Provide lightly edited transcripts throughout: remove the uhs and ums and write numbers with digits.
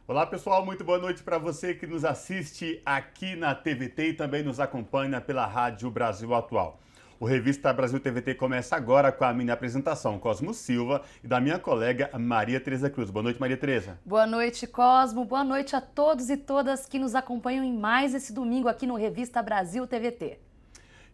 Olá pessoal, muito boa noite para você que nos assiste aqui na TVT e também nos acompanha pela Rádio Brasil Atual. O Revista Brasil TVT começa agora com a minha apresentação, Cosmo Silva, e da minha colega Maria Tereza Cruz. Boa noite, Maria Tereza. Boa noite, Cosmo. Boa noite a todos e todas que nos acompanham em mais esse domingo aqui no Revista Brasil TVT.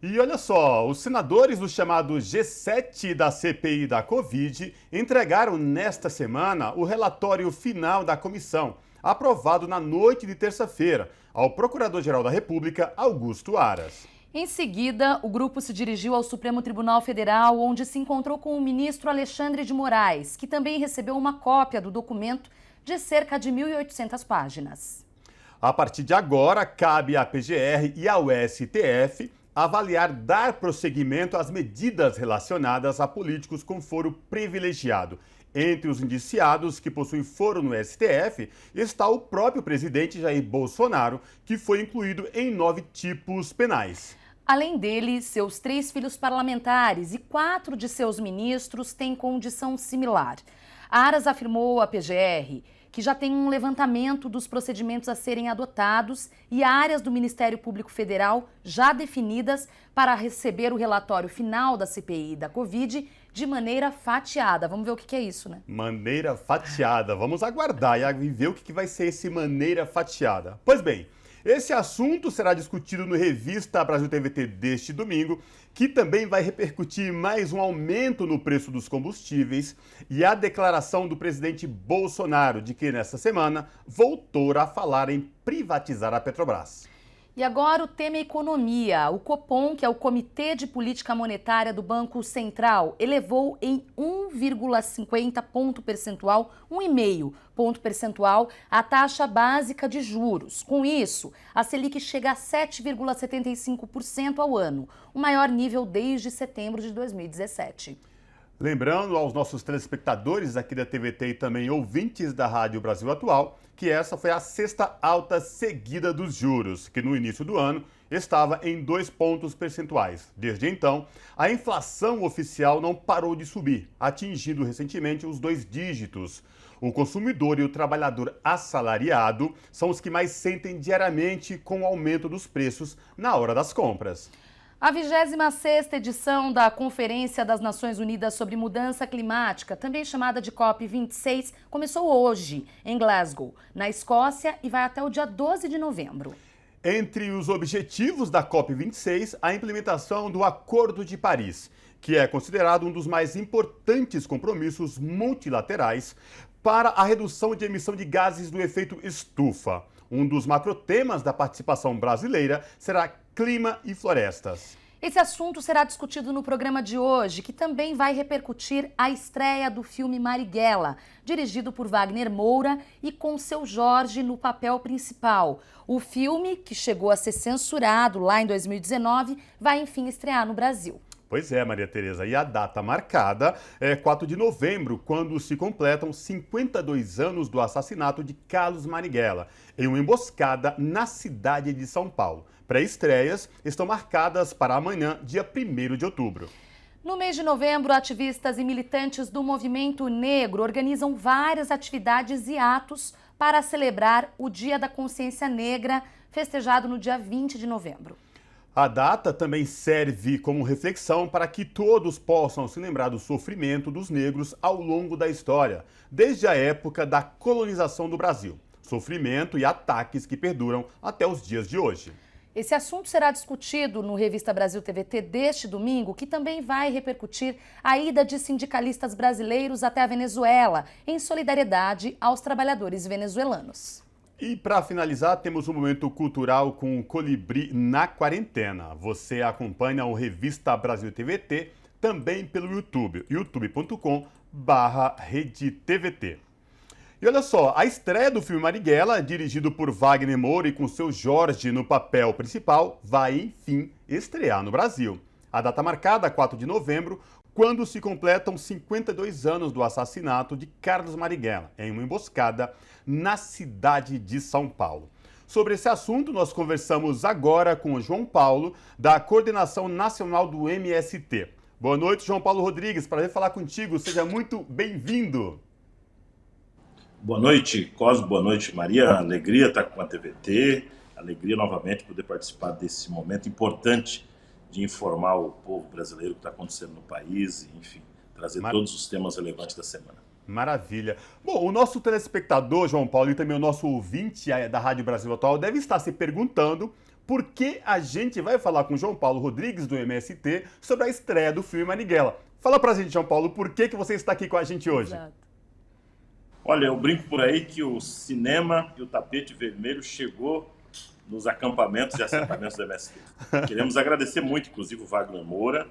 E olha só, os senadores do chamado G7 da CPI da Covid entregaram nesta semana o relatório final da comissão, aprovado na noite de terça-feira, ao Procurador-Geral da República, Augusto Aras. Em seguida, o grupo se dirigiu ao Supremo Tribunal Federal, onde se encontrou com o ministro Alexandre de Moraes, que também recebeu uma cópia do documento de cerca de 1.800 páginas. A partir de agora, cabe à PGR e ao STF avaliar dar prosseguimento às medidas relacionadas a políticos com foro privilegiado. Entre os indiciados que possuem foro no STF está o próprio presidente Jair Bolsonaro, que foi incluído em 9 tipos penais. Além dele, seus 3 filhos parlamentares e 4 de seus ministros têm condição similar. Aras afirmou à PGR que já tem um levantamento dos procedimentos a serem adotados e áreas do Ministério Público Federal já definidas para receber o relatório final da CPI da Covid de maneira fatiada. Vamos ver o que é isso, né? Maneira fatiada. Vamos aguardar e ver o que vai ser esse maneira fatiada. Pois bem, esse assunto será discutido no Revista Brasil TVT deste domingo, que também vai repercutir mais um aumento no preço dos combustíveis e a declaração do presidente Bolsonaro de que, nesta semana, voltou a falar em privatizar a Petrobras. E agora o tema é economia. O Copom, que é o Comitê de Política Monetária do Banco Central, elevou em 1,50 ponto percentual, 1,5 ponto percentual, a taxa básica de juros. Com isso, a Selic chega a 7,75% ao ano, o maior nível desde setembro de 2017. Lembrando aos nossos telespectadores aqui da TVT e também ouvintes da Rádio Brasil Atual que essa foi a 6ª alta seguida dos juros, que no início do ano estava em 2 pontos percentuais. Desde então, a inflação oficial não parou de subir, atingindo recentemente os 2 dígitos. O consumidor e o trabalhador assalariado são os que mais sentem diariamente com o aumento dos preços na hora das compras. A 26ª edição da Conferência das Nações Unidas sobre Mudança Climática, também chamada de COP26, começou hoje, em Glasgow, na Escócia, e vai até o dia 12 de novembro. Entre os objetivos da COP26, a implementação do Acordo de Paris, que é considerado um dos mais importantes compromissos multilaterais para a redução de emissão de gases do efeito estufa. Um dos macrotemas da participação brasileira será clima e florestas. Esse assunto será discutido no programa de hoje, que também vai repercutir a estreia do filme Marighella, dirigido por Wagner Moura e com Seu Jorge no papel principal. O filme, que chegou a ser censurado lá em 2019, vai enfim estrear no Brasil. Pois é, Maria Tereza, e a data marcada é 4 de novembro, quando se completam 52 anos do assassinato de Carlos Marighella, em uma emboscada na cidade de São Paulo. Pré-estreias estão marcadas para amanhã, dia 1º de outubro. No mês de novembro, ativistas e militantes do movimento negro organizam várias atividades e atos para celebrar o Dia da Consciência Negra, festejado no dia 20 de novembro. A data também serve como reflexão para que todos possam se lembrar do sofrimento dos negros ao longo da história, desde a época da colonização do Brasil. Sofrimento e ataques que perduram até os dias de hoje. Esse assunto será discutido no Revista Brasil TVT deste domingo, que também vai repercutir a ida de sindicalistas brasileiros até a Venezuela, em solidariedade aos trabalhadores venezuelanos. E para finalizar, temos um momento cultural com o Colibri na quarentena. Você acompanha o Revista Brasil TVT também pelo YouTube, youtube.com/RedeTVT. E olha só, a estreia do filme Marighella, dirigido por Wagner Moura e com Seu Jorge no papel principal, vai enfim estrear no Brasil. A data marcada, 4 de novembro, quando se completam 52 anos do assassinato de Carlos Marighella, em uma emboscada na cidade de São Paulo. Sobre esse assunto, nós conversamos agora com o João Paulo, da Coordenação Nacional do MST. Boa noite, João Paulo Rodrigues, prazer falar contigo, seja muito bem-vindo. Boa noite, Cosmo, boa noite, Maria. Alegria estar com a TVT, alegria novamente poder participar desse momento importante de informar o povo brasileiro o que está acontecendo no país e, enfim, trazer Mar- todos os temas relevantes da semana. Maravilha. Bom, o nosso telespectador, João Paulo, e também o nosso ouvinte da Rádio Brasil Atual deve estar se perguntando por que a gente vai falar com o João Paulo Rodrigues, do MST, sobre a estreia do filme Marighella. Fala pra gente, João Paulo, por que você está aqui com a gente hoje? Exato. Olha, eu brinco por aí que o cinema e o tapete vermelho chegou nos acampamentos e assentamentos do MST. Queremos agradecer muito, inclusive, o Wagner Moura,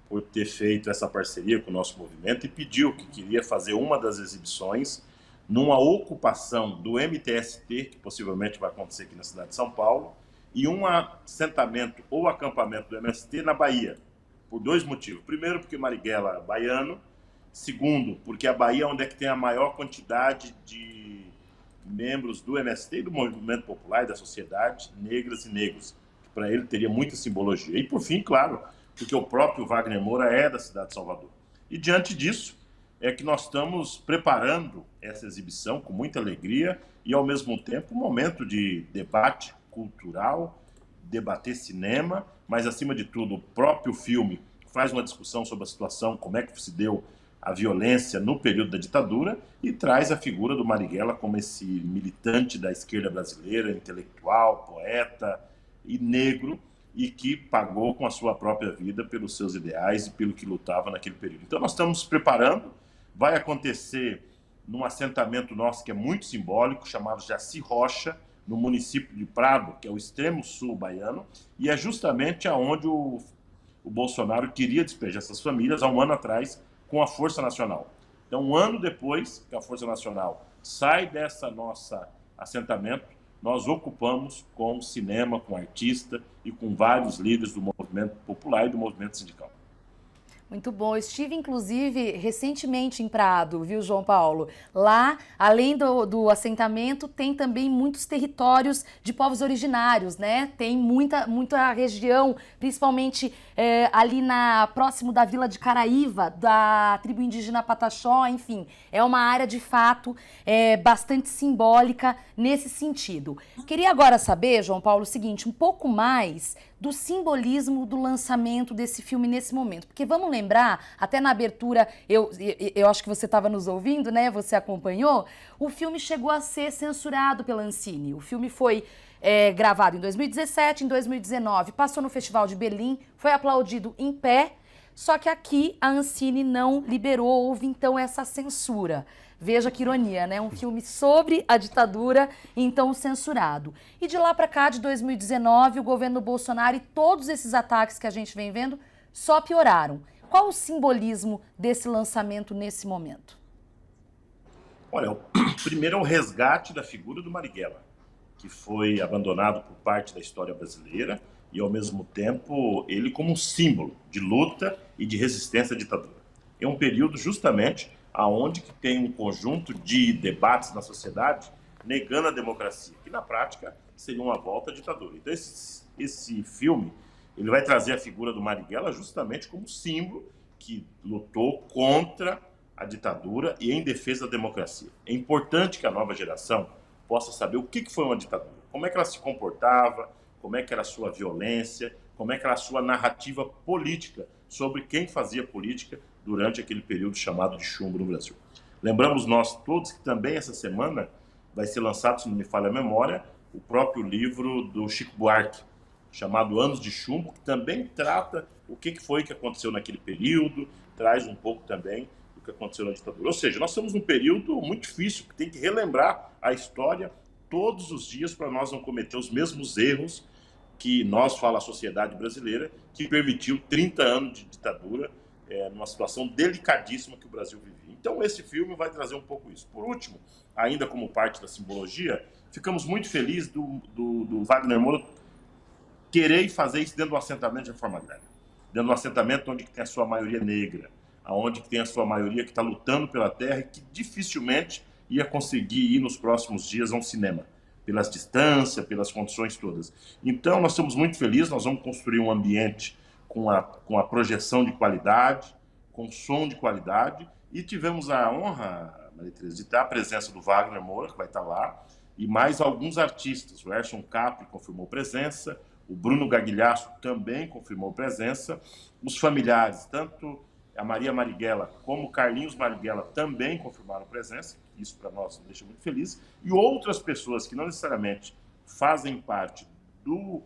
por ter feito essa parceria com o nosso movimento e pediu que queria fazer uma das exibições numa ocupação do MTST, que possivelmente vai acontecer aqui na cidade de São Paulo, e um assentamento ou acampamento do MST na Bahia, por dois motivos. Primeiro, porque Marighella é baiano. Segundo, porque a Bahia é onde é que tem a maior quantidade de membros do MST e do Movimento Popular e da sociedade, negras e negros, que para ele teria muita simbologia. E por fim, claro, porque o próprio Wagner Moura é da cidade de Salvador. E diante disso, é que nós estamos preparando essa exibição com muita alegria e, ao mesmo tempo, um momento de debate cultural, debater cinema, mas, acima de tudo, o próprio filme faz uma discussão sobre a situação, como é que se deu a violência no período da ditadura e traz a figura do Marighella como esse militante da esquerda brasileira, intelectual, poeta e negro, e que pagou com a sua própria vida pelos seus ideais e pelo que lutava naquele período. Então nós estamos preparando, vai acontecer num assentamento nosso que é muito simbólico, chamado Jaci Rocha, no município de Prado, que é o extremo sul baiano, e é justamente aonde o Bolsonaro queria despejar essas famílias há um ano atrás, com a Força Nacional. Então, um ano depois que a Força Nacional sai dessa nossa assentamento, nós ocupamos com cinema, com artista e com vários líderes do movimento popular e do movimento sindical. Muito bom. Eu estive, inclusive, recentemente em Prado, viu, João Paulo? Lá, além do assentamento, tem também muitos territórios de povos originários, né? Tem muita região, principalmente ali próximo da Vila de Caraíva, da tribo indígena Pataxó, enfim. É uma área, de fato, bastante simbólica nesse sentido. Queria agora saber, João Paulo, o seguinte, um pouco mais do simbolismo do lançamento desse filme nesse momento. Porque vamos lembrar, até na abertura, eu acho que você estava nos ouvindo, né? Você acompanhou. O filme chegou a ser censurado pela Ancine. O filme foi gravado em 2017, em 2019, passou no Festival de Berlim, foi aplaudido em pé, só que aqui a Ancine não liberou, houve então essa censura. Veja que ironia, né? Um filme sobre a ditadura, então censurado. E de lá para cá, de 2019, o governo Bolsonaro e todos esses ataques que a gente vem vendo só pioraram. Qual o simbolismo desse lançamento nesse momento? Olha, primeiro é o resgate da figura do Marighella, que foi abandonado por parte da história brasileira e, ao mesmo tempo, ele como um símbolo de luta e de resistência à ditadura. É um período justamente aonde que tem um conjunto de debates na sociedade negando a democracia, que na prática seria uma volta à ditadura. Então esse filme ele vai trazer a figura do Marighella justamente como símbolo que lutou contra a ditadura e em defesa da democracia. É importante que a nova geração possa saber o que foi uma ditadura, como é que ela se comportava, como é que era a sua violência, como é que era a sua narrativa política sobre quem fazia política durante aquele período chamado de chumbo no Brasil. Lembramos nós todos que também essa semana vai ser lançado, se não me falha a memória, o próprio livro do Chico Buarque, chamado Anos de Chumbo, que também trata o que foi que aconteceu naquele período, traz um pouco também do que aconteceu na ditadura. Ou seja, nós estamos num período muito difícil, que tem que relembrar a história todos os dias para nós não cometer os mesmos erros que nós, fala a sociedade brasileira, que permitiu 30 anos de ditadura, numa situação delicadíssima que o Brasil vivia. Então esse filme vai trazer um pouco isso. Por último, ainda como parte da simbologia, ficamos muito felizes do Wagner Moura querer fazer isso dentro do assentamento de reforma agrária. Dentro do assentamento onde tem a sua maioria negra, onde tem a sua maioria que está lutando pela terra e que dificilmente ia conseguir ir nos próximos dias a um cinema, pelas distâncias, pelas condições todas. Então nós estamos muito felizes, nós vamos construir um ambiente com a projeção de qualidade, com som de qualidade, e tivemos a honra, Maria Tereza, de ter a presença do Wagner Moura, que vai estar lá, e mais alguns artistas. O Erson Capri confirmou presença, o Bruno Gagliasso também confirmou presença, os familiares, tanto a Maria Marighella como o Carlinhos Marighella também confirmaram presença, isso para nós nos deixa muito felizes, e outras pessoas que não necessariamente fazem parte do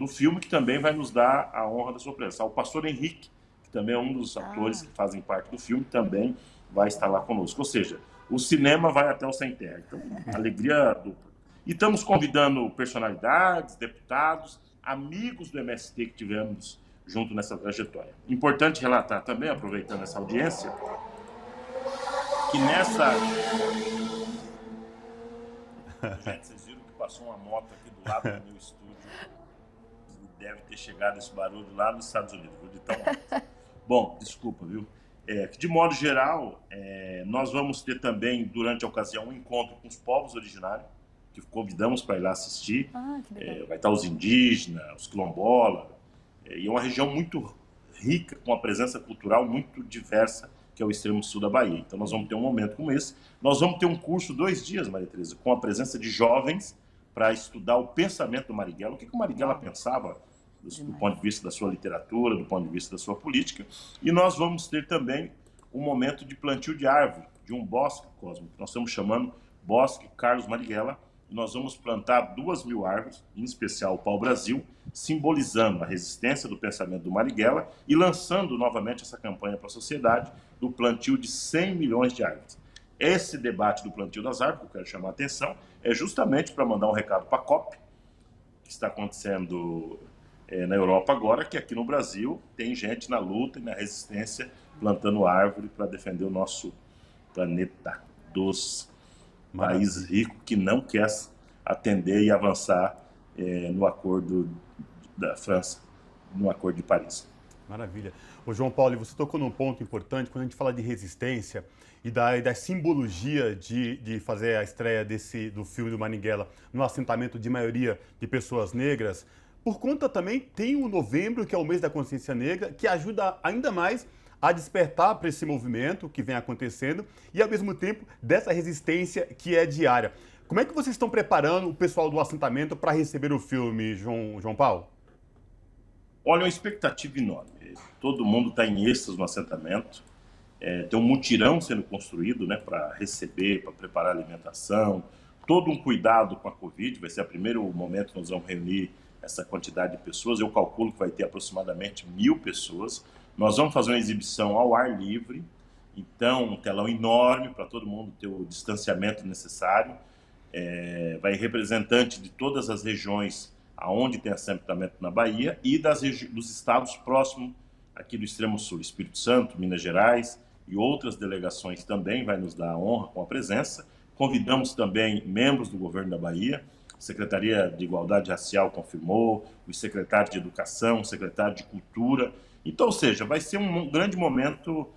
filme, que também vai nos dar a honra da sua presença. O pastor Henrique, que também é um dos atores que fazem parte do filme, também vai estar lá conosco. Ou seja, o cinema vai até o Sem Terra. Então, alegria dupla. E estamos convidando personalidades, deputados, amigos do MST que tivemos junto nessa trajetória. Importante relatar também, aproveitando essa audiência, que nessa... Gente, vocês viram que passou uma moto aqui do lado do meu estúdio. Deve ter chegado esse barulho lá nos Estados Unidos, viu, de tão alto. Bom, desculpa, viu? De modo geral, nós vamos ter também, durante a ocasião, um encontro com os povos originários, que convidamos para ir lá assistir. Vai estar os indígenas, os quilombolas, e é uma região muito rica, com uma presença cultural muito diversa, que é o extremo sul da Bahia. Então nós vamos ter um momento como esse. Nós vamos ter um curso 2 dias, Maria Tereza, com a presença de jovens para estudar o pensamento do Marighella, o que o Marighella pensava do ponto de vista da sua literatura, do ponto de vista da sua política. E nós vamos ter também um momento de plantio de árvore, de um bosque cósmico, que nós estamos chamando Bosque Carlos Marighella, e nós vamos plantar 2.000 árvores, em especial o pau-brasil, simbolizando a resistência do pensamento do Marighella e lançando novamente essa campanha para a sociedade do plantio de 100 milhões de árvores. Esse debate do plantio das árvores, que eu quero chamar a atenção, é justamente para mandar um recado para a COP, que está acontecendo na Europa agora, que aqui no Brasil tem gente na luta e na resistência plantando árvore para defender o nosso planeta dos países ricos que não quer atender e avançar no acordo da França, no acordo de Paris. Maravilha. Ô João Paulo, você tocou num ponto importante quando a gente fala de resistência e da simbologia de fazer a estreia do filme do Marighella no assentamento de maioria de pessoas negras. Por conta também tem o novembro, que é o mês da consciência negra, que ajuda ainda mais a despertar para esse movimento que vem acontecendo e, ao mesmo tempo, dessa resistência que é diária. Como é que vocês estão preparando o pessoal do assentamento para receber o filme, João Paulo? Olha, uma expectativa enorme. Todo mundo está em êxtase no assentamento. Tem um mutirão sendo construído, né, para receber, para preparar a alimentação. Todo um cuidado com a Covid. Vai ser o primeiro momento que nós vamos reunir essa quantidade de pessoas. Eu calculo que vai ter aproximadamente 1.000 pessoas. Nós vamos fazer uma exibição ao ar livre. Então, um telão enorme para todo mundo ter o distanciamento necessário. Vai representante de todas as regiões aonde tem assentamento na Bahia e dos estados próximos aqui do extremo sul, Espírito Santo, Minas Gerais e outras delegações também vai nos dar a honra com a presença. Convidamos também membros do governo da Bahia, a Secretaria de Igualdade Racial confirmou, o secretário de Educação, o secretário de Cultura. Então, ou seja, vai ser um grande momento,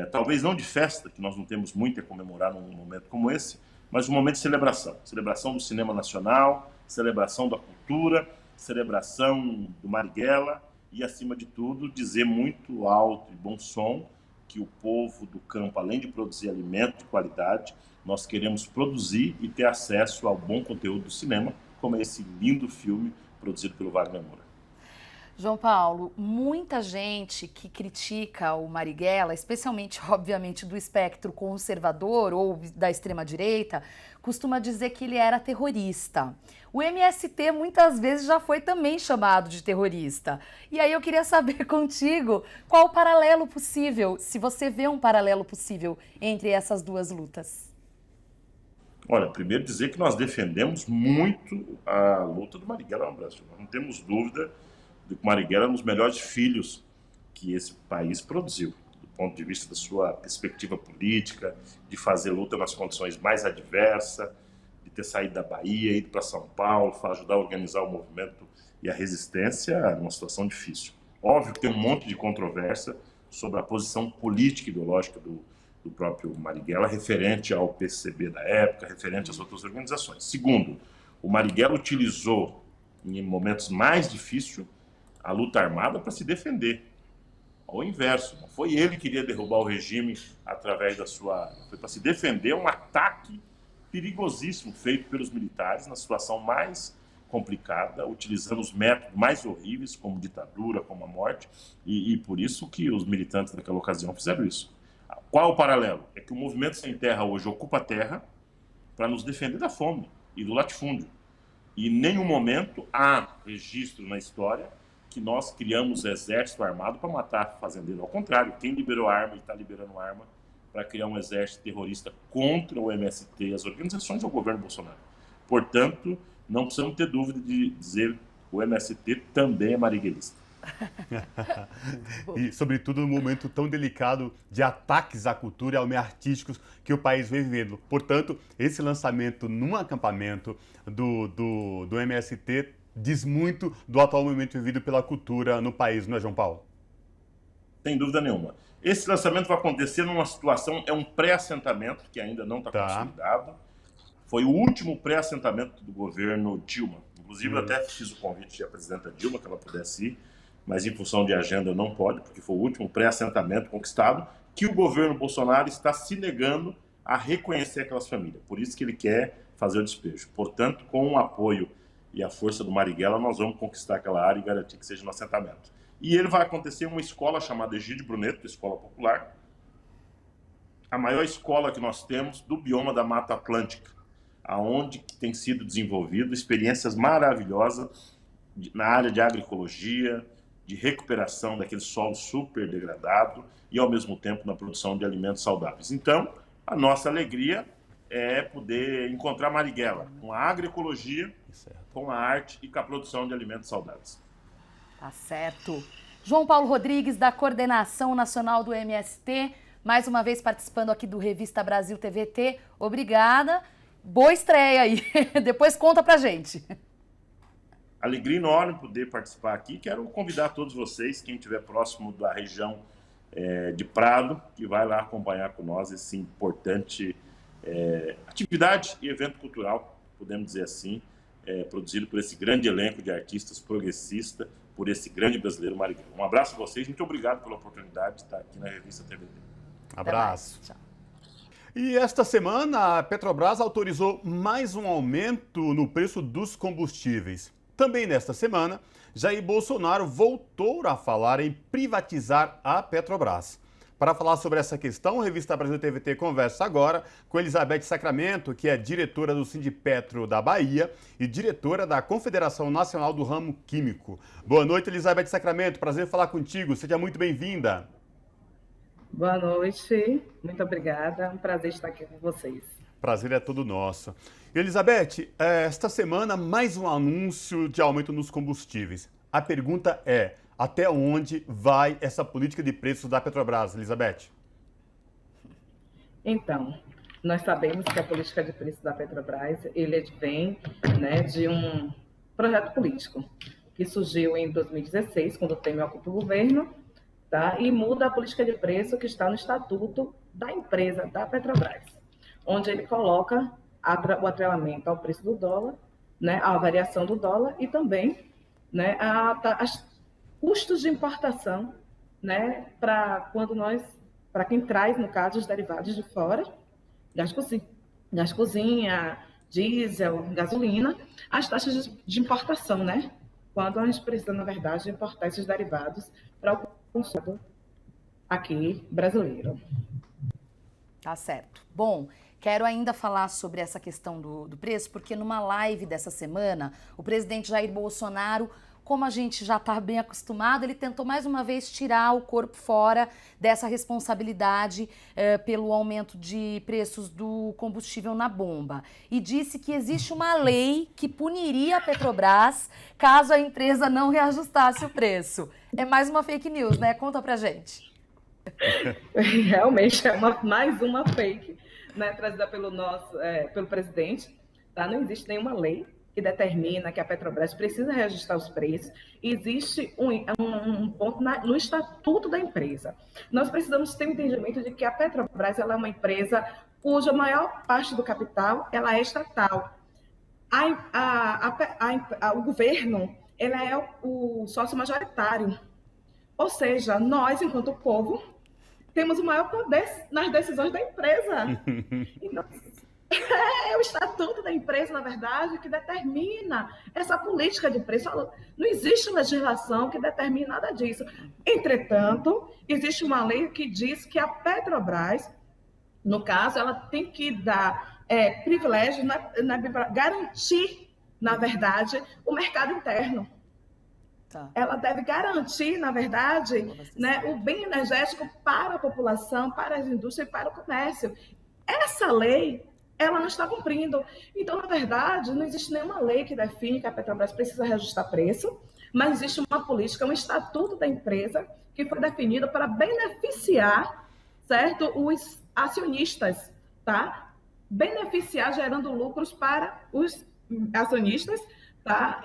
talvez não de festa, que nós não temos muito a comemorar num momento como esse, mas um momento de celebração. Celebração do cinema nacional, celebração da cultura, celebração do Marighella e, acima de tudo, dizer muito alto e bom som que o povo do campo, além de produzir alimento de qualidade, nós queremos produzir e ter acesso ao bom conteúdo do cinema, como é esse lindo filme produzido pelo Wagner Moura. João Paulo, muita gente que critica o Marighella, especialmente, obviamente, do espectro conservador ou da extrema-direita, costuma dizer que ele era terrorista. O MST muitas vezes já foi também chamado de terrorista. E aí eu queria saber contigo qual o paralelo possível, se você vê um paralelo possível entre essas duas lutas. Olha, primeiro dizer que nós defendemos muito a luta do Marighella no Brasil. Nós não temos dúvida de que o Marighella é um dos melhores filhos que esse país produziu, do ponto de vista da sua perspectiva política, de fazer luta nas condições mais adversas, de ter saído da Bahia, ido para São Paulo, para ajudar a organizar o movimento e a resistência numa situação difícil. Óbvio que tem um monte de controvérsia sobre a posição política e ideológica do próprio Marighella, referente ao PCB da época, referente às outras organizações. Segundo, o Marighella utilizou, em momentos mais difíceis, a luta armada para se defender. Ao inverso, não foi ele que queria derrubar o regime através da sua... Foi para se defender um ataque perigosíssimo feito pelos militares na situação mais complicada, utilizando os métodos mais horríveis, como ditadura, como a morte, e por isso que os militantes daquela ocasião fizeram isso. Qual o paralelo? É que o Movimento Sem Terra hoje ocupa a terra para nos defender da fome e do latifúndio. E em nenhum momento há registro na história que nós criamos exército armado para matar fazendeiro. Ao contrário, quem liberou arma e está liberando arma para criar um exército terrorista contra o MST e as organizações do governo Bolsonaro. Portanto, não precisamos ter dúvida de dizer que o MST também é marighellista. E, sobretudo, num momento tão delicado de ataques à cultura e ao meio artísticos que o país vem vivendo. Portanto, esse lançamento num acampamento do MST diz muito do atual momento vivido pela cultura no país, não é, João Paulo? Sem dúvida nenhuma. Esse lançamento vai acontecer numa situação, é um pré-assentamento que ainda não está consolidado. Foi o último pré-assentamento do governo Dilma. Inclusive, eu até fiz o convite à presidenta Dilma que ela pudesse ir, mas em função de agenda não pode, porque foi o último pré-assentamento conquistado, que o governo Bolsonaro está se negando a reconhecer aquelas famílias. Por isso que ele quer fazer o despejo. Portanto, com o apoio e a força do Marighella, nós vamos conquistar aquela área e garantir que seja no assentamento. E ele vai acontecer em uma escola chamada Egídio Bruneto, Escola Popular, a maior escola que nós temos do bioma da Mata Atlântica, aonde tem sido desenvolvido experiências maravilhosas na área de agroecologia, de recuperação daquele solo super degradado e, ao mesmo tempo, na produção de alimentos saudáveis. Então, a nossa alegria é poder encontrar Marighella com a agroecologia, com a arte e com a produção de alimentos saudáveis. Tá certo. João Paulo Rodrigues, da Coordenação Nacional do MST, mais uma vez participando aqui do Revista Brasil TVT. Obrigada. Boa estreia aí. Depois conta pra gente. Alegria enorme poder participar aqui. Quero convidar todos vocês, quem estiver próximo da região de Prado, que vai lá acompanhar com nós esse importante atividade e evento cultural, podemos dizer assim, produzido por esse grande elenco de artistas progressistas, por esse grande brasileiro Marighella. Um abraço a vocês, muito obrigado pela oportunidade de estar aqui na Revista TVT. Abraço. Tchau. E esta semana a Petrobras autorizou mais um aumento no preço dos combustíveis. Também nesta semana, Jair Bolsonaro voltou a falar em privatizar a Petrobras. Para falar sobre essa questão, a Revista Brasil TVT conversa agora com Elizabeth Sacramento, que é diretora do Sindipetro da Bahia e diretora da Confederação Nacional do Ramo Químico. Boa noite, Elizabeth Sacramento. Prazer falar contigo. Seja muito bem-vinda. Boa noite. Muito obrigada. É um prazer estar aqui com vocês. Prazer é todo nosso. Elizabeth, esta semana mais um anúncio de aumento nos combustíveis. A pergunta é: até onde vai essa política de preços da Petrobras, Elizabeth? Então, nós sabemos que a política de preços da Petrobras, ele vem, de um projeto político que surgiu em 2016, quando o Temer ocupa o governo, tá? E muda a política de preço que está no estatuto da empresa, da Petrobras, onde ele coloca o atrelamento ao preço do dólar, a variação do dólar e também as custos de importação, para quem traz, no caso, os derivados de fora, gás cozinha, diesel, gasolina, as taxas de importação, quando a gente precisa, na verdade, importar esses derivados para o consumidor aqui brasileiro. Tá certo. Bom, quero ainda falar sobre essa questão do preço, porque numa live dessa semana, o presidente Jair Bolsonaro, como a gente já está bem acostumado, ele tentou mais uma vez tirar o corpo fora dessa responsabilidade pelo aumento de preços do combustível na bomba. E disse que existe uma lei que puniria a Petrobras caso a empresa não reajustasse o preço. É mais uma fake news, né? Conta pra gente. Realmente é mais uma fake, trazida pelo presidente. Tá? Não existe nenhuma lei que determina que a Petrobras precisa reajustar os preços. Existe um ponto no estatuto da empresa. Nós precisamos ter um entendimento de que a Petrobras ela é uma empresa cuja maior parte do capital ela é estatal. O governo ele é o sócio majoritário, Ou seja, nós, enquanto povo, temos o maior poder nas decisões da empresa. Então, é o estatuto da empresa, na verdade, que determina essa política de preço. Não existe legislação que determine nada disso. Entretanto, existe uma lei que diz que a Petrobras, no caso, ela tem que dar privilégios, garantir, na verdade, o mercado interno. Tá. Ela deve garantir, na verdade, né, o bem energético para a população, para as indústrias e para o comércio. Essa lei, ela não está cumprindo. Então, na verdade, não existe nenhuma lei que define que a Petrobras precisa reajustar preço, mas existe uma política, um estatuto da empresa que foi definido para beneficiar, certo, os acionistas, tá? Beneficiar gerando lucros para os acionistas, tá?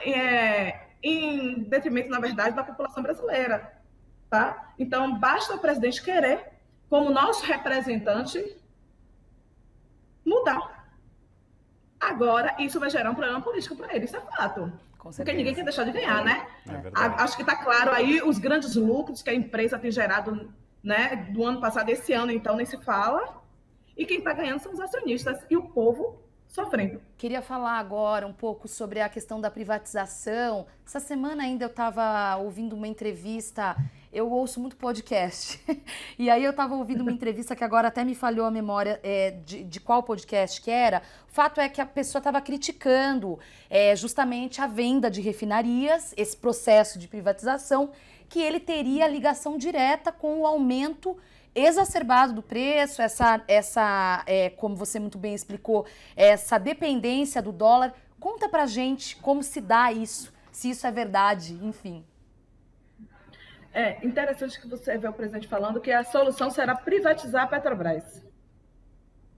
Em detrimento, na verdade, da população brasileira, tá? Então, basta o presidente querer, como nosso representante, mudar. Agora, isso vai gerar um problema político para ele, isso é fato. Porque ninguém quer deixar de ganhar, né? Acho que está claro aí os grandes lucros que a empresa tem gerado, né, do ano passado, esse ano, então, nem se fala. E quem está ganhando são os acionistas e o povo sofrendo. Queria falar agora um pouco sobre a questão da privatização. Essa semana ainda eu estava ouvindo uma entrevista, eu ouço muito podcast, e aí eu estava ouvindo uma entrevista que agora até me falhou a memória de qual podcast que era. O fato é que a pessoa estava criticando justamente a venda de refinarias, esse processo de privatização, que ele teria ligação direta com o aumento exacerbado do preço, como você muito bem explicou, essa dependência do dólar. Conta pra gente como se dá isso, se isso é verdade, enfim. É interessante que você vê o presidente falando que a solução será privatizar a Petrobras.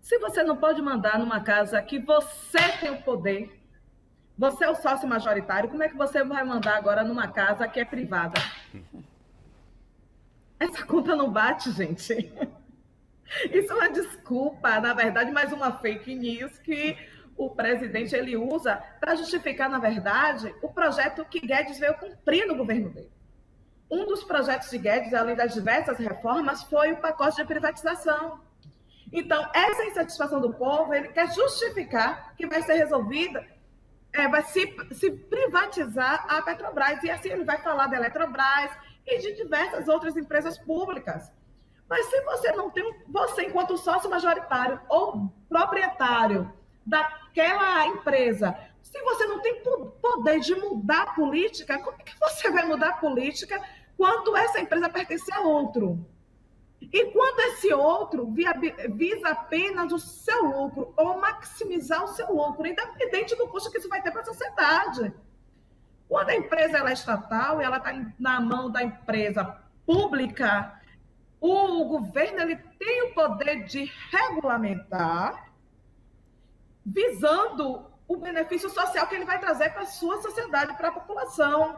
Se você não pode mandar numa casa que você tem o poder, você é o sócio majoritário, como é que você vai mandar agora numa casa que é privada? Essa conta não bate, gente. Isso é uma desculpa, na verdade, mais uma fake news que o presidente ele usa para justificar, na verdade, o projeto que Guedes veio cumprir no governo dele. Um dos projetos de Guedes, além das diversas reformas, foi o pacote de privatização. Então, essa insatisfação do povo, ele quer justificar que vai ser resolvida, vai se privatizar a Petrobras. E assim ele vai falar da Eletrobras e de diversas outras empresas públicas. Mas se você não tem, você enquanto sócio majoritário ou proprietário daquela empresa, se você não tem poder de mudar a política, como é que você vai mudar a política quando essa empresa pertence a outro? E quando esse outro visa apenas o seu lucro ou maximizar o seu lucro, independente do custo que isso vai ter para a sociedade. Quando a empresa ela é estatal e ela está na mão da empresa pública, o governo ele tem o poder de regulamentar, visando o benefício social que ele vai trazer para a sua sociedade, para a população.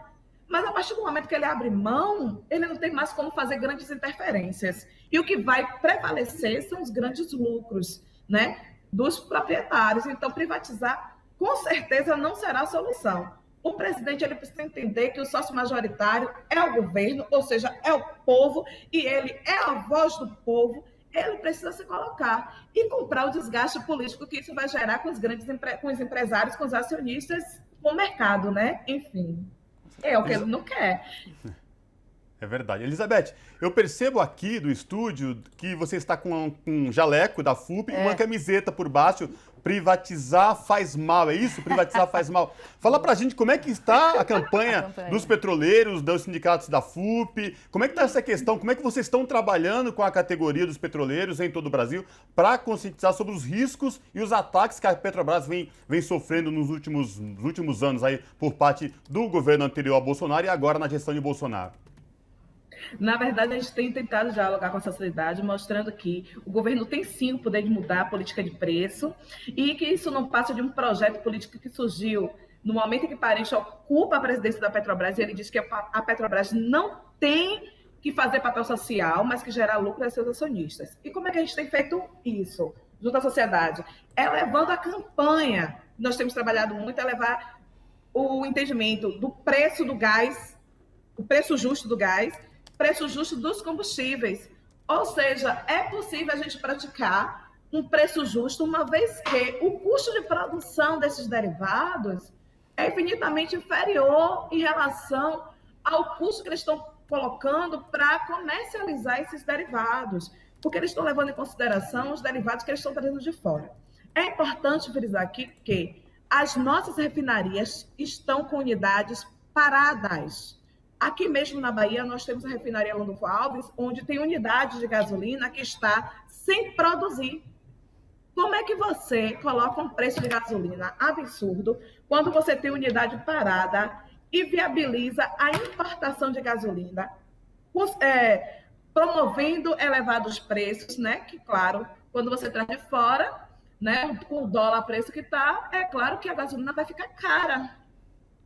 Mas a partir do momento que ele abre mão, ele não tem mais como fazer grandes interferências. E o que vai prevalecer são os grandes lucros, né, dos proprietários. Então, privatizar, com certeza, não será a solução. O presidente ele precisa entender que o sócio majoritário é o governo, ou seja, é o povo, e ele é a voz do povo. Ele precisa se colocar e comprar o desgaste político que isso vai gerar com os empresários, com os acionistas, com o mercado, né? Enfim, é o que ele não quer. É verdade. Elizabeth, eu percebo aqui do estúdio que você está com um jaleco da FUP e uma camiseta por baixo. Privatizar faz mal, é isso? Privatizar faz mal. Fala pra gente como é que está a campanha dos petroleiros, dos sindicatos da FUP, como é que está essa questão, como é que vocês estão trabalhando com a categoria dos petroleiros em todo o Brasil para conscientizar sobre os riscos e os ataques que a Petrobras vem sofrendo nos últimos anos aí por parte do governo anterior a Bolsonaro e agora na gestão de Bolsonaro. Na verdade, a gente tem tentado dialogar com a sociedade, mostrando que o governo tem sim o poder de mudar a política de preço e que isso não passa de um projeto político que surgiu no momento em que Parente ocupa a presidência da Petrobras e ele diz que a Petrobras não tem que fazer papel social, mas que gera lucro a seus acionistas. E como é que a gente tem feito isso junto à sociedade? É levando a campanha. Nós temos trabalhado muito a levar o entendimento do preço do gás, o preço justo do gás, preço justo dos combustíveis. Ou seja, é possível a gente praticar um preço justo, uma vez que o custo de produção desses derivados é infinitamente inferior em relação ao custo que eles estão colocando para comercializar esses derivados, porque eles estão levando em consideração os derivados que eles estão trazendo de fora. É importante frisar aqui que as nossas refinarias estão com unidades paradas. Aqui mesmo na Bahia, nós temos a refinaria Landulfo Alves, onde tem unidade de gasolina que está sem produzir. Como é que você coloca um preço de gasolina absurdo quando você tem unidade parada e viabiliza a importação de gasolina, promovendo elevados preços, né? Que, claro, quando você traz de fora, né, com o dólar a preço que está, é claro que a gasolina vai ficar cara.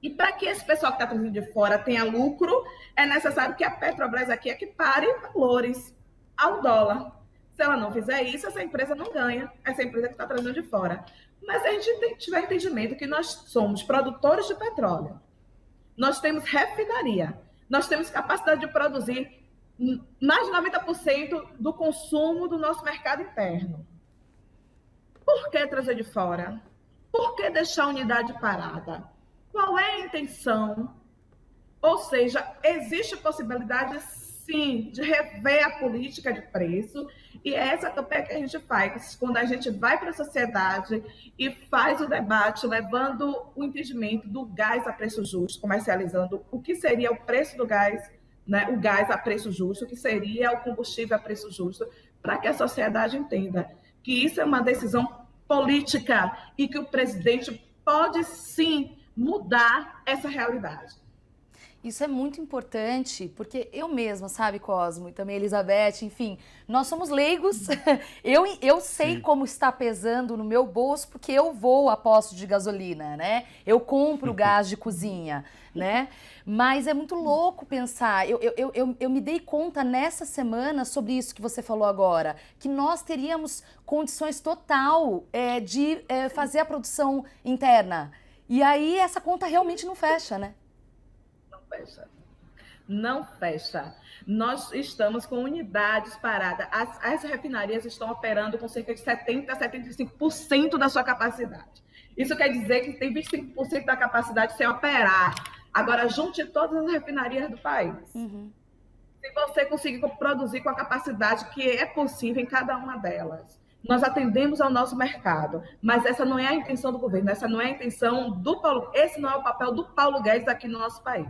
E para que esse pessoal que está trazendo de fora tenha lucro, é necessário que a Petrobras aqui equipare valores ao dólar. Se ela não fizer isso, essa empresa não ganha, essa empresa que está trazendo de fora. Mas a gente tiver entendimento que nós somos produtores de petróleo, nós temos refinaria, nós temos capacidade de produzir mais de 90% do consumo do nosso mercado interno. Por que trazer de fora? Por que deixar a unidade parada? Qual é a intenção? Ou seja, existe possibilidade, sim, de rever a política de preço, e é essa campanha que a gente faz, quando a gente vai para a sociedade e faz o debate, levando o entendimento do gás a preço justo, comercializando o que seria o preço do gás, né, o gás a preço justo, o que seria o combustível a preço justo, para que a sociedade entenda que isso é uma decisão política e que o presidente pode, sim, mudar essa realidade. Isso é muito importante, porque eu mesma, sabe, Cosmo, e também Elizabeth, enfim, nós somos leigos. Eu sei Sim. como está pesando no meu bolso, porque eu vou a posto de gasolina, né? Eu compro gás de cozinha, né? Mas é muito louco pensar. Eu me dei conta nessa semana sobre isso que você falou agora, que nós teríamos condições total de fazer a produção interna. E aí essa conta realmente não fecha, né? Fecha. Não fecha. Nós estamos com unidades paradas. As refinarias estão operando com cerca de 70% a 75% da sua capacidade. Isso quer dizer que tem 25% da capacidade sem operar. Agora, junte todas as refinarias do país. Uhum. Se você conseguir produzir com a capacidade que é possível em cada uma delas, nós atendemos ao nosso mercado, mas essa não é a intenção do governo, essa não é a intenção do Paulo, esse não é o papel do Paulo Guedes aqui no nosso país.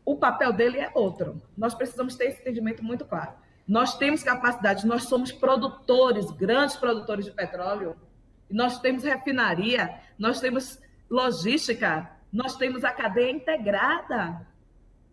O papel dele é outro. Nós precisamos ter esse entendimento muito claro. Nós temos capacidade, nós somos produtores, grandes produtores de petróleo, nós temos refinaria, nós temos logística, nós temos a cadeia integrada.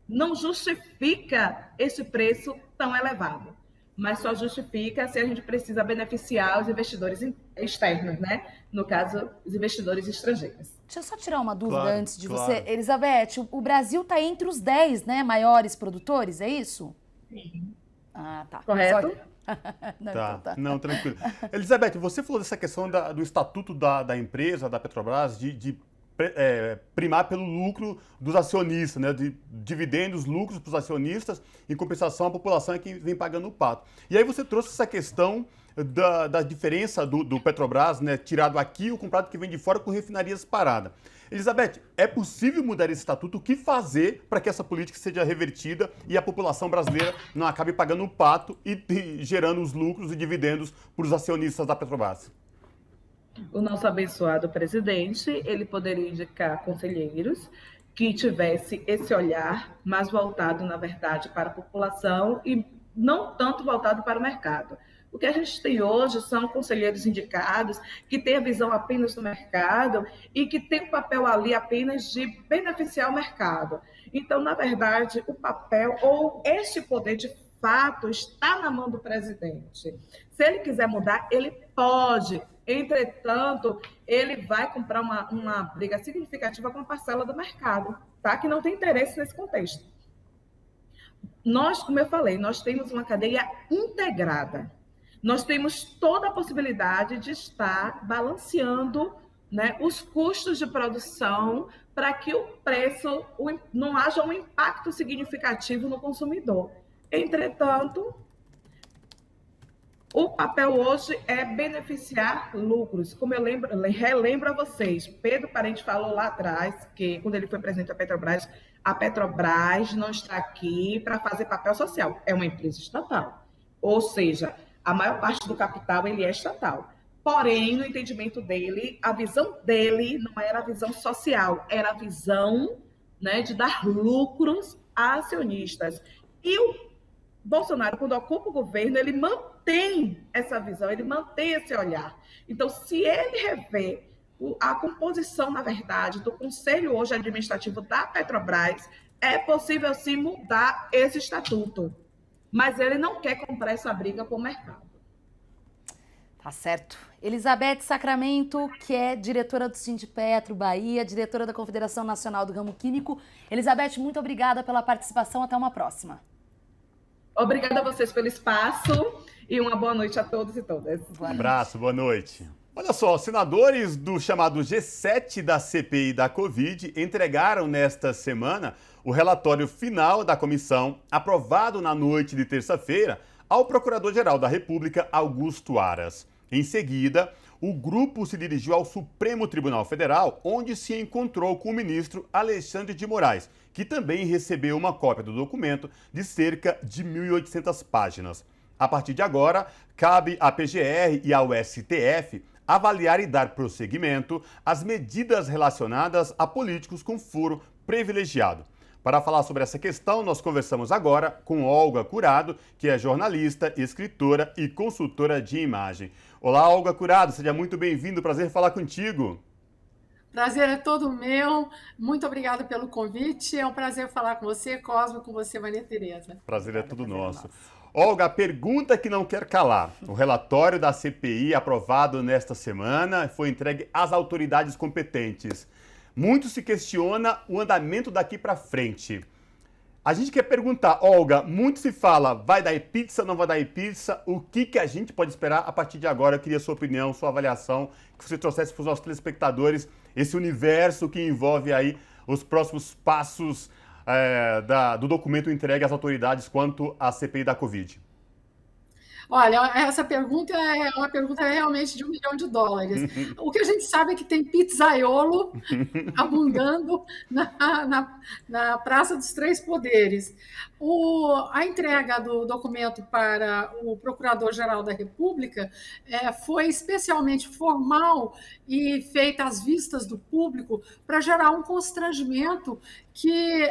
Não justifica esse preço tão elevado, mas só justifica se a gente precisa beneficiar os investidores externos, né? No caso, os investidores estrangeiros. Deixa eu só tirar uma dúvida antes de você. Elizabeth, o Brasil está entre os 10, né, maiores produtores, é isso? Sim. Ah, tá. Correto? Não, tá. Então não, tranquilo. Elizabeth, você falou dessa questão do estatuto da empresa, da Petrobras, de primar pelo lucro dos acionistas, né, de dividendos, lucros para os acionistas, em compensação a população é quem vem pagando o pato. E aí você trouxe essa questão da diferença do Petrobras, né, tirado aqui, o comprado que vem de fora com refinarias paradas. Elizabeth, é possível mudar esse estatuto? O que fazer para que essa política seja revertida e a população brasileira não acabe pagando o pato e gerando os lucros e dividendos para os acionistas da Petrobras? O nosso abençoado presidente, ele poderia indicar conselheiros que tivesse esse olhar mais voltado, na verdade, para a população e não tanto voltado para o mercado. O que a gente tem hoje são conselheiros indicados que têm a visão apenas do mercado e que têm o papel ali apenas de beneficiar o mercado. Então, na verdade, o papel ou este poder de fato está na mão do presidente. Se ele quiser mudar, ele pode. Entretanto, ele vai comprar uma briga significativa com a parcela do mercado, tá? Que não tem interesse nesse contexto. Nós, como eu falei, nós temos uma cadeia integrada. Nós temos toda a possibilidade de estar balanceando né, os custos de produção para que o preço não haja um impacto significativo no consumidor. Entretanto, o papel hoje é beneficiar lucros. Como eu relembro a vocês, Pedro Parente falou lá atrás que, quando ele foi presidente da Petrobras, a Petrobras não está aqui para fazer papel social, é uma empresa estatal. Ou seja, a maior parte do capital ele é estatal. Porém, no entendimento dele, a visão dele não era a visão social, era a visão, né, de dar lucros a acionistas. E o Bolsonaro, quando ocupa o governo, ele mantém essa visão, ele mantém esse olhar. Então, se ele rever a composição, na verdade, do Conselho hoje administrativo da Petrobras, é possível sim mudar esse estatuto. Mas ele não quer comprar essa briga com o mercado. Tá certo. Elizabeth Sacramento, que é diretora do Sindipetro Bahia, diretora da Confederação Nacional do Ramo Químico. Elizabeth, muito obrigada pela participação. Até uma próxima. Obrigada a vocês pelo espaço e uma boa noite a todos e todas. Um abraço, boa noite. Olha só, os senadores do chamado G7 da CPI da Covid entregaram nesta semana o relatório final da comissão, aprovado na noite de terça-feira, ao Procurador-Geral da República, Augusto Aras. Em seguida, o grupo se dirigiu ao Supremo Tribunal Federal, onde se encontrou com o ministro Alexandre de Moraes, que também recebeu uma cópia do documento de cerca de 1.800 páginas. A partir de agora, cabe à PGR e ao STF avaliar e dar prosseguimento às medidas relacionadas a políticos com foro privilegiado. Para falar sobre essa questão, nós conversamos agora com Olga Curado, que é jornalista, escritora e consultora de imagem. Olá, Olga Curado, seja muito bem-vindo, prazer falar contigo. Prazer é todo meu, muito obrigada pelo convite, é um prazer falar com você, Cosmo, com você, Maria Tereza. Prazer é todo nosso. Olga, a pergunta que não quer calar. O relatório da CPI, aprovado nesta semana, foi entregue às autoridades competentes. Muito se questiona o andamento daqui para frente. A gente quer perguntar, Olga, muito se fala, vai dar pizza, não vai dar pizza, o que a gente pode esperar a partir de agora? Eu queria sua opinião, sua avaliação, que você trouxesse para os nossos telespectadores esse universo que envolve aí os próximos passos do documento entregue às autoridades quanto à CPI da Covid. Olha, essa pergunta é uma pergunta realmente de $1 milhão. O que a gente sabe é que tem pizzaiolo abundando na Praça dos Três Poderes. A entrega do documento para o Procurador-Geral da República foi especialmente formal e feita às vistas do público para gerar um constrangimento que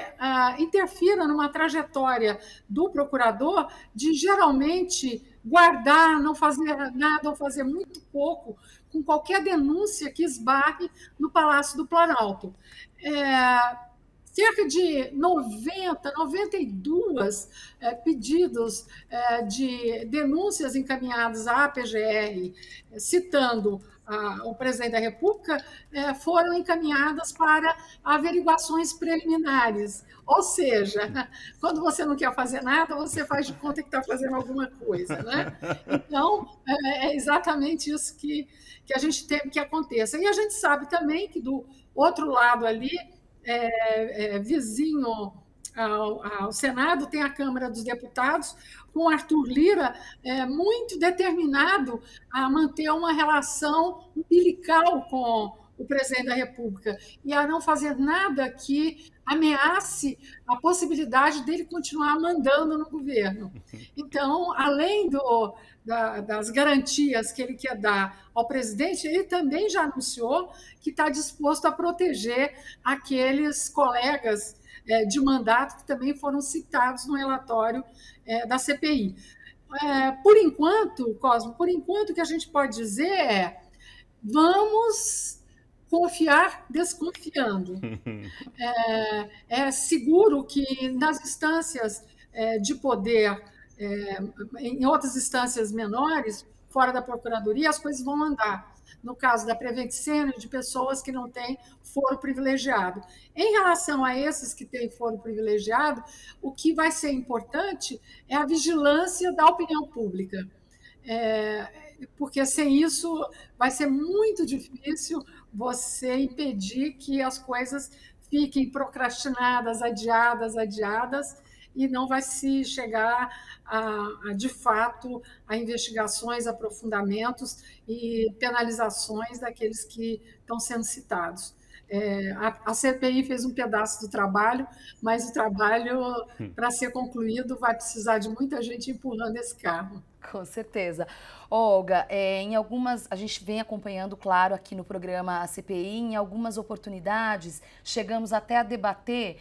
interfira numa trajetória do procurador de geralmente guardar, não fazer nada ou fazer muito pouco com qualquer denúncia que esbarre no Palácio do Planalto. Cerca de 92 pedidos de denúncias encaminhados à PGR, citando o presidente da República, foram encaminhadas para averiguações preliminares. Ou seja, quando você não quer fazer nada, você faz de conta que está fazendo alguma coisa, né? Então, é exatamente isso que a gente teme que aconteça. E a gente sabe também que, do outro lado ali, vizinho ao Senado, tem a Câmara dos Deputados, com Arthur Lira muito determinado a manter uma relação umbilical com o presidente da República e a não fazer nada que ameace a possibilidade dele continuar mandando no governo. Então, além das garantias que ele quer dar ao presidente, ele também já anunciou que está disposto a proteger aqueles colegas de mandato que também foram citados no relatório da CPI. Por enquanto, Cosmo, o que a gente pode dizer é: vamos confiar desconfiando. É seguro que nas instâncias de poder, em outras instâncias menores, fora da Procuradoria, as coisas vão andar. No caso da Prevent Senior, de pessoas que não têm foro privilegiado. Em relação a esses que têm foro privilegiado, o que vai ser importante é a vigilância da opinião pública. Porque sem isso vai ser muito difícil você impedir que as coisas fiquem procrastinadas, adiadas, e não vai se chegar de fato, a investigações, aprofundamentos e penalizações daqueles que estão sendo citados. A CPI fez um pedaço do trabalho, mas o trabalho, para ser concluído, vai precisar de muita gente empurrando esse carro. Com certeza. Olga, a gente vem acompanhando, claro, aqui no programa a CPI, em algumas oportunidades, chegamos até a debater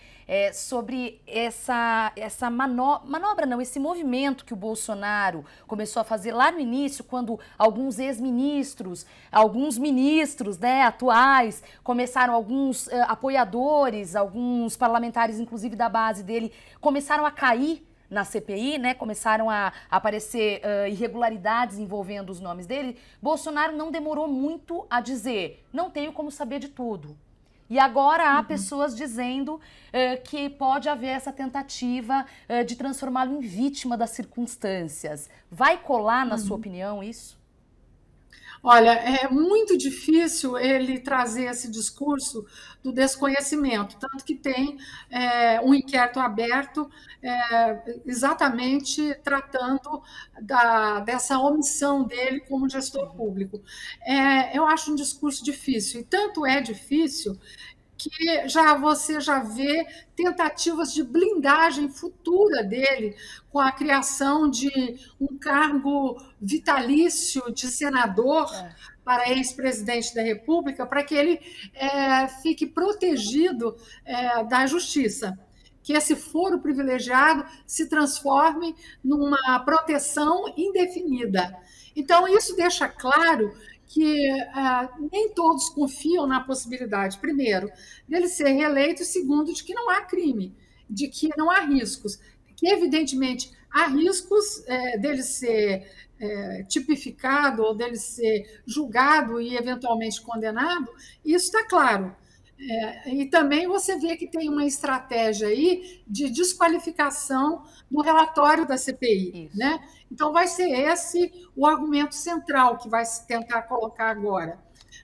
sobre essa manobra, não, esse movimento que o Bolsonaro começou a fazer lá no início, quando alguns ex-ministros, alguns ministros, né, atuais, começaram, alguns apoiadores, alguns parlamentares, inclusive da base dele, começaram a cair na CPI, né, começaram a aparecer irregularidades envolvendo os nomes dele. Bolsonaro não demorou muito a dizer, não tenho como saber de tudo. E agora há pessoas dizendo que pode haver essa tentativa de transformá-lo em vítima das circunstâncias. Vai colar, na sua opinião, isso? Olha, é muito difícil ele trazer esse discurso do desconhecimento, tanto que tem um inquérito aberto exatamente tratando dessa omissão dele como gestor público. Eu acho um discurso difícil, e tanto é difícil que você já vê tentativas de blindagem futura dele com a criação de um cargo vitalício de senador para ex-presidente da República, para que ele fique protegido da justiça, que esse foro privilegiado se transforme numa proteção indefinida. Então, isso deixa claro que nem todos confiam na possibilidade, primeiro, dele ser reeleito, e segundo, de que não há crime, de que não há riscos, que, evidentemente, há riscos dele ser tipificado ou dele ser julgado e, eventualmente, condenado, isso está claro. E também você vê que tem uma estratégia aí de desqualificação do relatório da CPI, né? Então, vai ser esse o argumento central que vai se tentar colocar agora.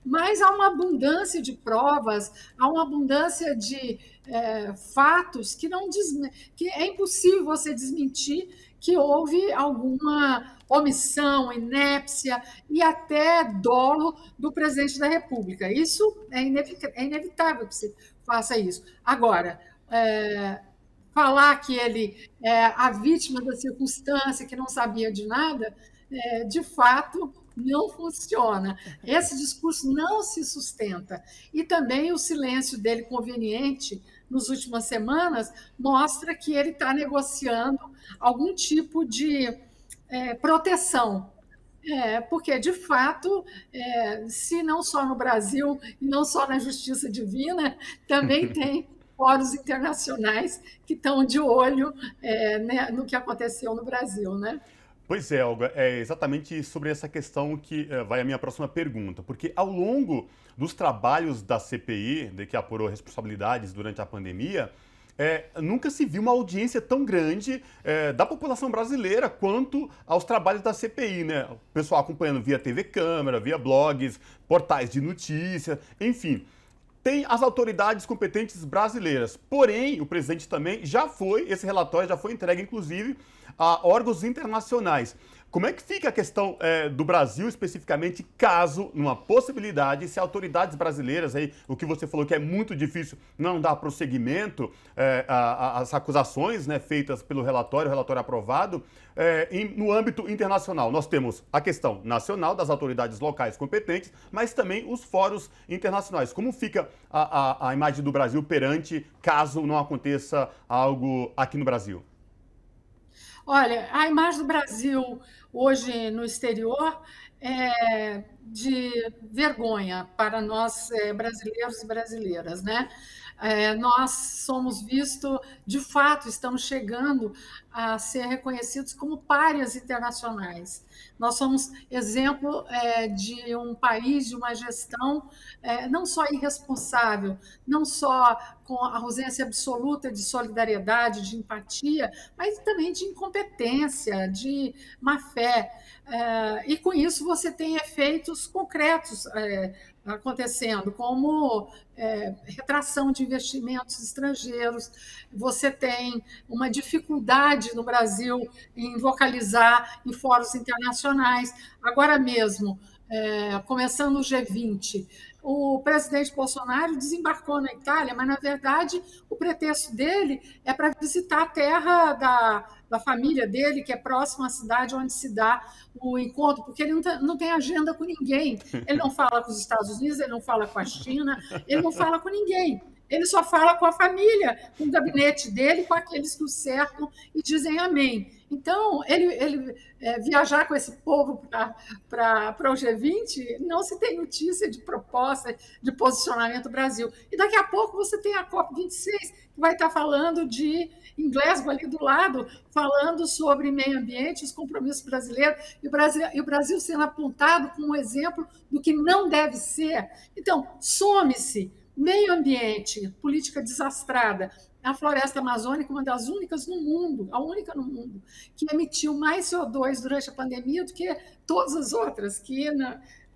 Mas há uma abundância de provas, há uma abundância de fatos que é impossível você desmentir que houve alguma omissão, inépcia e até dolo do presidente da República. Isso é inevitável que se faça isso. Agora, falar que ele é a vítima da circunstância, que não sabia de nada, de fato, não funciona. Esse discurso não se sustenta. E também o silêncio dele conveniente nas últimas semanas mostra que ele está negociando algum tipo de proteção. Porque, de fato, se não só no Brasil e não só na justiça divina, também tem fóruns internacionais que estão de olho no que aconteceu no Brasil, né? Pois é, Olga, é exatamente sobre essa questão que vai a minha próxima pergunta, porque ao longo dos trabalhos da CPI, de que apurou responsabilidades durante a pandemia, nunca se viu uma audiência tão grande da população brasileira quanto aos trabalhos da CPI, né? O pessoal acompanhando via TV Câmara, via blogs, portais de notícia, enfim. Tem as autoridades competentes brasileiras, porém, o presidente também esse relatório já foi entregue, inclusive, a órgãos internacionais. Como é que fica a questão do Brasil, especificamente, caso, numa possibilidade, se autoridades brasileiras, aí, o que você falou que é muito difícil não dar prosseguimento às acusações, né, feitas pelo relatório aprovado, no âmbito internacional? Nós temos a questão nacional das autoridades locais competentes, mas também os fóruns internacionais. Como fica a imagem do Brasil perante caso não aconteça algo aqui no Brasil? Olha, a imagem do Brasil hoje no exterior é de vergonha para nós brasileiros e brasileiras, né? Nós somos vistos, de fato, estamos chegando a ser reconhecidos como párias internacionais. Nós somos exemplo de um país, de uma gestão não só irresponsável, não só com a ausência absoluta de solidariedade, de empatia, mas também de incompetência, de má-fé. E com isso você tem efeitos concretos acontecendo, como retração de investimentos estrangeiros, você tem uma dificuldade no Brasil em vocalizar em fóruns internacionais. Agora mesmo, começando o G20, o presidente Bolsonaro desembarcou na Itália, mas, na verdade, o pretexto dele é para visitar a terra da família dele, que é próxima à cidade onde se dá o encontro, porque ele não tem agenda com ninguém. Ele não fala com os Estados Unidos, ele não fala com a China, ele não fala com ninguém. Ele só fala com a família, com o gabinete dele, com aqueles que o cercam e dizem amém. Então, ele viajar com esse povo para o G20, não se tem notícia de proposta, de posicionamento do Brasil. E daqui a pouco você tem a COP26, que vai estar falando em Glasgow, ali do lado, falando sobre meio ambiente, os compromissos brasileiros, e o Brasil sendo apontado como um exemplo do que não deve ser. Então, some-se meio ambiente, política desastrada. A floresta amazônica, uma das únicas no mundo, a única no mundo, que emitiu mais CO2 durante a pandemia do que todas as outras,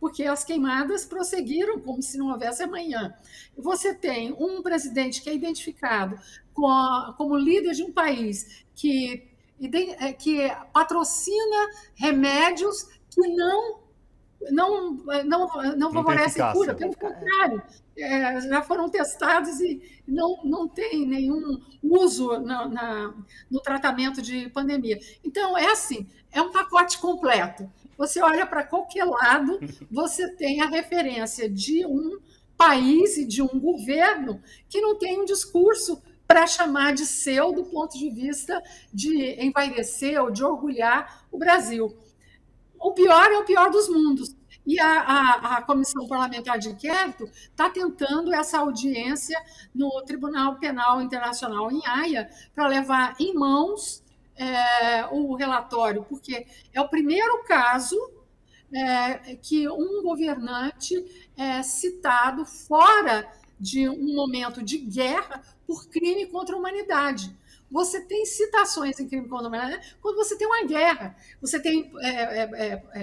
porque as queimadas prosseguiram como se não houvesse amanhã. Você tem um presidente que é identificado como líder de um país que patrocina remédios que não favorecem cura, pelo contrário, já foram testados e não tem nenhum uso no tratamento de pandemia. Então, é um pacote completo. Você olha para qualquer lado, você tem a referência de um país e de um governo que não tem um discurso para chamar de seu do ponto de vista de envaidecer ou de orgulhar o Brasil. O pior é o pior dos mundos. E a Comissão Parlamentar de Inquérito está tentando essa audiência no Tribunal Penal Internacional em Haia para levar em mãos o relatório, porque é o primeiro caso que um governante é citado fora de um momento de guerra por crime contra a humanidade. Você tem citações em crime contra a humanidade quando você tem uma guerra, você tem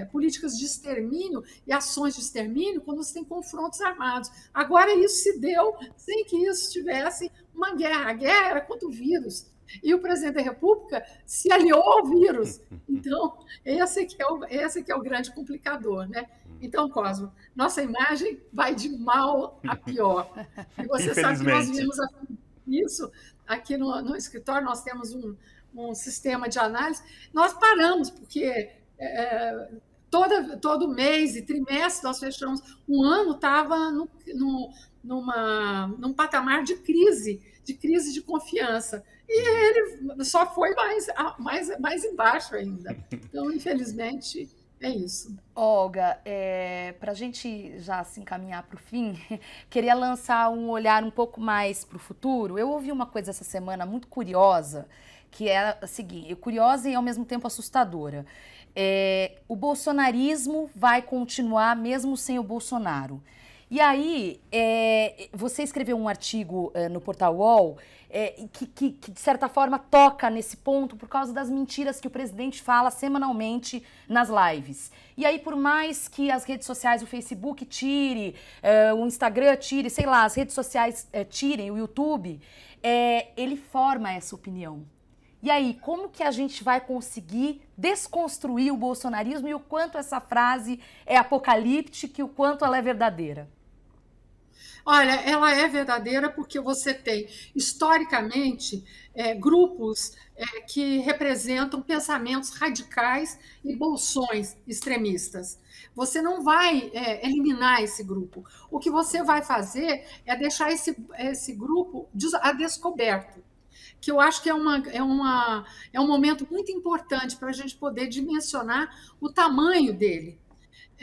políticas de extermínio e ações de extermínio quando você tem confrontos armados. Agora, isso se deu sem que isso tivesse uma guerra. A guerra era contra o vírus. E o presidente da República se aliou ao vírus. Então, esse que é o grande complicador, né? Então, Cosmo, nossa imagem vai de mal a pior. E você sabe que nós vimos isso aqui no escritório, nós temos um sistema de análise. Nós paramos, porque todo mês e trimestre nós fechamos. Um ano estava num patamar de crise de confiança. E ele só foi mais embaixo ainda. Então, infelizmente, é isso. Olga, para a gente já se encaminhar para o fim, queria lançar um olhar um pouco mais para o futuro. Eu ouvi uma coisa essa semana muito curiosa, que é a seguinte, curiosa e ao mesmo tempo assustadora. O bolsonarismo vai continuar mesmo sem o Bolsonaro. E aí, você escreveu um artigo no Portal UOL que, de certa forma, toca nesse ponto por causa das mentiras que o presidente fala semanalmente nas lives. E aí, por mais que as redes sociais, o Facebook tire, o Instagram tire, sei lá, as redes sociais tirem, o YouTube, ele forma essa opinião. E aí, como que a gente vai conseguir desconstruir o bolsonarismo e o quanto essa frase é apocalíptica e o quanto ela é verdadeira? Olha, ela é verdadeira porque você tem, historicamente, grupos que representam pensamentos radicais e bolsões extremistas. Você não vai eliminar esse grupo. O que você vai fazer é deixar esse grupo a descoberto, que eu acho que é um momento muito importante para a gente poder dimensionar o tamanho dele.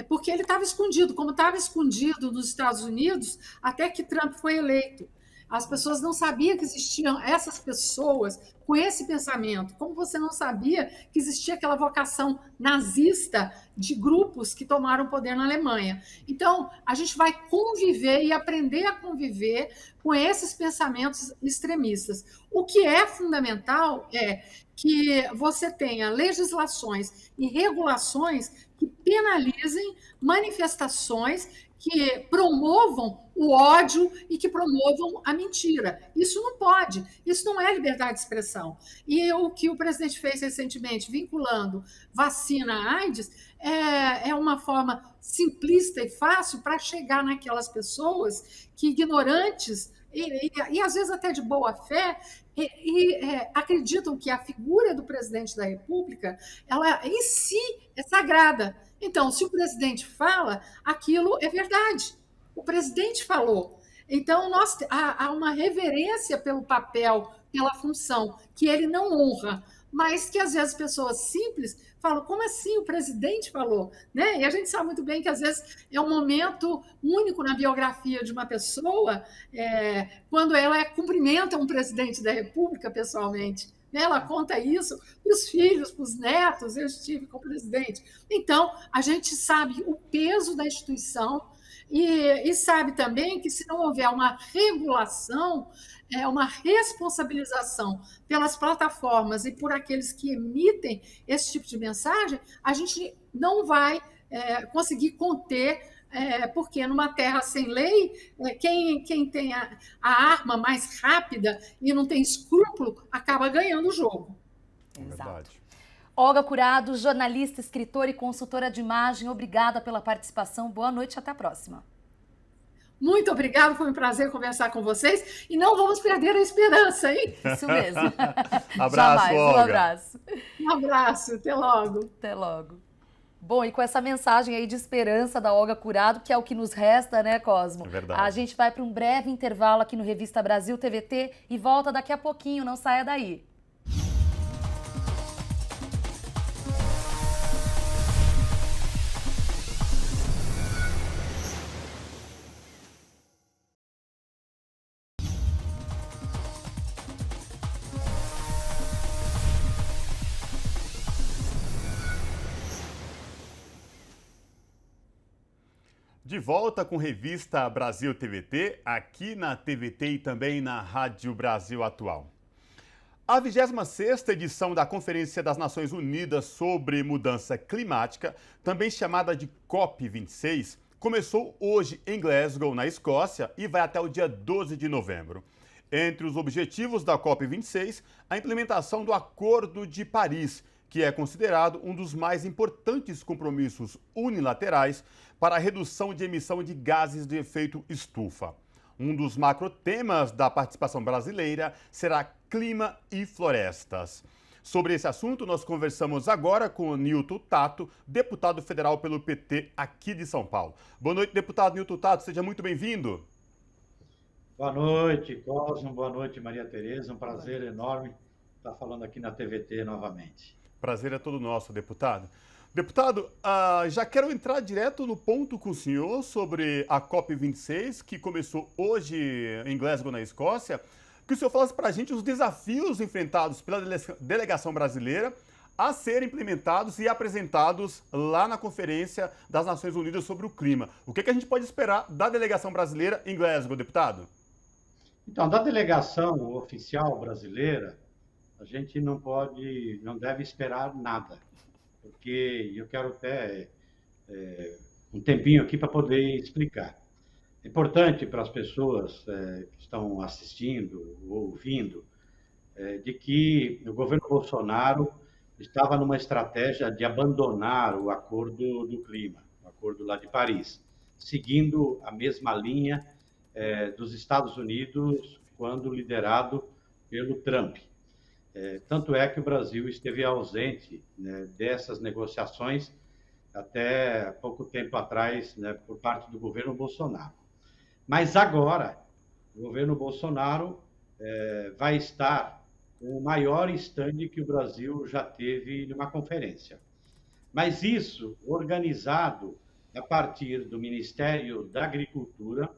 Porque ele estava escondido, como estava escondido nos Estados Unidos, até que Trump foi eleito. As pessoas não sabiam que existiam essas pessoas com esse pensamento, como você não sabia que existia aquela vocação nazista de grupos que tomaram o poder na Alemanha. Então, a gente vai conviver e aprender a conviver com esses pensamentos extremistas. O que é fundamental é que você tenha legislações e regulações que penalizem manifestações que promovam o ódio e que promovam a mentira. Isso não pode, isso não é liberdade de expressão. E o que o presidente fez recentemente, vinculando vacina à AIDS, é uma forma simplista e fácil para chegar naquelas pessoas que, ignorantes, e às vezes até de boa fé, acreditam que a figura do presidente da República, ela em si é sagrada. Então, se o presidente fala, aquilo é verdade. O presidente falou. Então, há uma reverência pelo papel, pela função, que ele não honra, mas que às vezes pessoas simples falam, como assim o presidente falou? Né? E a gente sabe muito bem que às vezes é um momento único na biografia de uma pessoa, quando ela cumprimenta um presidente da República pessoalmente. Ela conta isso para os filhos, para os netos, eu estive com o presidente. Então, a gente sabe o peso da instituição e sabe também que se não houver uma regulação, uma responsabilização pelas plataformas e por aqueles que emitem esse tipo de mensagem, a gente não vai conseguir conter, porque numa terra sem lei, quem tem a arma mais rápida e não tem escrúpulo, acaba ganhando o jogo. Exato. Olga Curado, jornalista, escritora e consultora de imagem, obrigada pela participação. Boa noite e até a próxima. Muito obrigada, foi um prazer conversar com vocês e não vamos perder a esperança, hein? Isso mesmo. Abraço, Jamais. Olga. Um abraço. Um abraço, até logo. Até logo. Bom, e com essa mensagem aí de esperança da Olga Curado, que é o que nos resta, né, Cosmo? É verdade. A gente vai para um breve intervalo aqui no Revista Brasil TVT e volta daqui a pouquinho, não saia daí. De volta com Revista Brasil TVT, aqui na TVT e também na Rádio Brasil Atual. A 26ª edição da Conferência das Nações Unidas sobre Mudança Climática, também chamada de COP26, começou hoje em Glasgow, na Escócia, e vai até o dia 12 de novembro. Entre os objetivos da COP26, a implementação do Acordo de Paris, que é considerado um dos mais importantes compromissos unilaterais para a redução de emissão de gases de efeito estufa. Um dos macrotemas da participação brasileira será clima e florestas. Sobre esse assunto, nós conversamos agora com o Nilton Tato, deputado federal pelo PT aqui de São Paulo. Boa noite, deputado Nilton Tato, seja muito bem-vindo. Boa noite, Cosmo, boa noite, Maria Tereza, um prazer enorme estar falando aqui na TVT novamente. Prazer é todo nosso, deputado. Deputado, já quero entrar direto no ponto com o senhor sobre a COP26, que começou hoje em Glasgow, na Escócia. Que o senhor falasse para a gente os desafios enfrentados pela delegação brasileira a serem implementados e apresentados lá na Conferência das Nações Unidas sobre o Clima. O que a gente pode esperar da delegação brasileira em Glasgow, deputado? Então, da delegação oficial brasileira, a gente não deve esperar nada, porque eu quero até um tempinho aqui para poder explicar. É importante para as pessoas que estão assistindo ou ouvindo de que o governo Bolsonaro estava numa estratégia de abandonar o Acordo do Clima, o Acordo lá de Paris, seguindo a mesma linha dos Estados Unidos quando liderado pelo Trump. Tanto é que o Brasil esteve ausente, né, dessas negociações até pouco tempo atrás, né, por parte do governo Bolsonaro. Mas agora, o governo Bolsonaro vai estar com o maior stand que o Brasil já teve numa conferência. Mas isso organizado a partir do Ministério da Agricultura,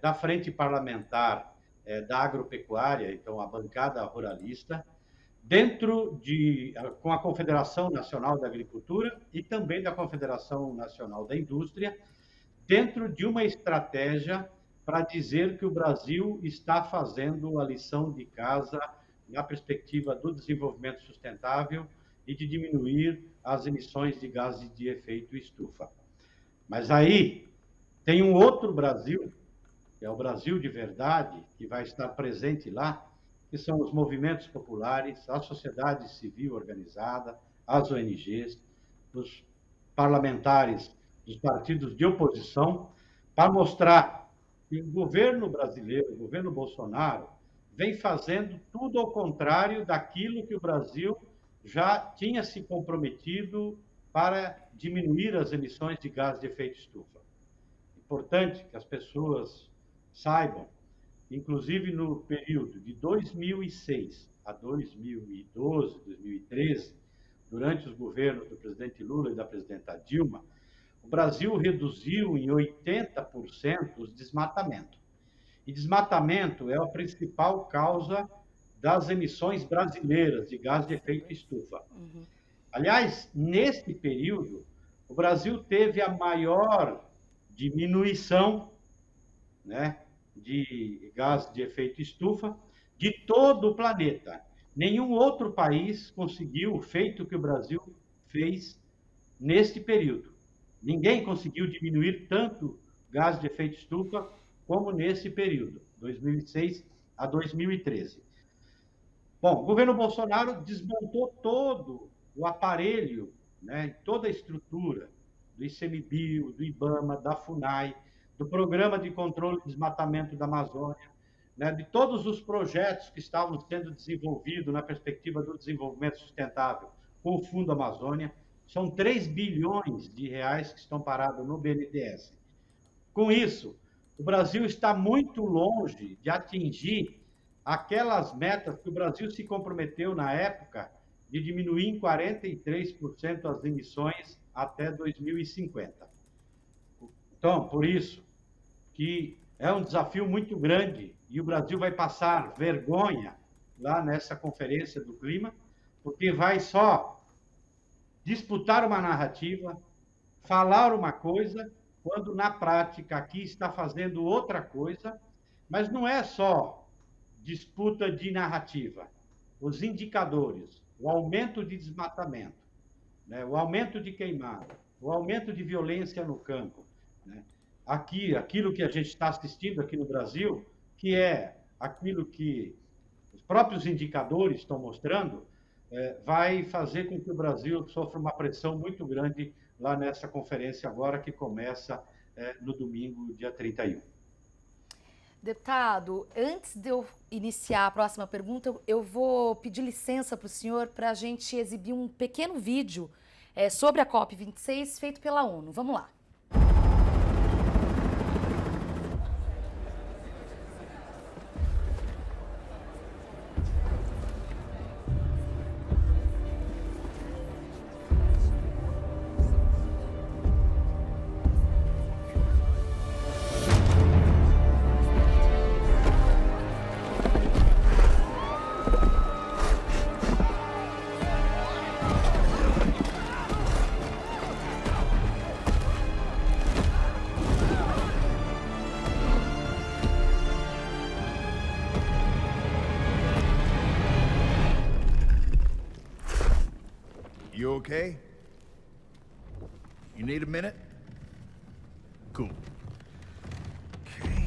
da Frente Parlamentar da agropecuária, então a bancada ruralista, com a Confederação Nacional da Agricultura e também da Confederação Nacional da Indústria, dentro de uma estratégia para dizer que o Brasil está fazendo a lição de casa na perspectiva do desenvolvimento sustentável e de diminuir as emissões de gases de efeito estufa. Mas aí tem um outro Brasil, que é o Brasil de verdade, que vai estar presente lá, que são os movimentos populares, a sociedade civil organizada, as ONGs, os parlamentares dos partidos de oposição, para mostrar que o governo brasileiro, o governo Bolsonaro, vem fazendo tudo ao contrário daquilo que o Brasil já tinha se comprometido para diminuir as emissões de gás de efeito estufa. Importante que as pessoas saibam, inclusive no período de 2006 a 2012, 2013, durante os governos do presidente Lula e da presidenta Dilma, o Brasil reduziu em 80% os desmatamentos. E desmatamento é a principal causa das emissões brasileiras de gás de efeito estufa. Aliás, nesse período, o Brasil teve a maior diminuição, né, de gás de efeito estufa de todo o planeta. Nenhum outro país conseguiu o feito que o Brasil fez neste período. Ninguém conseguiu diminuir tanto gás de efeito estufa como nesse período, 2006 a 2013. Bom, o governo Bolsonaro desmontou todo o aparelho, né, toda a estrutura do ICMBio, do IBAMA, da FUNAI, do Programa de Controle de Desmatamento da Amazônia, né, de todos os projetos que estavam sendo desenvolvidos na perspectiva do desenvolvimento sustentável com o Fundo Amazônia. São 3 bilhões de reais que estão parados no BNDES. Com isso, o Brasil está muito longe de atingir aquelas metas que o Brasil se comprometeu na época de diminuir em 43% as emissões até 2050. Então, por isso que é um desafio muito grande e o Brasil vai passar vergonha lá nessa Conferência do Clima, porque vai só disputar uma narrativa, falar uma coisa, quando na prática aqui está fazendo outra coisa, mas não é só disputa de narrativa. Os indicadores, o aumento de desmatamento, né, o aumento de queimada, o aumento de violência no campo, né, aquilo que a gente está assistindo aqui no Brasil, que é aquilo que os próprios indicadores estão mostrando, vai fazer com que o Brasil sofra uma pressão muito grande lá nessa conferência agora, que começa no domingo, dia 31. Deputado, antes de eu iniciar a próxima pergunta, eu vou pedir licença para o senhor para a gente exibir um pequeno vídeo sobre a COP26 feito pela ONU. Vamos lá. You okay? You need a minute? Cool. Okay.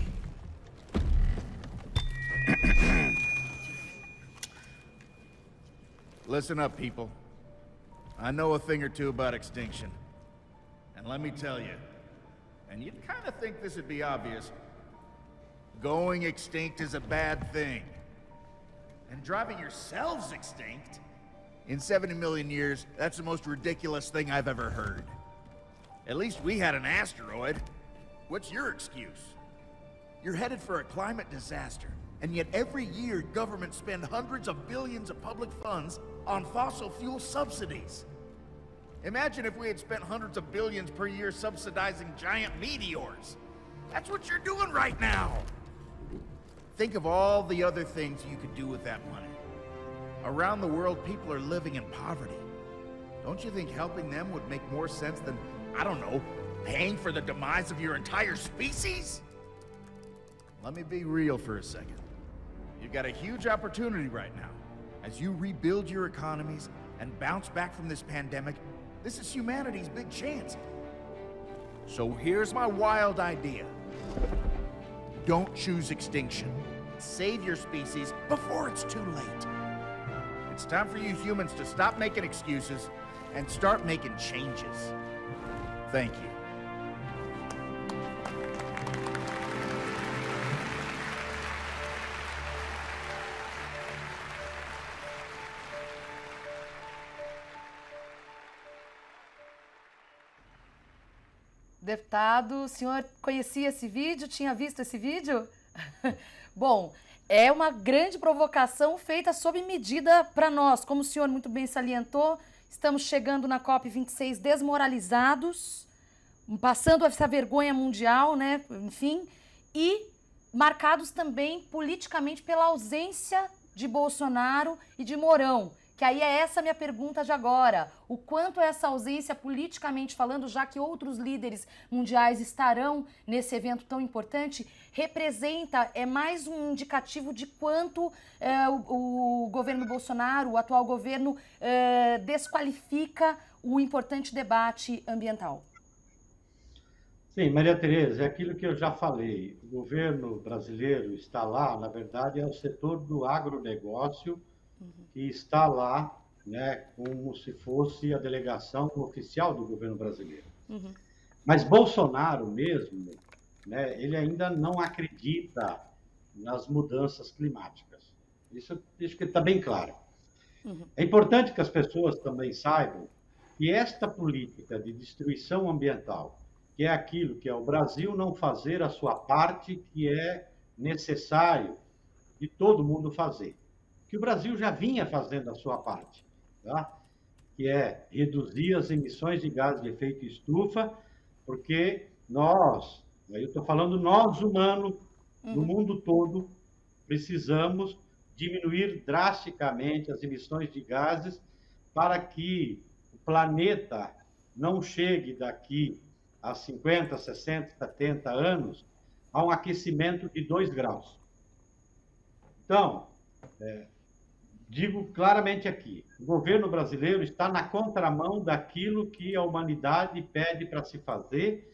Listen up, people. I know a thing or two about extinction. And let me tell you, and you'd kind of think this would be obvious, going extinct is a bad thing. And driving yourselves extinct? In 70 million years, that's the most ridiculous thing I've ever heard. At least we had an asteroid. What's your excuse? You're headed for a climate disaster, and yet every year governments spend hundreds of billions of public funds on fossil fuel subsidies. Imagine if we had spent hundreds of billions per year subsidizing giant meteors. That's what you're doing right now. think of all the other things you could do with that money. Around the world, people are living in poverty. Don't you think helping them would make more sense than, I don't know, paying for the demise of your entire species? Let me be real for a second. You've got a huge opportunity right now. As you rebuild your economies and bounce back from this pandemic, this is humanity's big chance. So here's my wild idea. Don't choose extinction. Save your species before it's too late. It's time for you humans to stop making excuses and start making changes. Thank you. Deputado, o senhor conhecia esse vídeo? Tinha visto esse vídeo? Bom, é uma grande provocação feita sob medida para nós. Como o senhor muito bem salientou, estamos chegando na COP26 desmoralizados, passando essa vergonha mundial, né? Enfim, e marcados também politicamente pela ausência de Bolsonaro e de Mourão. Que aí é essa minha pergunta de agora. O quanto essa ausência, politicamente falando, já que outros líderes mundiais estarão nesse evento tão importante, representa, é mais um indicativo de quanto o governo Bolsonaro, o atual governo, desqualifica o importante debate ambiental. Sim, Maria Tereza, é aquilo que eu já falei. O governo brasileiro está lá, na verdade, é o setor do agronegócio, que está lá, né, como se fosse a delegação oficial do governo brasileiro. Mas Bolsonaro mesmo, né, ele ainda não acredita nas mudanças climáticas. Isso acho que está bem claro. É importante que as pessoas também saibam que esta política de destruição ambiental, que é aquilo que é o Brasil não fazer a sua parte, que é necessário de todo mundo fazer. Que o Brasil já vinha fazendo a sua parte, tá? Que é reduzir as emissões de gases de efeito estufa, porque nós, eu estou falando nós humanos, no mundo todo, precisamos diminuir drasticamente as emissões de gases para que o planeta não chegue daqui a 50, 60, 70 anos a um aquecimento de 2 graus. Então, digo claramente aqui, o governo brasileiro está na contramão daquilo que a humanidade pede para se fazer.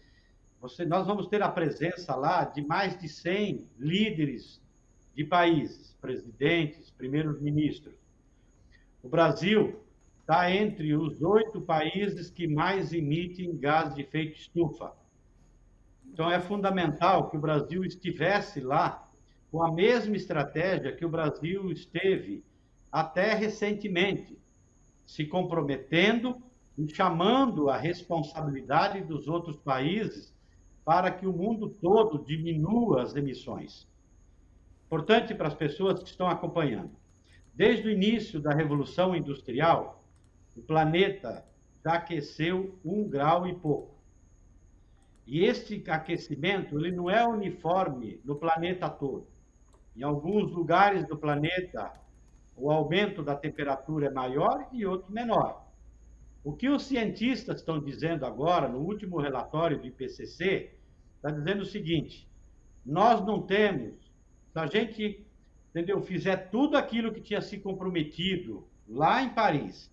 Nós vamos ter a presença lá de mais de 100 líderes de países, presidentes, primeiros-ministros. O Brasil está entre os 8 países que mais emitem gás de efeito estufa. Então, é fundamental que o Brasil estivesse lá com a mesma estratégia que o Brasil esteve até recentemente, se comprometendo e chamando a responsabilidade dos outros países para que o mundo todo diminua as emissões. Importante para as pessoas que estão acompanhando. Desde o início da Revolução Industrial, o planeta já aqueceu 1 grau e pouco. E este aquecimento ele não é uniforme no planeta todo. Em alguns lugares do planeta, o aumento da temperatura é maior e outro menor. O que os cientistas estão dizendo agora, no último relatório do IPCC, está dizendo o seguinte: nós não temos, se a gente, entendeu, fizer tudo aquilo que tinha se comprometido lá em Paris,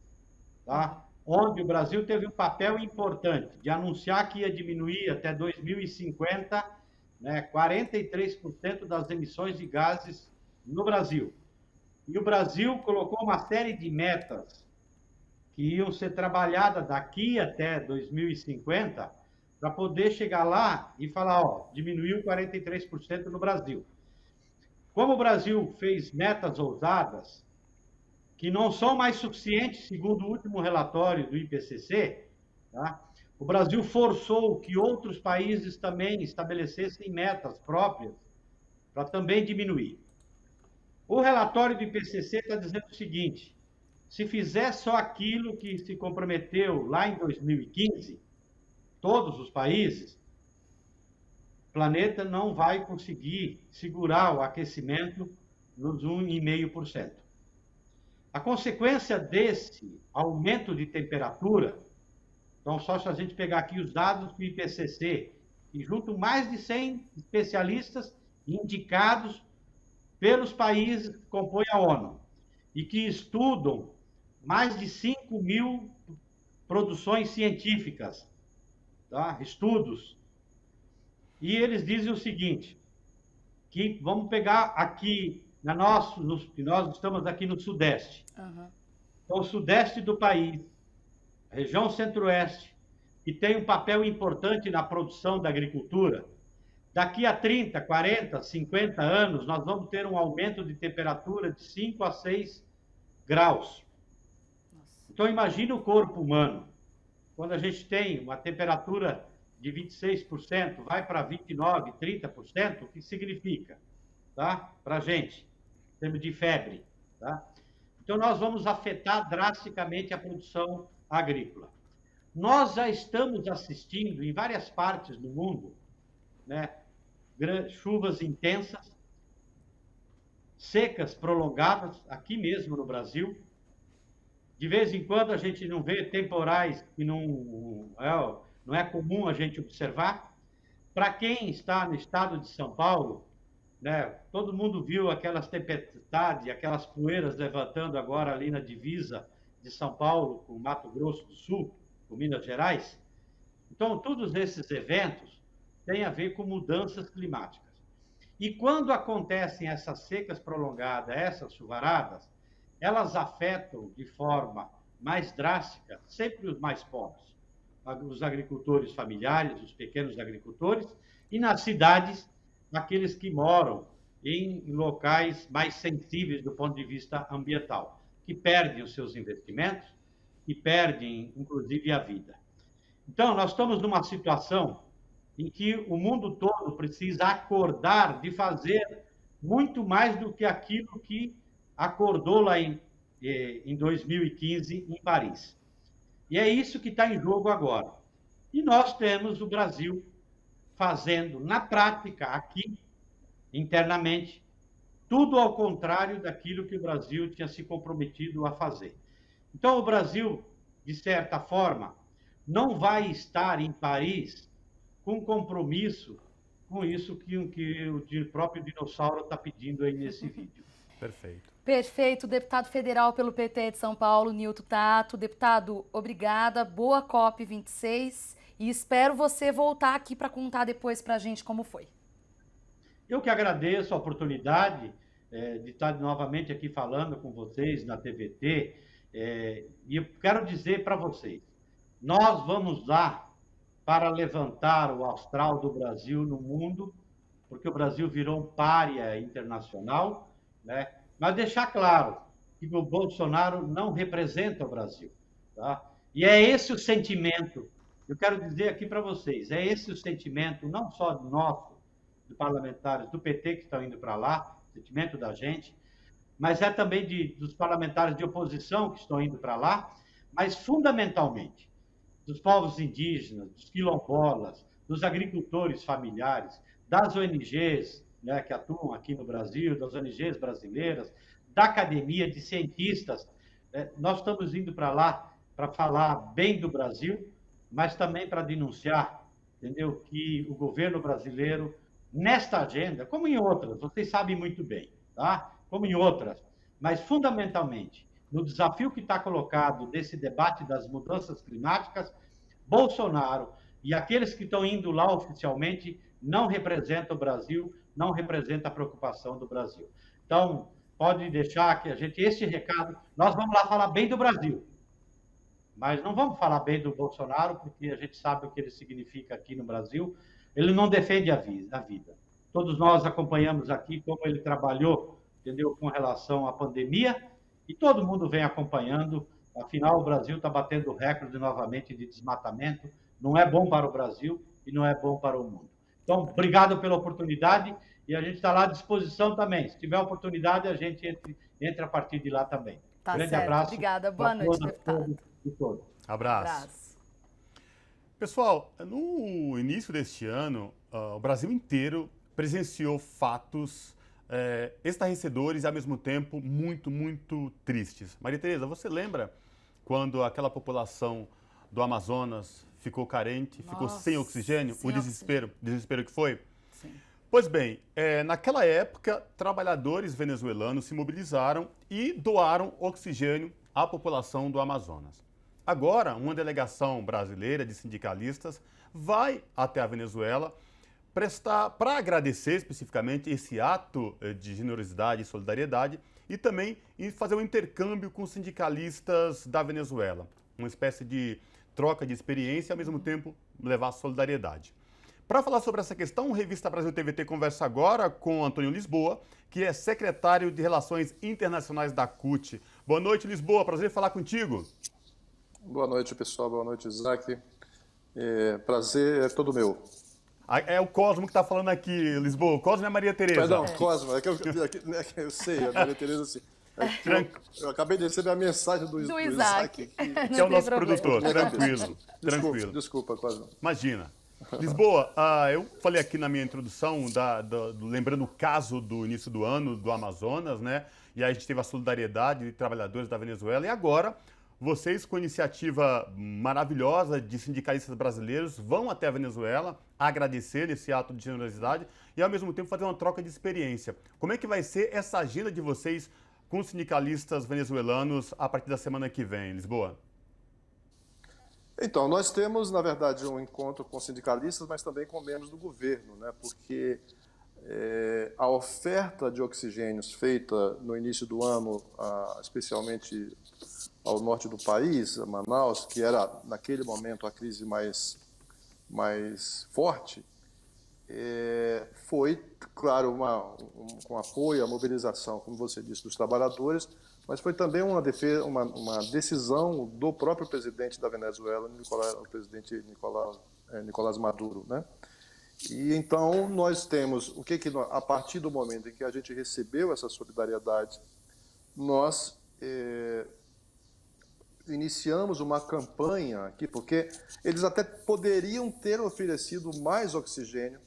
tá? Onde o Brasil teve um papel importante de anunciar que ia diminuir até 2050, né, 43% das emissões de gases no Brasil. E o Brasil colocou uma série de metas que iam ser trabalhadas daqui até 2050 para poder chegar lá e falar, ó, diminuiu 43% no Brasil. Como o Brasil fez metas ousadas, que não são mais suficientes, segundo o último relatório do IPCC, tá? O Brasil forçou que outros países também estabelecessem metas próprias para também diminuir. O relatório do IPCC está dizendo o seguinte: se fizer só aquilo que se comprometeu lá em 2015, todos os países, planeta não vai conseguir segurar o aquecimento nos 1,5%. A consequência desse aumento de temperatura, então só se a gente pegar aqui os dados do IPCC, e junto mais de 100 especialistas indicados pelos países que compõem a ONU, e que estudam mais de 5.000 produções científicas, tá? Estudos. E eles dizem o seguinte, que vamos pegar aqui, nós estamos aqui no Sudeste. Uhum. Então, o Sudeste do país, a região Centro-Oeste, que tem um papel importante na produção da agricultura, daqui a 30, 40, 50 anos, nós vamos ter um aumento de temperatura de 5 a 6 graus. Então, imagine o corpo humano. Quando a gente tem uma temperatura de 26%, vai para 29%, 30%, o que significa? Tá? Para a gente, em termos de febre. Tá? Então, nós vamos afetar drasticamente a produção agrícola. Nós já estamos assistindo, em várias partes do mundo, né, chuvas intensas, secas prolongadas, aqui mesmo no Brasil. De vez em quando a gente não vê temporais que não é comum a gente observar. Para quem está no estado de São Paulo, né, todo mundo viu aquelas tempestades, aquelas poeiras levantando agora ali na divisa de São Paulo com Mato Grosso do Sul, com Minas Gerais. Então, todos esses eventos têm a ver com mudanças climáticas. E quando acontecem essas secas prolongadas, essas chuvaradas, elas afetam de forma mais drástica sempre os mais pobres, os agricultores familiares, os pequenos agricultores, e nas cidades, aqueles que moram em locais mais sensíveis do ponto de vista ambiental, que perdem os seus investimentos e perdem, inclusive, a vida. Então, nós estamos numa situação em que o mundo todo precisa acordar de fazer muito mais do que aquilo que acordou lá em 2015 em Paris. E é isso que está em jogo agora. E nós temos o Brasil fazendo, na prática, aqui, internamente, tudo ao contrário daquilo que o Brasil tinha se comprometido a fazer. Então, o Brasil, de certa forma, não vai estar em Paris com compromisso com isso que o próprio dinossauro está pedindo aí nesse vídeo. Perfeito. Perfeito, deputado federal pelo PT de São Paulo, Nilton Tato. Deputado, obrigada, boa COP26 e espero você voltar aqui para contar depois para a gente como foi. Eu que agradeço a oportunidade de estar novamente aqui falando com vocês na TVT e eu quero dizer para vocês, nós vamos lá para levantar o astral do Brasil no mundo, porque o Brasil virou um pária internacional, né? Mas deixar claro que o Bolsonaro não representa o Brasil. Tá? E é esse o sentimento, eu quero dizer aqui para vocês, é esse o sentimento, não só nosso, dos parlamentares do PT que estão indo para lá, sentimento da gente, mas é também dos parlamentares de oposição que estão indo para lá, mas fundamentalmente dos povos indígenas, dos quilombolas, dos agricultores familiares, das ONGs, né, que atuam aqui no Brasil, das ONGs brasileiras, da academia, de cientistas. Nós estamos indo para lá para falar bem do Brasil, mas também para denunciar, entendeu, que o governo brasileiro, nesta agenda, como em outras, vocês sabem muito bem, tá? Como em outras, mas fundamentalmente, no desafio que está colocado desse debate das mudanças climáticas, Bolsonaro e aqueles que estão indo lá oficialmente não representam o Brasil, não representa a preocupação do Brasil. Então, pode deixar que esse recado, nós vamos lá falar bem do Brasil, mas não vamos falar bem do Bolsonaro, porque a gente sabe o que ele significa aqui no Brasil, ele não defende a vida. Todos nós acompanhamos aqui como ele trabalhou, entendeu, com relação à pandemia, e todo mundo vem acompanhando, afinal o Brasil está batendo recorde novamente de desmatamento, não é bom para o Brasil e não é bom para o mundo. Então, obrigado pela oportunidade e a gente está lá à disposição também. Se tiver oportunidade, a gente entra a partir de lá também. Tá Grande certo. abraço. Obrigada. Boa noite, deputado. Todos. Abraço. Pessoal, no início deste ano, o Brasil inteiro presenciou fatos estarrecedores e, ao mesmo tempo, muito, muito tristes. Maria Tereza, você lembra quando aquela população do Amazonas ficou carente, ficou sem oxigênio? Sem O desespero que foi? Sim. Pois bem, naquela época, trabalhadores venezuelanos se mobilizaram e doaram oxigênio à população do Amazonas. Agora, uma delegação brasileira de sindicalistas vai até a Venezuela para agradecer especificamente esse ato de generosidade e solidariedade e também fazer um intercâmbio com os sindicalistas da Venezuela. Uma espécie de troca de experiência e, ao mesmo tempo, levar solidariedade. Para falar sobre essa questão, o Revista Brasil TVT conversa agora com Antônio Lisboa, que é secretário de Relações Internacionais da CUT. Boa noite, Lisboa. Prazer em falar contigo. Boa noite, pessoal. Boa noite, Isaac. Prazer é todo meu. É o Cosmo que está falando aqui, Lisboa. O Cosmo é a Maria Tereza. Perdão, Cosmo. Eu sei, a Maria Tereza, assim. Eu acabei de receber a mensagem do Isaac. Que é o nosso produtor. Tranquilo. Desculpa, Cosmo. Imagina. Lisboa, eu falei aqui na minha introdução, lembrando o caso do início do ano do Amazonas, né? E aí a gente teve a solidariedade de trabalhadores da Venezuela. E agora, vocês, com iniciativa maravilhosa de sindicalistas brasileiros, vão até a Venezuela agradecer esse ato de generosidade e, ao mesmo tempo, fazer uma troca de experiência. Como é que vai ser essa agenda de vocês com os sindicalistas venezuelanos a partir da semana que vem, Lisboa? Então, nós temos, na verdade, um encontro com sindicalistas, mas também com membros do governo, né? Porque a oferta de oxigênios feita no início do ano, especialmente ao norte do país, a Manaus, que era, naquele momento, a crise mais forte, foi, claro, com apoio à mobilização, como você disse, dos trabalhadores, mas foi também uma decisão do próprio presidente da Venezuela, o presidente Nicolás Maduro, né? E então nós temos, a partir do momento em que a gente recebeu essa solidariedade, nós iniciamos uma campanha aqui, porque eles até poderiam ter oferecido mais oxigênio,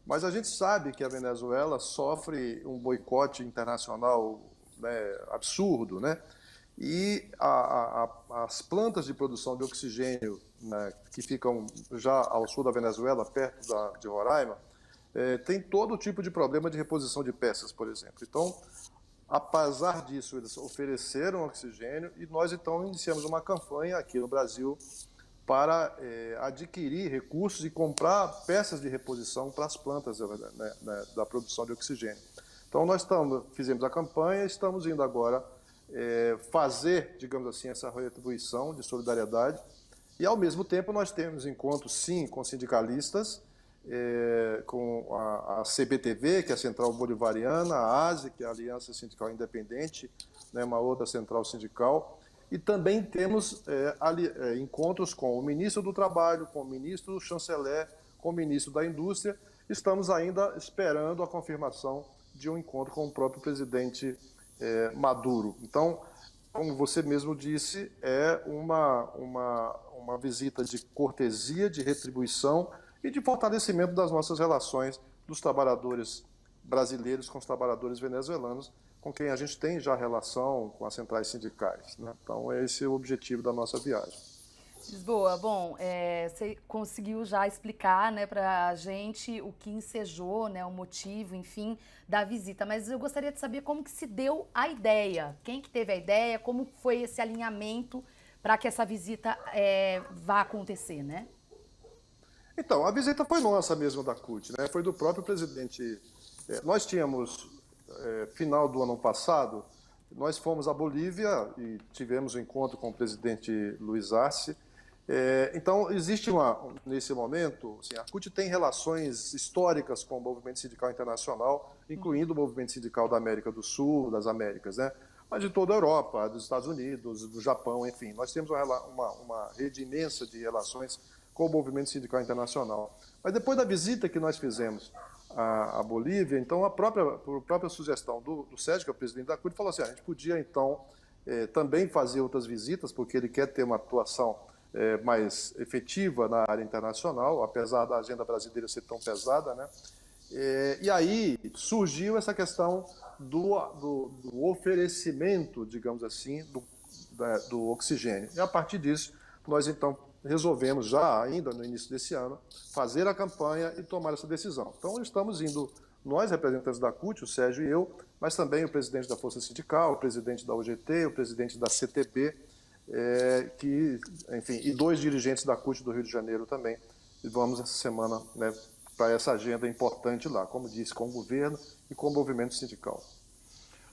mas a gente sabe que a Venezuela sofre um boicote internacional, né, absurdo, né? E as plantas de produção de oxigênio, né, que ficam já ao sul da Venezuela, perto de Roraima, tem todo tipo de problema de reposição de peças, por exemplo. Então, apesar disso, eles ofereceram oxigênio e nós, então, iniciamos uma campanha aqui no Brasil para adquirir recursos e comprar peças de reposição para as plantas, né, da produção de oxigênio. Então, nós fizemos a campanha e estamos indo agora fazer, digamos assim, essa retribuição de solidariedade. E, ao mesmo tempo, nós temos encontros, sim, com sindicalistas, com a CBTV, que é a Central Bolivariana, a ASE, que é a Aliança Sindical Independente, né, uma outra central sindical. E também temos encontros com o ministro do Trabalho, com o ministro chanceler, com o ministro da Indústria. Estamos ainda esperando a confirmação de um encontro com o próprio presidente Maduro. Então, como você mesmo disse, é uma visita de cortesia, de retribuição e de fortalecimento das nossas relações dos trabalhadores brasileiros com os trabalhadores venezuelanos, com quem a gente tem já relação com as centrais sindicais, né? Então, esse é o objetivo da nossa viagem. Lisboa, bom, você conseguiu já explicar, né, para a gente o que ensejou, né, o motivo, enfim, da visita, mas eu gostaria de saber como que se deu a ideia, quem que teve a ideia, como foi esse alinhamento para que essa visita vá acontecer, né? Então, a visita foi nossa mesmo da CUT, né? Foi do próprio presidente. Nós tínhamos, final do ano passado, nós fomos à Bolívia e tivemos um encontro com o presidente Luiz Arce. Então, existe nesse momento, assim, a CUT tem relações históricas com o movimento sindical internacional, incluindo o movimento sindical da América do Sul, das Américas, né? Mas de toda a Europa, dos Estados Unidos, do Japão, enfim. Nós temos uma rede imensa de relações com o movimento sindical internacional. Mas depois da visita que nós fizemos à Bolívia, então, por própria sugestão do Sérgio, que é o presidente da CUT, falou assim, a gente podia, então, também fazer outras visitas, porque ele quer ter uma atuação mais efetiva na área internacional, apesar da agenda brasileira ser tão pesada, né? E aí surgiu essa questão do oferecimento, digamos assim, do oxigênio. E a partir disso, nós então resolvemos já, ainda no início desse ano, fazer a campanha e tomar essa decisão. Então estamos indo, nós representantes da CUT, o Sérgio e eu, mas também o presidente da Força Sindical, o presidente da UGT, o presidente da CTB, enfim, e 2 dirigentes da CUT do Rio de Janeiro também. E vamos essa semana, né, para essa agenda importante lá, como disse, com o governo e com o movimento sindical.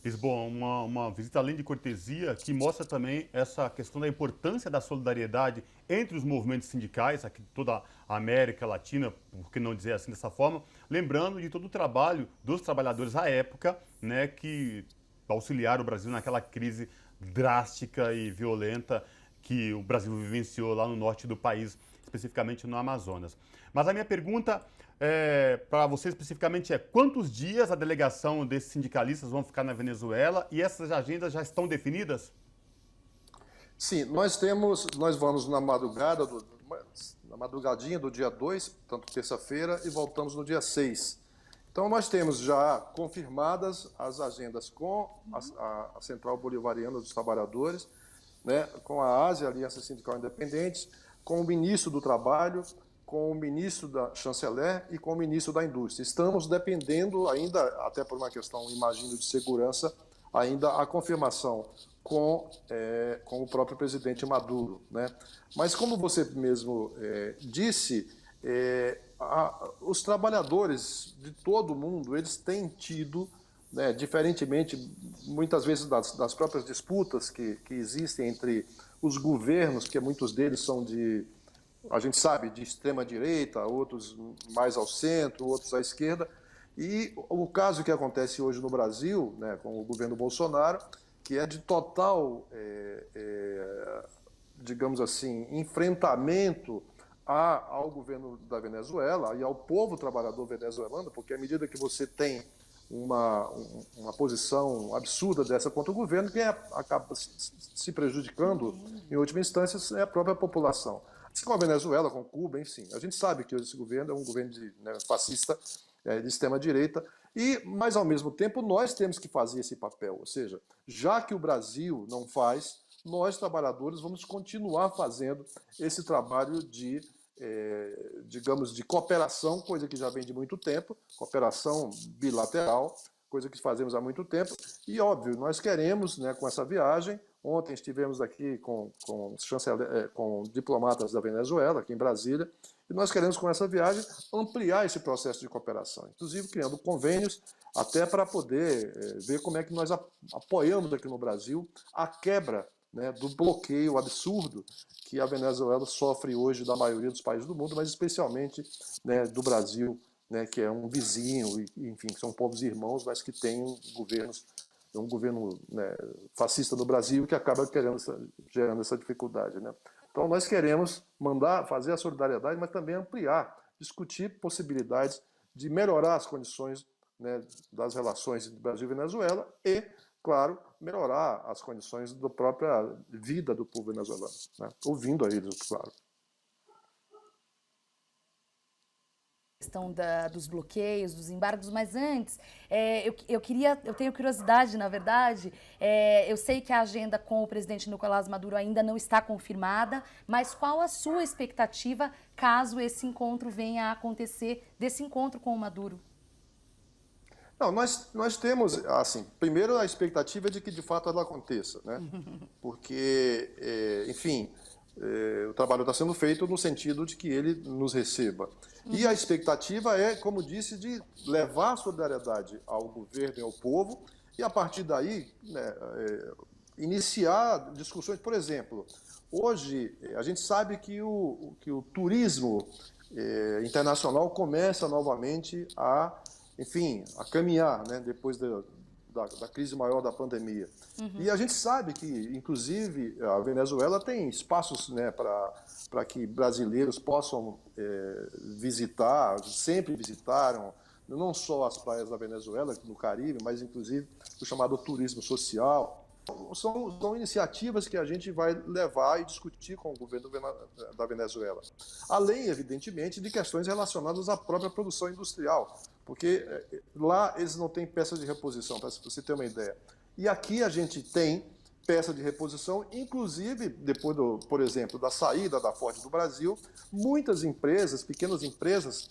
Lisboa, uma visita além de cortesia que mostra também essa questão da importância da solidariedade entre os movimentos sindicais, aqui toda a América Latina, por que não dizer assim dessa forma, lembrando de todo o trabalho dos trabalhadores à época, né, que auxiliaram o Brasil naquela crise drástica e violenta que o Brasil vivenciou lá no norte do país, especificamente no Amazonas. Mas a minha pergunta para você especificamente quantos dias a delegação desses sindicalistas vão ficar na Venezuela e essas agendas já estão definidas? Sim, nós vamos na madrugadinha do dia 2, portanto terça-feira, e voltamos no dia 6. Então nós temos já confirmadas as agendas com a Central Bolivariana dos Trabalhadores, né, com a ASE, Aliança Sindical Independente, com o Ministro do Trabalho, com o ministro da chanceler e com o ministro da indústria. Estamos dependendo ainda, até por uma questão, imagino, de segurança, ainda a confirmação com o próprio presidente Maduro, né? Mas como você mesmo disse, os trabalhadores de todo o mundo, eles têm tido, né, diferentemente, muitas vezes das próprias disputas que existem entre os governos, porque muitos deles são a gente sabe, de extrema direita, outros mais ao centro, outros à esquerda. E o caso que acontece hoje no Brasil, né, com o governo Bolsonaro, que é de total, digamos assim, enfrentamento ao governo da Venezuela e ao povo trabalhador venezuelano, porque à medida que você tem uma posição absurda dessa contra o governo, quem acaba se prejudicando, em última instância, é a própria população. Assim como a Venezuela, com Cuba, enfim. A gente sabe que esse governo é um governo fascista, de extrema-direita, mas, ao mesmo tempo, nós temos que fazer esse papel. Ou seja, já que o Brasil não faz, nós, trabalhadores, vamos continuar fazendo esse trabalho digamos, de cooperação, coisa que já vem de muito tempo, cooperação bilateral, coisa que fazemos há muito tempo. E, óbvio, nós queremos, né, com essa viagem. Ontem estivemos aqui com diplomatas da Venezuela, aqui em Brasília, e nós queremos, com essa viagem, ampliar esse processo de cooperação, inclusive criando convênios, até para poder ver como é que nós apoiamos aqui no Brasil a quebra, né, do bloqueio absurdo que a Venezuela sofre hoje da maioria dos países do mundo, mas especialmente, né, do Brasil, né, que é um vizinho, enfim, são povos irmãos, mas que têm um governo, né, fascista no Brasil que acaba gerando essa dificuldade, né? Então nós queremos fazer a solidariedade, mas também ampliar, discutir possibilidades de melhorar as condições, né, das relações entre Brasil e Venezuela e, claro, melhorar as condições da própria vida do povo venezuelano, né? Ouvindo a eles, claro. Questão dos bloqueios, dos embargos, mas antes, eu tenho curiosidade, na verdade, eu sei que a agenda com o presidente Nicolás Maduro ainda não está confirmada, mas qual a sua expectativa caso esse encontro venha a acontecer, desse encontro com o Maduro? Não, nós temos, assim, primeiro a expectativa de que de fato ela aconteça, né? Porque, enfim, o trabalho está sendo feito no sentido de que ele nos receba. E a expectativa é, como disse, de levar a solidariedade ao governo e ao povo e, a partir daí, né, iniciar discussões. Por exemplo, hoje a gente sabe que o turismo internacional começa novamente enfim, a caminhar, né, depois da crise maior da pandemia. E a gente sabe que, inclusive, a Venezuela tem espaços, né, para que brasileiros possam visitar, sempre visitaram, não só as praias da Venezuela, no Caribe, mas, inclusive, o chamado turismo social. são iniciativas que a gente vai levar e discutir com o governo da Venezuela. Além, evidentemente, de questões relacionadas à própria produção industrial, porque lá eles não têm peças de reposição, para você ter uma ideia. E aqui a gente tem peça de reposição, inclusive depois, por exemplo, da saída da Ford do Brasil, muitas empresas, pequenas empresas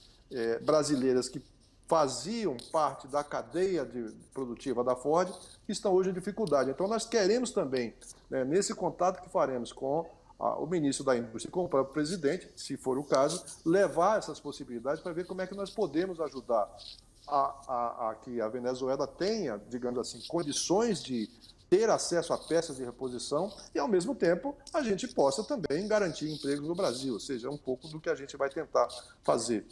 brasileiras que faziam parte da cadeia produtiva da Ford, que estão hoje em dificuldade. Então, nós queremos também, né, nesse contato que faremos com o ministro da Indústria e com o próprio presidente, se for o caso, levar essas possibilidades para ver como é que nós podemos ajudar a que a Venezuela tenha, digamos assim, condições de ter acesso a peças de reposição e, ao mesmo tempo, a gente possa também garantir empregos no Brasil, ou seja, um pouco do que a gente vai tentar fazer.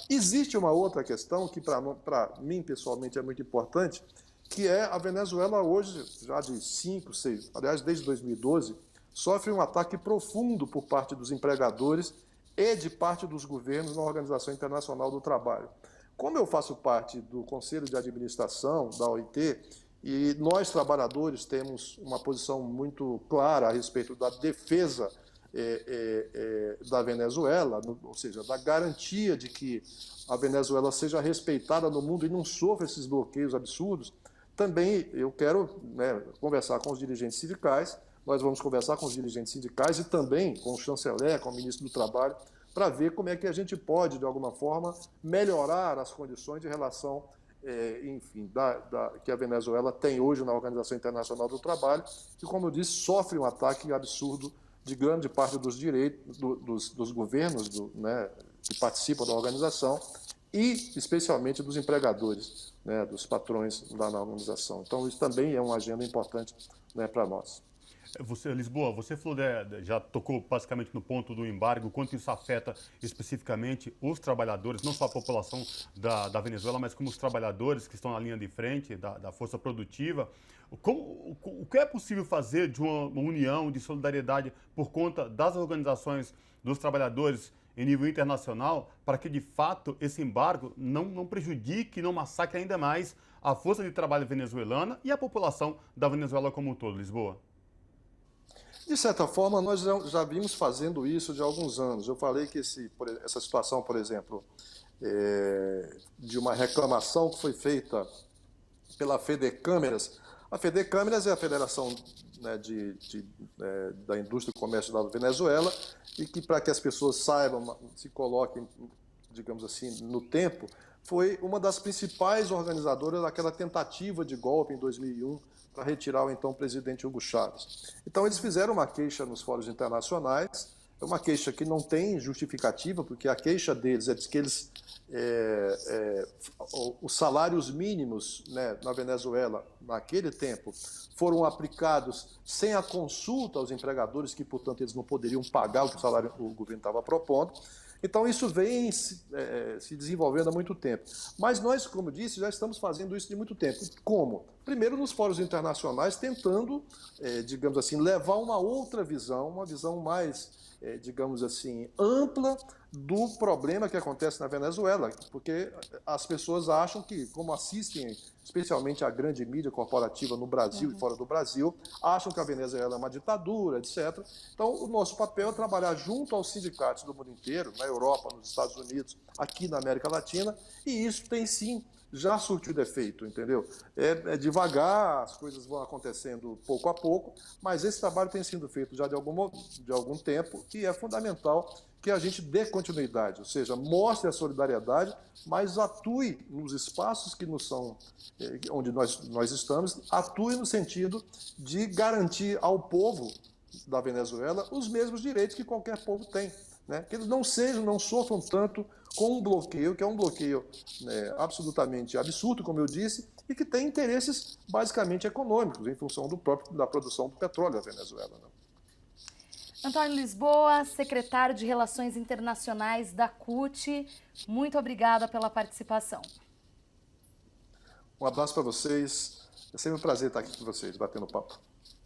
Existe uma outra questão que, para mim, pessoalmente, é muito importante, que é a Venezuela hoje, já de 5, 6, aliás, desde 2012, sofre um ataque profundo por parte dos empregadores e de parte dos governos na Organização Internacional do Trabalho. Como eu faço parte do Conselho de Administração da OIT, e nós, trabalhadores, temos uma posição muito clara a respeito da defesa da Venezuela, ou seja, da garantia de que a Venezuela seja respeitada no mundo e não sofra esses bloqueios absurdos. Também eu quero, né, conversar com os dirigentes sindicais, nós vamos conversar com os dirigentes sindicais e também com o chanceler, com o ministro do Trabalho, para ver como é que a gente pode, de alguma forma, melhorar as condições de relação enfim, que a Venezuela tem hoje na Organização Internacional do Trabalho, que, como eu disse, sofre um ataque absurdo de grande parte dos direitos dos governos né, que participam da organização e, especialmente, dos empregadores, né, dos patrões lá na organização. Então, isso também é uma agenda importante, né, para nós. Lisboa, você falou, já tocou basicamente no ponto do embargo, quanto isso afeta especificamente os trabalhadores, não só a população da Venezuela, mas como os trabalhadores que estão na linha de frente da força produtiva. O que é possível fazer de uma união, de solidariedade por conta das organizações dos trabalhadores em nível internacional, para que de fato esse embargo não prejudique, não massacre ainda mais a força de trabalho venezuelana e a população da Venezuela como um todo, Lisboa? De certa forma, nós já vimos fazendo isso de alguns anos. Eu falei que essa situação, por exemplo, de uma reclamação que foi feita pela FEDECâmeras. A FEDECâmeras é a Federação, né, da Indústria e Comércio da Venezuela, e que, para que as pessoas saibam, se coloquem, digamos assim, no tempo, foi uma das principais organizadoras daquela tentativa de golpe em 2001, para retirar o então presidente Hugo Chávez. Então, eles fizeram uma queixa nos fóruns internacionais, é uma queixa que não tem justificativa, porque a queixa deles é de que eles, os salários mínimos, né, na Venezuela, naquele tempo, foram aplicados sem a consulta aos empregadores, que, portanto, eles não poderiam pagar o que o governo estava propondo. Então, isso vem se desenvolvendo há muito tempo. Mas nós, como disse, já estamos fazendo isso de muito tempo. Como? Primeiro, nos fóruns internacionais, tentando, digamos assim, levar uma outra visão, uma visão mais, digamos assim, ampla do problema que acontece na Venezuela, porque as pessoas acham que, como assistem especialmente a grande mídia corporativa no Brasil e fora do Brasil, acham que a Venezuela é uma ditadura, etc. Então, o nosso papel é trabalhar junto aos sindicatos do mundo inteiro, na Europa, nos Estados Unidos, aqui na América Latina, e isso tem sim já surtido efeito, entendeu? Devagar, as coisas vão acontecendo pouco a pouco, mas esse trabalho tem sido feito já de algum tempo e é fundamental que a gente dê continuidade, ou seja, mostre a solidariedade, mas atue nos espaços que nos são, onde nós estamos, atue no sentido de garantir ao povo da Venezuela os mesmos direitos que qualquer povo tem, né? Que eles não sofram tanto com um bloqueio, que é um bloqueio, né, absolutamente absurdo, como eu disse, e que tem interesses basicamente econômicos, em função da produção do petróleo da Venezuela, né? Antônio Lisboa, secretário de Relações Internacionais da CUT, muito obrigada pela participação. Um abraço para vocês. É sempre um prazer estar aqui com vocês, batendo papo.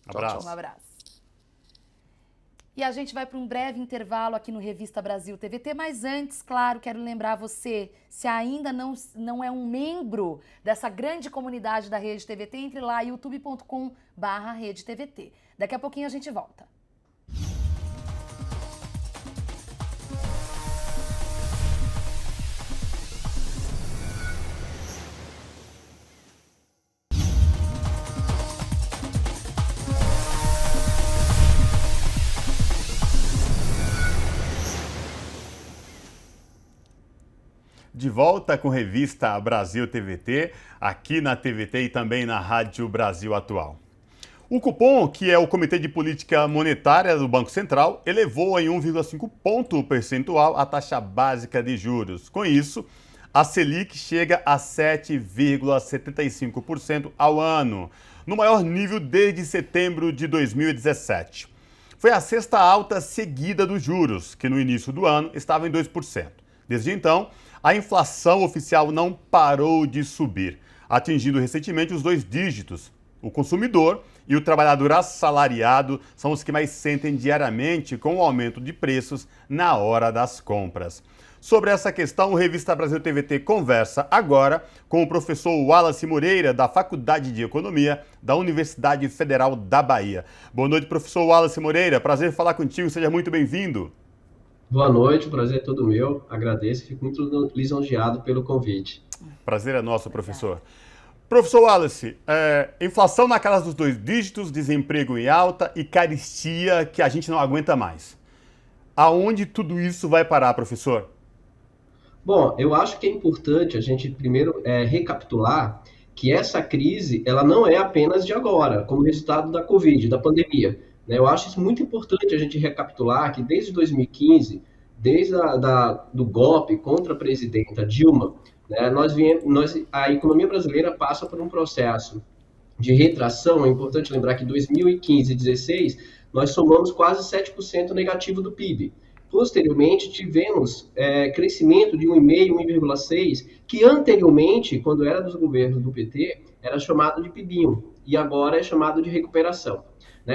Abraço. Tchau, tchau. Um abraço. E a gente vai para um breve intervalo aqui no Revista Brasil TVT, mas antes, claro, quero lembrar você, se ainda não é um membro dessa grande comunidade da Rede TVT, entre lá, youtube.com/RedeTVT. Daqui a pouquinho a gente volta. De volta com Revista Brasil TVT, aqui na TVT e também na Rádio Brasil Atual. O Copom, que é o Comitê de Política Monetária do Banco Central, elevou em 1,5 ponto percentual a taxa básica de juros. Com isso, a Selic chega a 7,75% ao ano, no maior nível desde setembro de 2017. Foi a sexta alta seguida dos juros, que no início do ano estava em 2%. Desde então, a inflação oficial não parou de subir, atingindo recentemente os 2 dígitos. O consumidor e o trabalhador assalariado são os que mais sentem diariamente com o aumento de preços na hora das compras. Sobre essa questão, o Revista Brasil TVT conversa agora com o professor Wallace Moreira, da Faculdade de Economia da Universidade Federal da Bahia. Boa noite, professor Wallace Moreira. Prazer falar contigo, seja muito bem-vindo. Boa noite, o prazer é todo meu. Agradeço, fico muito lisonjeado pelo convite. Prazer é nosso, professor. Professor Wallace, inflação na casa dos 2 dígitos, desemprego em alta e carestia que a gente não aguenta mais. Aonde tudo isso vai parar, professor? Bom, eu acho que é importante a gente primeiro recapitular que essa crise ela não é apenas de agora, como resultado da Covid, da pandemia. Eu acho isso muito importante a gente recapitular que desde 2015, desde do golpe contra a presidenta Dilma, a economia brasileira passa por um processo de retração. É importante lembrar que em 2015 e 2016 nós somamos quase 7% negativo do PIB. Posteriormente, tivemos crescimento de 1,5%, 1,6%, que anteriormente, quando era dos governos do PT, era chamado de PIBinho, e agora é chamado de recuperação.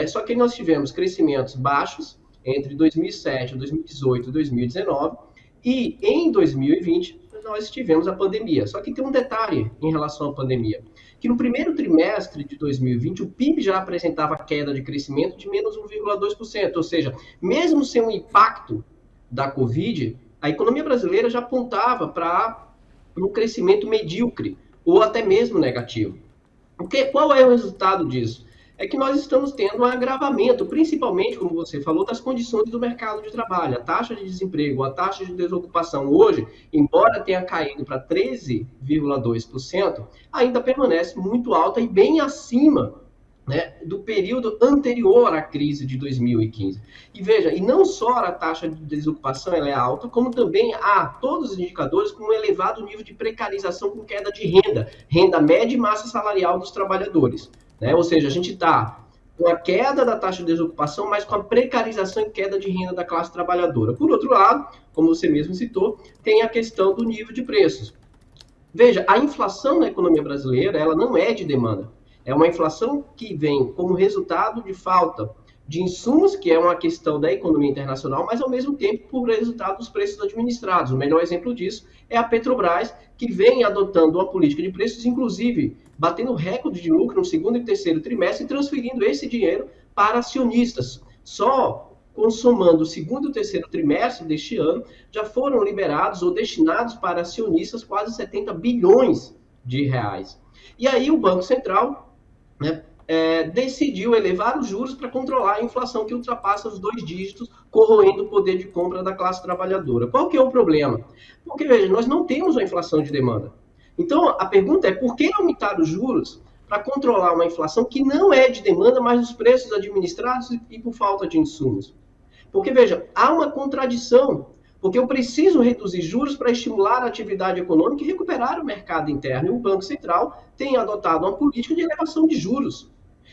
Só que nós tivemos crescimentos baixos entre 2007, 2018 e 2019, e em 2020 nós tivemos a pandemia. Só que tem um detalhe em relação à pandemia, que no primeiro trimestre de 2020 o PIB já apresentava queda de crescimento de menos 1,2%, ou seja, mesmo sem o impacto da Covid, a economia brasileira já apontava para um crescimento medíocre ou até mesmo negativo. Qual é o resultado disso? É que nós estamos tendo um agravamento, principalmente, como você falou, das condições do mercado de trabalho. A taxa de desemprego, a taxa de desocupação hoje, embora tenha caído para 13,2%, ainda permanece muito alta e bem acima, do período anterior à crise de 2015. E veja, e não só a taxa de desocupação ela é alta, como também há todos os indicadores com um elevado nível de precarização com queda de renda média e massa salarial dos trabalhadores. Ou seja, a gente está com a queda da taxa de desocupação, mas com a precarização e queda de renda da classe trabalhadora. Por outro lado, como você mesmo citou, tem a questão do nível de preços. Veja, a inflação na economia brasileira, ela não é de demanda. É uma inflação que vem como resultado de falta de insumos, que é uma questão da economia internacional, mas ao mesmo tempo por resultado dos preços administrados. O melhor exemplo disso é a Petrobras, que vem adotando uma política de preços, inclusive batendo recorde de lucro no segundo e terceiro trimestre e transferindo esse dinheiro para acionistas. Só consomando o segundo e terceiro trimestre deste ano, já foram liberados ou destinados para acionistas quase 70 bilhões de reais. E aí o Banco Central decidiu elevar os juros para controlar a inflação que ultrapassa os 2 dígitos, corroendo o poder de compra da classe trabalhadora. Qual que é o problema? Porque, veja, nós não temos uma inflação de demanda. Então, a pergunta é, por que aumentar os juros para controlar uma inflação que não é de demanda, mas dos preços administrados e por falta de insumos? Porque, veja, há uma contradição, porque eu preciso reduzir juros para estimular a atividade econômica e recuperar o mercado interno. E o Banco Central tem adotado uma política de elevação de juros.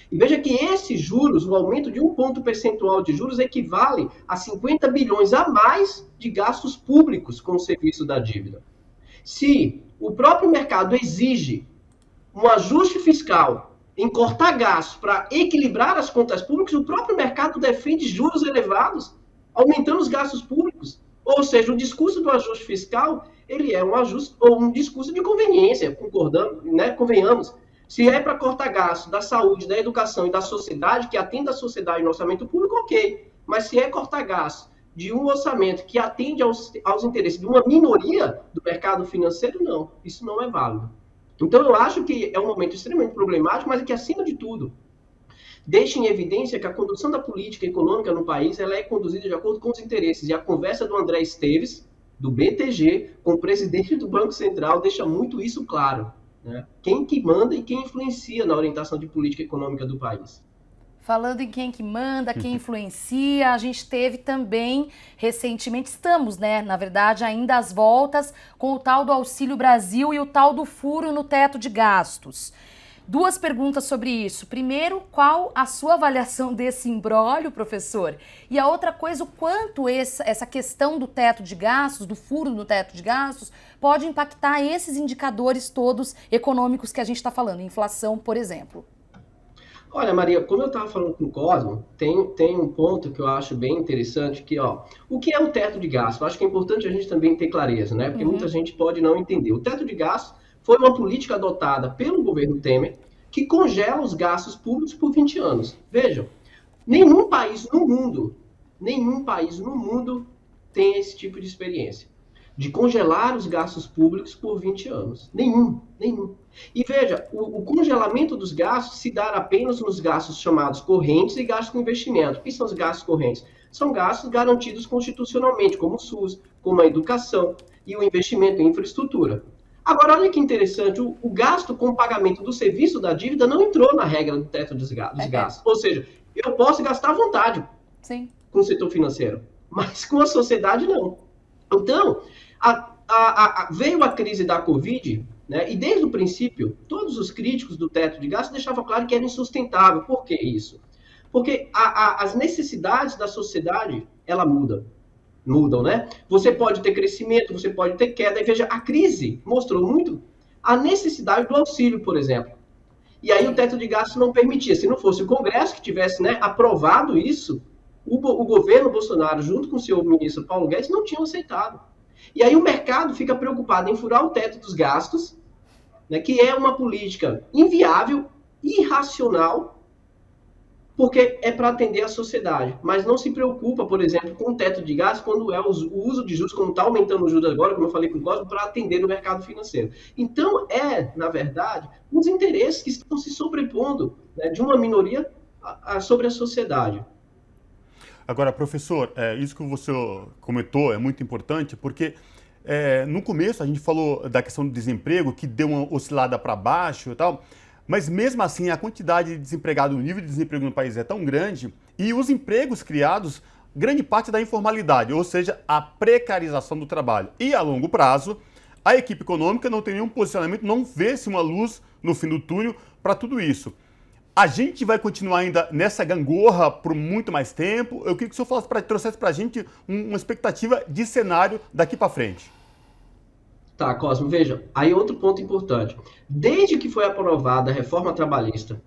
E veja que esses juros, o aumento de 1 ponto percentual de juros, equivale a 50 bilhões a mais de gastos públicos com o serviço da dívida. Se o próprio mercado exige um ajuste fiscal em cortar gastos para equilibrar as contas públicas, o próprio mercado defende juros elevados, aumentando os gastos públicos. Ou seja, o discurso do ajuste fiscal, ele é um ajuste ou um discurso de conveniência, concordamos, né? Convenhamos. Se é para cortar gastos da saúde, da educação e da sociedade, que atenda a sociedade no orçamento público, ok. Mas se é cortar gastos de um orçamento que atende aos interesses de uma minoria do mercado financeiro, não. Isso não é válido. Então, eu acho que é um momento extremamente problemático, mas é que, acima de tudo, deixa em evidência que a condução da política econômica no país ela é conduzida de acordo com os interesses. E a conversa do André Esteves, do BTG, com o presidente do Banco Central, deixa muito isso claro. Né? Quem que manda e quem influencia na orientação de política econômica do país. Falando em quem que manda, quem influencia, a gente teve também, recentemente, estamos, né, na verdade, ainda às voltas com o tal do Auxílio Brasil e o tal do furo no teto de gastos. Duas perguntas sobre isso. Primeiro, qual a sua avaliação desse imbróglio, professor? E a outra coisa, o quanto essa questão do teto de gastos, do furo no teto de gastos, pode impactar esses indicadores todos econômicos que a gente está falando, inflação, por exemplo. Olha, Maria, como eu estava falando com o Cosmo, tem um ponto que eu acho bem interessante, que, o que é o teto de gastos? Eu acho que é importante a gente também ter clareza, né? Porque muita gente pode não entender. O teto de gastos foi uma política adotada pelo governo Temer, que congela os gastos públicos por 20 anos. Vejam, nenhum país no mundo tem esse tipo de experiência, de congelar os gastos públicos por 20 anos. Nenhum. E veja, o congelamento dos gastos se dá apenas nos gastos chamados correntes e gastos com investimento. O que são os gastos correntes? São gastos garantidos constitucionalmente, como o SUS, como a educação e o investimento em infraestrutura. Agora, olha que interessante, o gasto com o pagamento do serviço da dívida não entrou na regra do teto dos gastos. Ou seja, eu posso gastar à vontade com o setor financeiro, mas com a sociedade não. Então, veio a crise da Covid, né, e desde o princípio, todos os críticos do teto de gastos deixavam claro que era insustentável. Por que isso? Porque as necessidades da sociedade, ela mudam, né? Você pode ter crescimento, você pode ter queda, e veja, a crise mostrou muito a necessidade do auxílio, por exemplo. E aí o teto de gastos não permitia. Se não fosse o Congresso que tivesse, né, aprovado isso, o governo Bolsonaro, junto com o seu ministro Paulo Guedes, não tinham aceitado. E aí o mercado fica preocupado em furar o teto dos gastos, né, que é uma política inviável, irracional, porque é para atender a sociedade. Mas não se preocupa, por exemplo, com o teto de gastos quando é o uso de juros, como está aumentando os juros agora, como eu falei com o Cosmo, para atender o mercado financeiro. Então, na verdade, os interesses que estão se sobrepondo, né, de uma minoria sobre a sociedade. Agora, professor, isso que você comentou é muito importante, porque no começo a gente falou da questão do desemprego, que deu uma oscilada para baixo e tal, mas mesmo assim a quantidade de desempregados, o nível de desemprego no país é tão grande, e os empregos criados, grande parte da informalidade, ou seja, a precarização do trabalho. E a longo prazo, a equipe econômica não tem nenhum posicionamento, não vê-se uma luz no fim do túnel para tudo isso. A gente vai continuar ainda nessa gangorra por muito mais tempo? Eu queria que o senhor trouxesse para a gente uma expectativa de cenário daqui para frente. Tá, Cosmo, veja, aí outro ponto importante. Desde que foi aprovada a reforma trabalhista,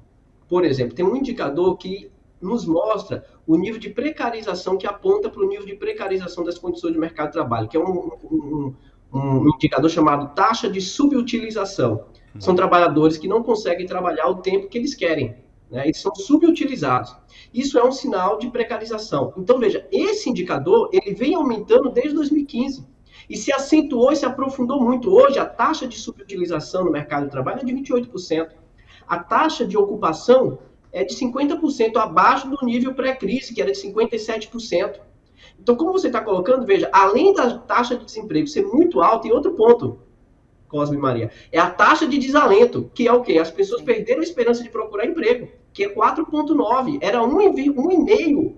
por exemplo, tem um indicador que nos mostra o nível de precarização, que aponta para o nível de precarização das condições de mercado de trabalho, que é um indicador chamado taxa de subutilização. São trabalhadores que não conseguem trabalhar o tempo que eles querem, né? Eles são subutilizados. Isso é um sinal de precarização. Então, veja, esse indicador ele vem aumentando desde 2015 e se acentuou e se aprofundou muito. Hoje, a taxa de subutilização no mercado de trabalho é de 28%. A taxa de ocupação é de 50% abaixo do nível pré-crise, que era de 57%. Então, como você está colocando, veja, além da taxa de desemprego ser muito alta, e outro ponto, Cosme e Maria, é a taxa de desalento, que é o quê? As pessoas perderam a esperança de procurar emprego, que é 4,9, era 1,5,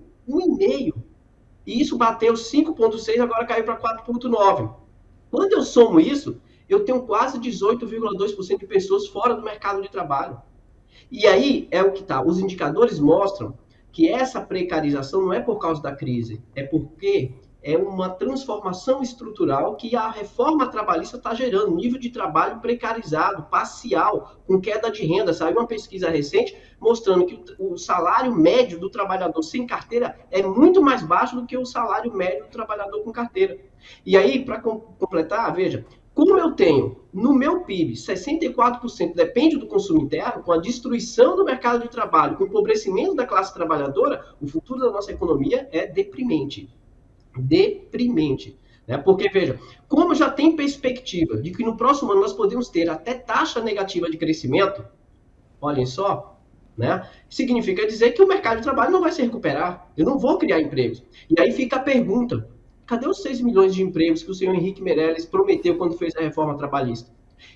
e isso bateu 5,6, agora caiu para 4,9. Quando eu somo isso, eu tenho quase 18,2% de pessoas fora do mercado de trabalho. E aí é o que está, os indicadores mostram que essa precarização não é por causa da crise, é porque é uma transformação estrutural que a reforma trabalhista está gerando, nível de trabalho precarizado, parcial, com queda de renda. Saiu uma pesquisa recente mostrando que o salário médio do trabalhador sem carteira é muito mais baixo do que o salário médio do trabalhador com carteira. E aí, para completar, veja, como eu tenho no meu PIB 64% depende do consumo interno, com a destruição do mercado de trabalho, com o empobrecimento da classe trabalhadora, o futuro da nossa economia é deprimente. Deprimente. Né? Porque, veja, como já tem perspectiva de que no próximo ano nós podemos ter até taxa negativa de crescimento, olhem só, né? Significa dizer que o mercado de trabalho não vai se recuperar. Eu não vou criar empregos. E aí fica a pergunta, cadê os 6 milhões de empregos que o senhor Henrique Meirelles prometeu quando fez a reforma trabalhista?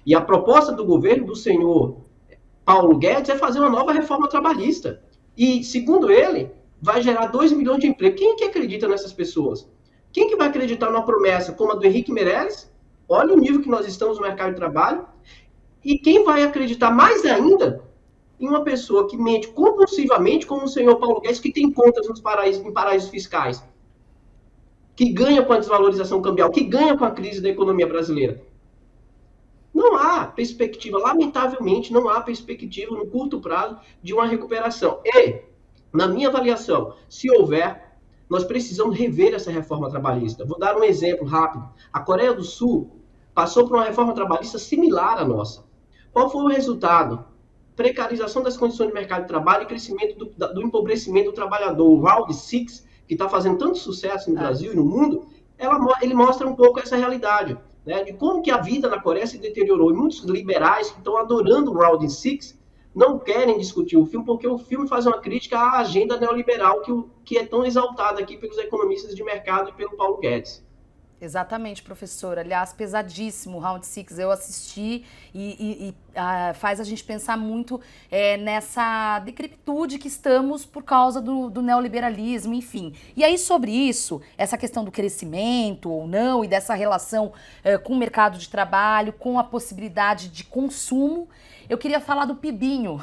E a proposta do governo do senhor Paulo Guedes é fazer uma nova reforma trabalhista. E, segundo ele, vai gerar 2 milhões de empregos. Quem que acredita nessas pessoas? Quem que vai acreditar numa promessa como a do Henrique Meirelles? Olha o nível que nós estamos no mercado de trabalho. E quem vai acreditar mais ainda em uma pessoa que mente compulsivamente, como o senhor Paulo Guedes, que tem contas em paraísos fiscais, que ganha com a desvalorização cambial, que ganha com a crise da economia brasileira? Não há perspectiva, lamentavelmente, não há perspectiva no curto prazo de uma recuperação. E, na minha avaliação, se houver, nós precisamos rever essa reforma trabalhista. Vou dar um exemplo rápido. A Coreia do Sul passou por uma reforma trabalhista similar à nossa. Qual foi o resultado? Precarização das condições de mercado de trabalho e crescimento do empobrecimento do trabalhador. O Round 6, que está fazendo tanto sucesso no Brasil e no mundo, ele mostra um pouco essa realidade, né, de como que a vida na Coreia se deteriorou. E muitos liberais que estão adorando o Round 6 não querem discutir o filme, porque o filme faz uma crítica à agenda neoliberal que é tão exaltada aqui pelos economistas de mercado e pelo Paulo Guedes. Exatamente, professor. Aliás, pesadíssimo o Round 6. Eu assisti e faz a gente pensar muito nessa decrepitude que estamos por causa do neoliberalismo, enfim. E aí, sobre isso, essa questão do crescimento ou não e dessa relação com o mercado de trabalho, com a possibilidade de consumo, eu queria falar do PIBinho,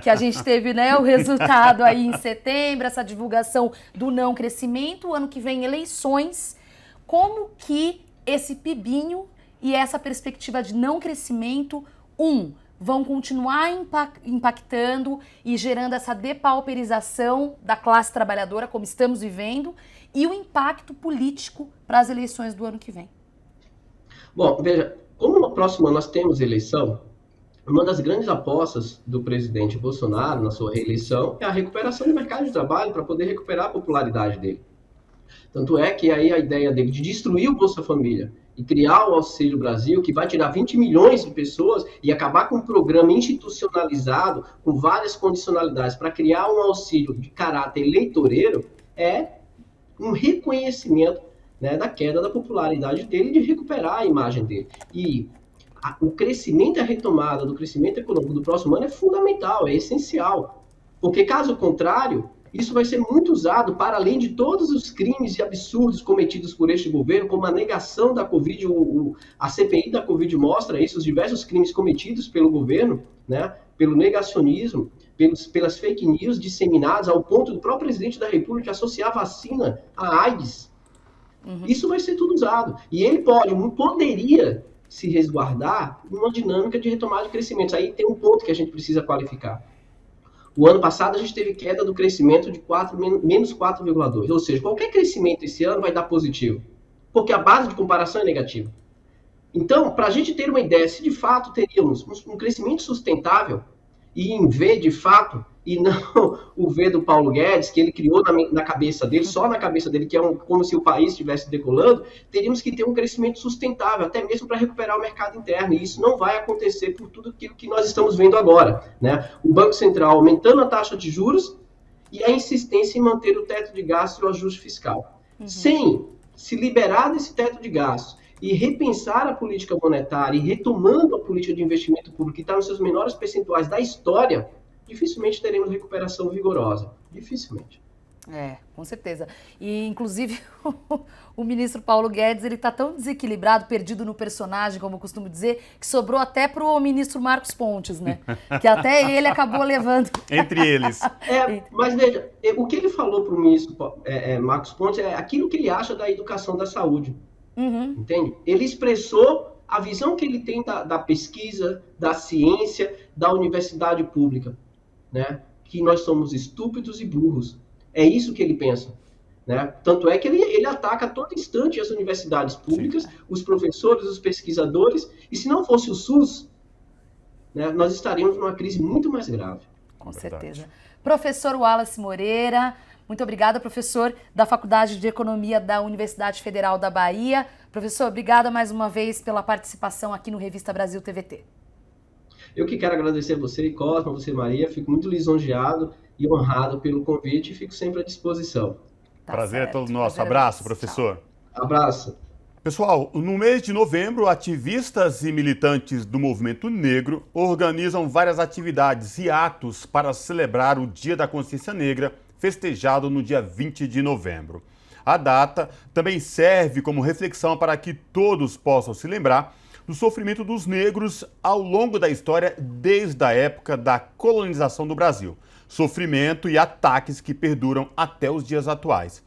que a gente teve, né, o resultado aí em setembro, essa divulgação do não crescimento, ano que vem eleições. Como que esse PIBinho e essa perspectiva de não crescimento, vão continuar impactando e gerando essa depauperização da classe trabalhadora, como estamos vivendo, e o impacto político para as eleições do ano que vem? Bom, veja, como no próximo ano nós temos eleição, uma das grandes apostas do presidente Bolsonaro na sua reeleição é a recuperação do mercado de trabalho para poder recuperar a popularidade dele. Tanto é que aí a ideia dele de destruir o Bolsa Família e criar o Auxílio Brasil, que vai tirar 20 milhões de pessoas e acabar com um programa institucionalizado, com várias condicionalidades, para criar um auxílio de caráter eleitoreiro, é um reconhecimento, né, da queda da popularidade dele e de recuperar a imagem dele. E o crescimento e a retomada do crescimento econômico do próximo ano é fundamental, é essencial. Porque, caso contrário, isso vai ser muito usado para além de todos os crimes e absurdos cometidos por este governo, como a negação da Covid, a CPI da Covid mostra isso, os diversos crimes cometidos pelo governo, né, pelo negacionismo, pelas fake news disseminadas ao ponto do próprio presidente da República associar a vacina à AIDS. Isso vai ser tudo usado. E ele poderia se resguardar numa dinâmica de retomada de crescimento. Aí tem um ponto que a gente precisa qualificar. O ano passado a gente teve queda do crescimento de menos 4,2%. Ou seja, qualquer crescimento esse ano vai dar positivo, porque a base de comparação é negativa. Então, para a gente ter uma ideia, se de fato teríamos um crescimento sustentável, e em V de fato, e não o V do Paulo Guedes, que ele criou na cabeça dele, só na cabeça dele, que é como se o país estivesse decolando, teríamos que ter um crescimento sustentável, até mesmo para recuperar o mercado interno, e isso não vai acontecer por tudo aquilo que nós estamos vendo agora, né? O Banco Central aumentando a taxa de juros e a insistência em manter o teto de gastos e o ajuste fiscal. Sem se liberar desse teto de gastos e repensar a política monetária e retomando a política de investimento público, que está nos seus menores percentuais da história, dificilmente teremos recuperação vigorosa. Dificilmente. Com certeza. E, inclusive, o ministro Paulo Guedes, ele tá tão desequilibrado, perdido no personagem, como eu costumo dizer, que sobrou até pro ministro Marcos Pontes, né? Que até ele acabou levando. Entre eles. Mas veja, o que ele falou pro ministro Marcos Pontes é aquilo que ele acha da educação da saúde. Entende? Ele expressou a visão que ele tem da pesquisa, da ciência, da universidade pública, né? Que nós somos estúpidos e burros. É isso que ele pensa, né? Tanto é que ele ataca a todo instante as universidades públicas, os professores, os pesquisadores, e se não fosse o SUS, né, nós estaríamos numa crise muito mais grave. Com certeza. Professor Wallace Moreira, muito obrigada, professor da Faculdade de Economia da Universidade Federal da Bahia. Professor, obrigada mais uma vez pela participação aqui no Revista Brasil TVT. Eu que quero agradecer a você, Cosma, você, Maria, fico muito lisonjeado e honrado pelo convite e fico sempre à disposição. Prazer é todo nosso. Abraço, professor. Tchau. Abraço. Pessoal, no mês de novembro, ativistas e militantes do movimento negro organizam várias atividades e atos para celebrar o Dia da Consciência Negra, festejado no dia 20 de novembro. A data também serve como reflexão para que todos possam se lembrar do sofrimento dos negros ao longo da história desde a época da colonização do Brasil. Sofrimento e ataques que perduram até os dias atuais.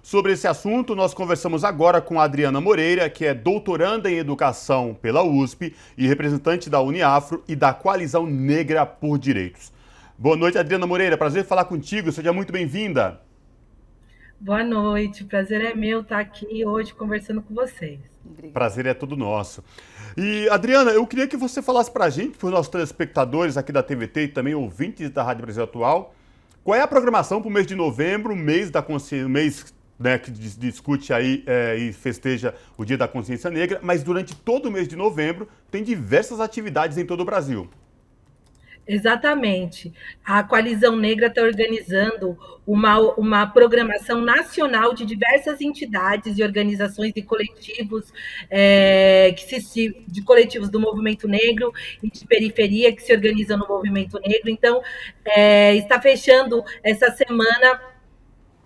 Sobre esse assunto, nós conversamos agora com a Adriana Moreira, que é doutoranda em Educação pela USP e representante da Uniafro e da Coalizão Negra por Direitos. Boa noite, Adriana Moreira. Prazer falar contigo. Seja muito bem-vinda. Boa noite. O prazer é meu estar aqui hoje conversando com vocês. Prazer é todo nosso. E, Adriana, eu queria que você falasse para a gente, para os nossos telespectadores aqui da TVT e também ouvintes da Rádio Brasil Atual, qual é a programação para o mês de novembro, mês da consciência, mês, né, que discute aí e festeja o Dia da Consciência Negra, mas durante todo o mês de novembro tem diversas atividades em todo o Brasil. Exatamente. A Coalizão Negra está organizando uma programação nacional de diversas entidades e organizações e coletivos, de coletivos do movimento negro e de periferia que se organizam no movimento negro. Então, está fechando essa semana.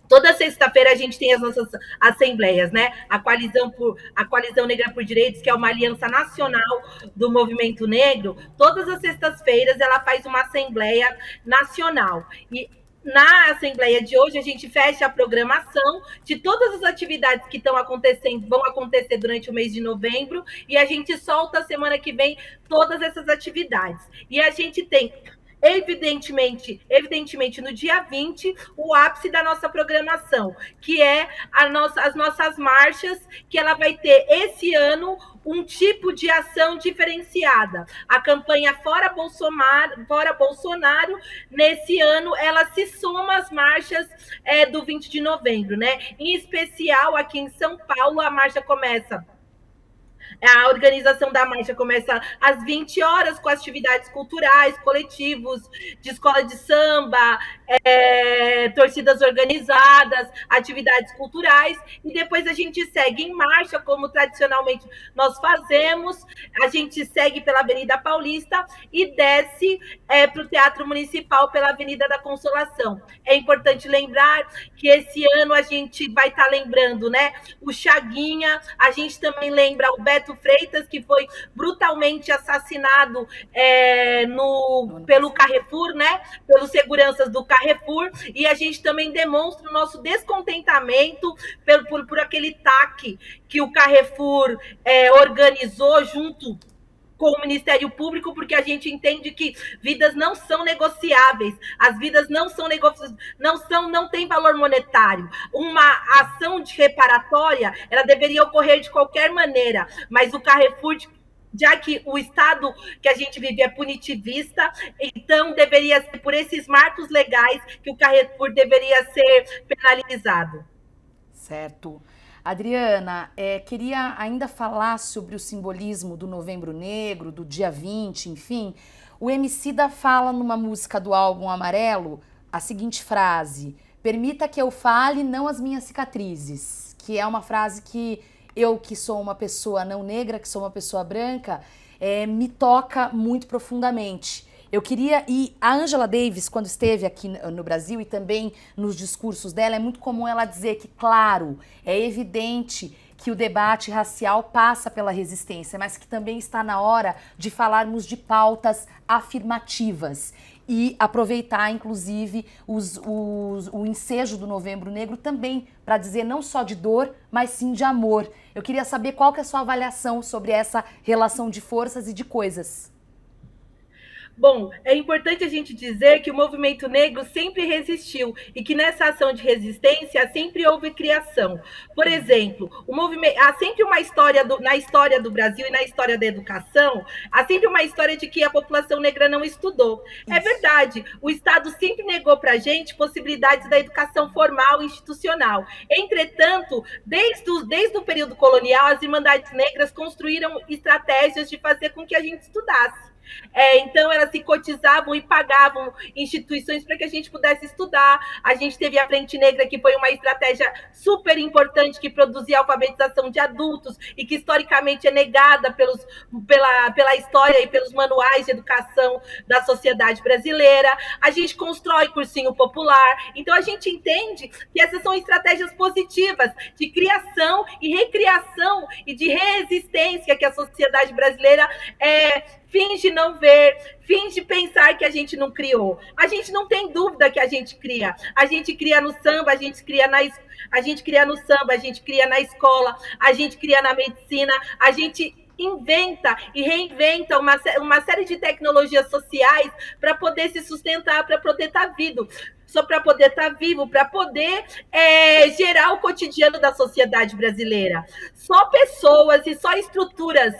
Toda sexta-feira a gente tem as nossas assembleias, né? A Coalizão Negra por Direitos, que é uma aliança nacional do movimento negro, todas as sextas-feiras ela faz uma assembleia nacional. E na assembleia de hoje a gente fecha a programação de todas as atividades que vão acontecer durante o mês de novembro, e a gente solta a semana que vem todas essas atividades. E a gente tem evidentemente, no dia 20, o ápice da nossa programação, que é as nossas marchas, que ela vai ter esse ano um tipo de ação diferenciada. A campanha Fora Bolsonaro, nesse ano, ela se soma às marchas do 20 de novembro, né? Em especial, aqui em São Paulo, a marcha começa... A organização da marcha começa às 20 horas com atividades culturais, coletivos, de escola de samba, torcidas organizadas, atividades culturais, e depois a gente segue em marcha, como tradicionalmente nós fazemos. A gente segue pela Avenida Paulista e desce para o Teatro Municipal pela Avenida da Consolação. É importante lembrar que esse ano a gente vai estar lembrando, né, o Chaguinha, a gente também lembra o Beto Freitas, que foi brutalmente assassinado pelo Carrefour, né? Pelos seguranças do Carrefour, e a gente também demonstra o nosso descontentamento por aquele TAC que o Carrefour organizou junto com o Ministério Público, porque a gente entende que vidas não são negociáveis, as vidas não têm valor monetário. Uma ação de reparatória, ela deveria ocorrer de qualquer maneira, mas o Carrefour, já que o Estado que a gente vive é punitivista, então deveria ser por esses marcos legais que o Carrefour deveria ser penalizado. Certo. Adriana, queria ainda falar sobre o simbolismo do Novembro Negro, do dia 20, enfim. O Emicida fala numa música do álbum Amarelo a seguinte frase: permita que eu fale, não as minhas cicatrizes, que é uma frase que eu, que sou uma pessoa não negra, que sou uma pessoa branca, me toca muito profundamente. Eu queria, e a Angela Davis, quando esteve aqui no Brasil e também nos discursos dela, é muito comum ela dizer que, claro, é evidente que o debate racial passa pela resistência, mas que também está na hora de falarmos de pautas afirmativas e aproveitar, inclusive, o ensejo do Novembro Negro também para dizer não só de dor, mas sim de amor. Eu queria saber qual que é a sua avaliação sobre essa relação de forças e de coisas. Bom, é importante a gente dizer que o movimento negro sempre resistiu e que nessa ação de resistência sempre houve criação. Por exemplo, o movimento, há sempre uma história na história do Brasil e na história da educação, há sempre uma história de que a população negra não estudou. Isso. É verdade, o Estado sempre negou para a gente possibilidades da educação formal e institucional. Entretanto, desde o período colonial, as Irmandades Negras construíram estratégias de fazer com que a gente estudasse. Então, elas se cotizavam e pagavam instituições para que a gente pudesse estudar. A gente teve a Frente Negra, que foi uma estratégia super importante, que produzia alfabetização de adultos e que historicamente é negada pela história e pelos manuais de educação da sociedade brasileira. A gente constrói cursinho popular. Então, a gente entende que essas são estratégias positivas de criação e recriação e de resistência que a sociedade brasileira finge não ver, finge pensar que a gente não criou. A gente não tem dúvida que a gente cria. A gente cria no samba, a gente cria na escola, a gente cria na medicina, a gente inventa e reinventa uma série de tecnologias sociais para poder se sustentar, para poder estar vivo. Só para poder estar vivo, para poder gerar o cotidiano da sociedade brasileira. Só pessoas e só estruturas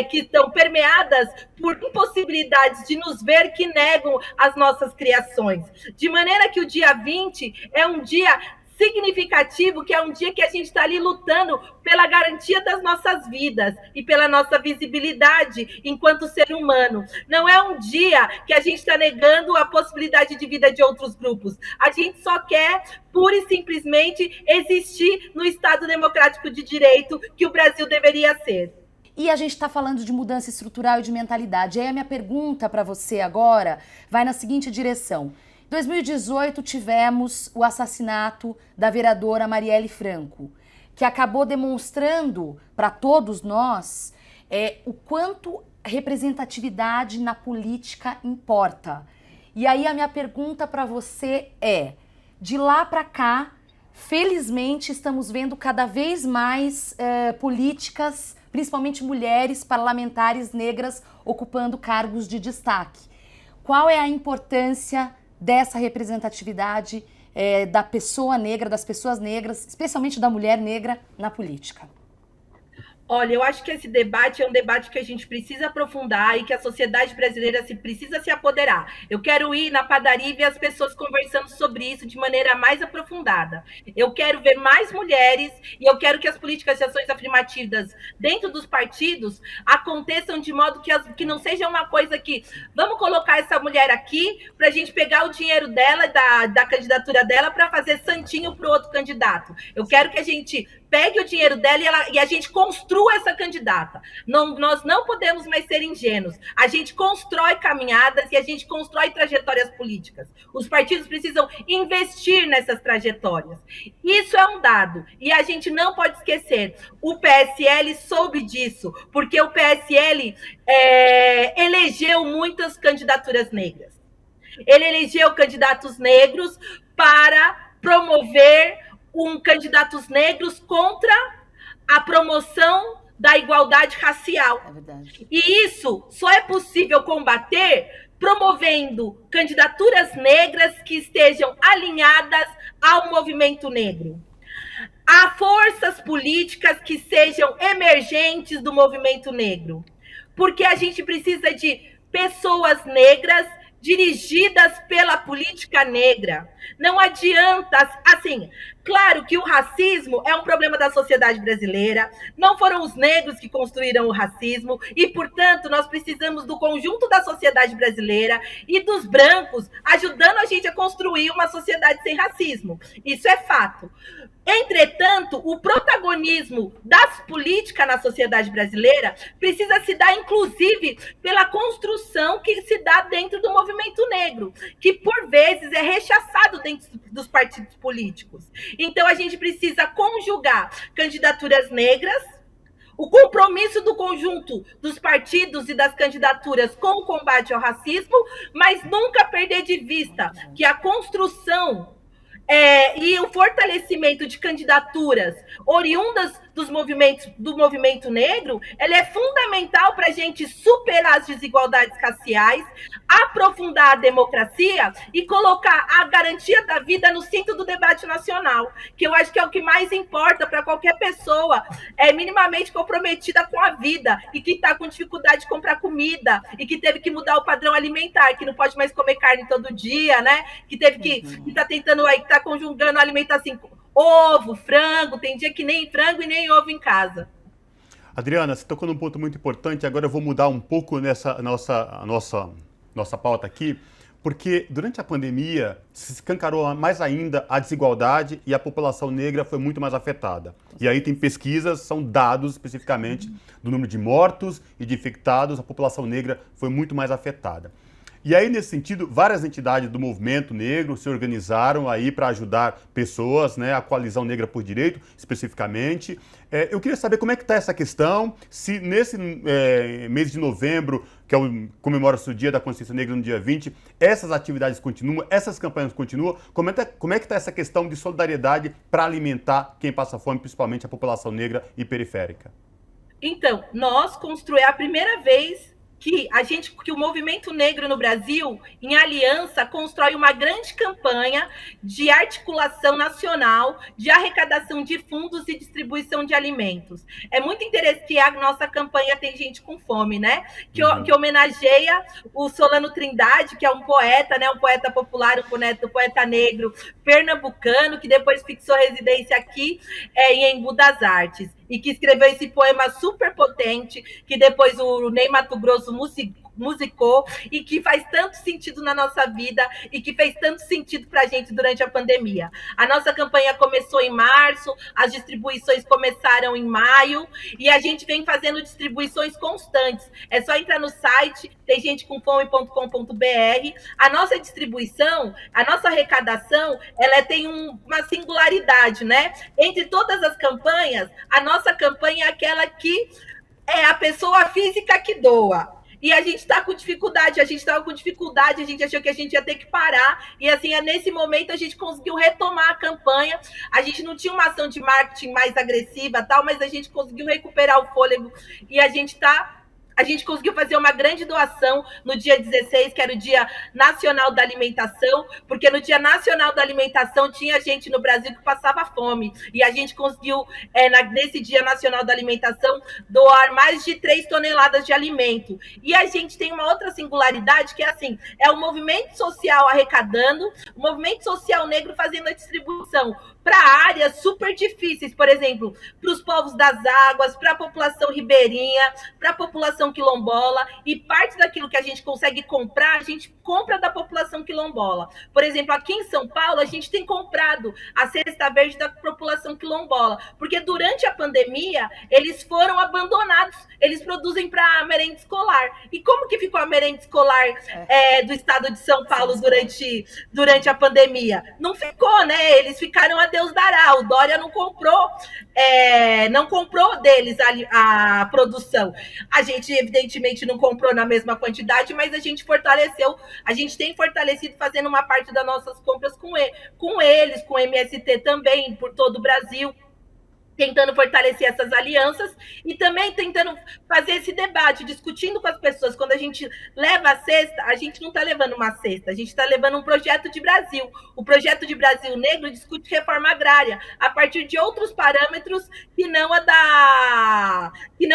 que estão permeadas por impossibilidades de nos ver que negam as nossas criações. De maneira que o dia 20 é um dia significativo, que é um dia que a gente está ali lutando pela garantia das nossas vidas e pela nossa visibilidade enquanto ser humano. Não é um dia que a gente está negando a possibilidade de vida de outros grupos. A gente só quer, pura e simplesmente, existir no Estado democrático de direito que o Brasil deveria ser. E a gente está falando de mudança estrutural e de mentalidade. Aí a minha pergunta para você agora vai na seguinte direção. Em 2018 tivemos o assassinato da vereadora Marielle Franco, que acabou demonstrando para todos nós o quanto representatividade na política importa. E aí a minha pergunta para você é, de lá para cá, felizmente estamos vendo cada vez mais políticas, principalmente mulheres parlamentares negras ocupando cargos de destaque. Qual é a importância dessa representatividade da pessoa negra, das pessoas negras, especialmente da mulher negra, na política? Olha, eu acho que esse debate é um debate que a gente precisa aprofundar e que a sociedade brasileira precisa se apoderar. Eu quero ir na padaria e ver as pessoas conversando sobre isso de maneira mais aprofundada. Eu quero ver mais mulheres e eu quero que as políticas de ações afirmativas dentro dos partidos aconteçam de modo que não seja uma coisa que vamos colocar essa mulher aqui para a gente pegar o dinheiro dela, da candidatura dela, para fazer santinho para o outro candidato. Eu quero que a gente pegue o dinheiro dela e a gente construa essa candidata. Nós não podemos mais ser ingênuos. A gente constrói caminhadas e a gente constrói trajetórias políticas. Os partidos precisam investir nessas trajetórias. Isso é um dado. E a gente não pode esquecer. O PSL soube disso, porque o PSL elegeu muitas candidaturas negras. Ele elegeu candidatos negros para promover candidatos negros contra a promoção da igualdade racial. É verdade. E isso só é possível combater promovendo candidaturas negras que estejam alinhadas ao movimento negro. Há forças políticas que sejam emergentes do movimento negro, porque a gente precisa de pessoas negras dirigidas pela política negra. Não adianta, assim, claro que o racismo é um problema da sociedade brasileira, não foram os negros que construíram o racismo e, portanto, nós precisamos do conjunto da sociedade brasileira e dos brancos ajudando a gente a construir uma sociedade sem racismo. Isso é fato. Entretanto, o protagonismo das políticas na sociedade brasileira precisa se dar, inclusive, pela construção que se dá dentro do movimento negro, que, por vezes, é rechaçado dentro dos partidos políticos. Então, a gente precisa conjugar candidaturas negras, o compromisso do conjunto dos partidos e das candidaturas com o combate ao racismo, mas nunca perder de vista que a construção e o fortalecimento de candidaturas oriundas do movimento negro, ela é fundamental para a gente superar as desigualdades raciais, aprofundar a democracia e colocar a garantia da vida no centro do debate nacional, que eu acho que é o que mais importa para qualquer pessoa minimamente comprometida com a vida e que está com dificuldade de comprar comida e que teve que mudar o padrão alimentar, que não pode mais comer carne todo dia, né? Que teve que está tentando aí, que está conjugando a alimentação, ovo, frango, tem dia que nem frango e nem ovo em casa. Adriana, você tocou num ponto muito importante, agora eu vou mudar um pouco nessa nossa pauta aqui, porque durante a pandemia se escancarou mais ainda a desigualdade e a população negra foi muito mais afetada. E aí tem pesquisas, são dados especificamente do número de mortos e de infectados, a população negra foi muito mais afetada. E aí, nesse sentido, várias entidades do movimento negro se organizaram aí para ajudar pessoas, né, a Coalizão Negra por Direito, especificamente. Eu queria saber como é que está essa questão, se nesse mês de novembro, que comemora-se o Dia da Consciência Negra no dia 20, essas atividades continuam, essas campanhas continuam. Como é que está essa questão de solidariedade para alimentar quem passa fome, principalmente a população negra e periférica? Então, nós construímos a primeira vez que o movimento negro no Brasil, em aliança, constrói uma grande campanha de articulação nacional, de arrecadação de fundos e distribuição de alimentos. É muito interessante que a nossa campanha Tem Gente com Fome, né? Que homenageia o Solano Trindade, que é um poeta, né? Um poeta popular, um poeta negro pernambucano, que depois fixou residência aqui em Embu das Artes, e que escreveu esse poema super potente, que depois o Ney Matogrosso musicou e que faz tanto sentido na nossa vida e que fez tanto sentido para a gente durante a pandemia. A nossa campanha começou em março, as distribuições começaram em maio e a gente vem fazendo distribuições constantes. É só entrar no site temgentecomfome.com.br. A nossa distribuição, a nossa arrecadação, ela tem uma singularidade, né? Entre todas as campanhas, a nossa campanha é aquela que é a pessoa física que doa. E a gente está com dificuldade, a gente achou que a gente ia ter que parar, e assim, nesse momento a gente conseguiu retomar a campanha, a gente não tinha uma ação de marketing mais agressiva, tal, mas a gente conseguiu recuperar o fôlego, e a gente conseguiu fazer uma grande doação no dia 16, que era o Dia Nacional da Alimentação, porque no Dia Nacional da Alimentação tinha gente no Brasil que passava fome. E a gente conseguiu, nesse Dia Nacional da Alimentação, doar mais de 3 toneladas de alimento. E a gente tem uma outra singularidade, que é assim, é o movimento social arrecadando, o movimento social negro fazendo a distribuição para áreas super difíceis, por exemplo, para os povos das águas, para a população ribeirinha, para a população quilombola, e parte daquilo que a gente consegue comprar, a gente compra da população quilombola. Por exemplo, aqui em São Paulo, a gente tem comprado a cesta verde da população quilombola, porque durante a pandemia, eles foram abandonados, eles produzem para merenda escolar. E como que ficou a merenda escolar do estado de São Paulo durante a pandemia? Não ficou, né? Eles ficaram a Deus dará. O Dória não comprou deles a produção. A gente, evidentemente, não comprou na mesma quantidade, mas a gente tem fortalecido fazendo uma parte das nossas compras com eles, com o MST também, por todo o Brasil, tentando fortalecer essas alianças e também tentando fazer esse debate, discutindo com as pessoas. Quando a gente leva a cesta, a gente não está levando uma cesta, a gente está levando um projeto de Brasil. O projeto de Brasil Negro discute reforma agrária a partir de outros parâmetros que não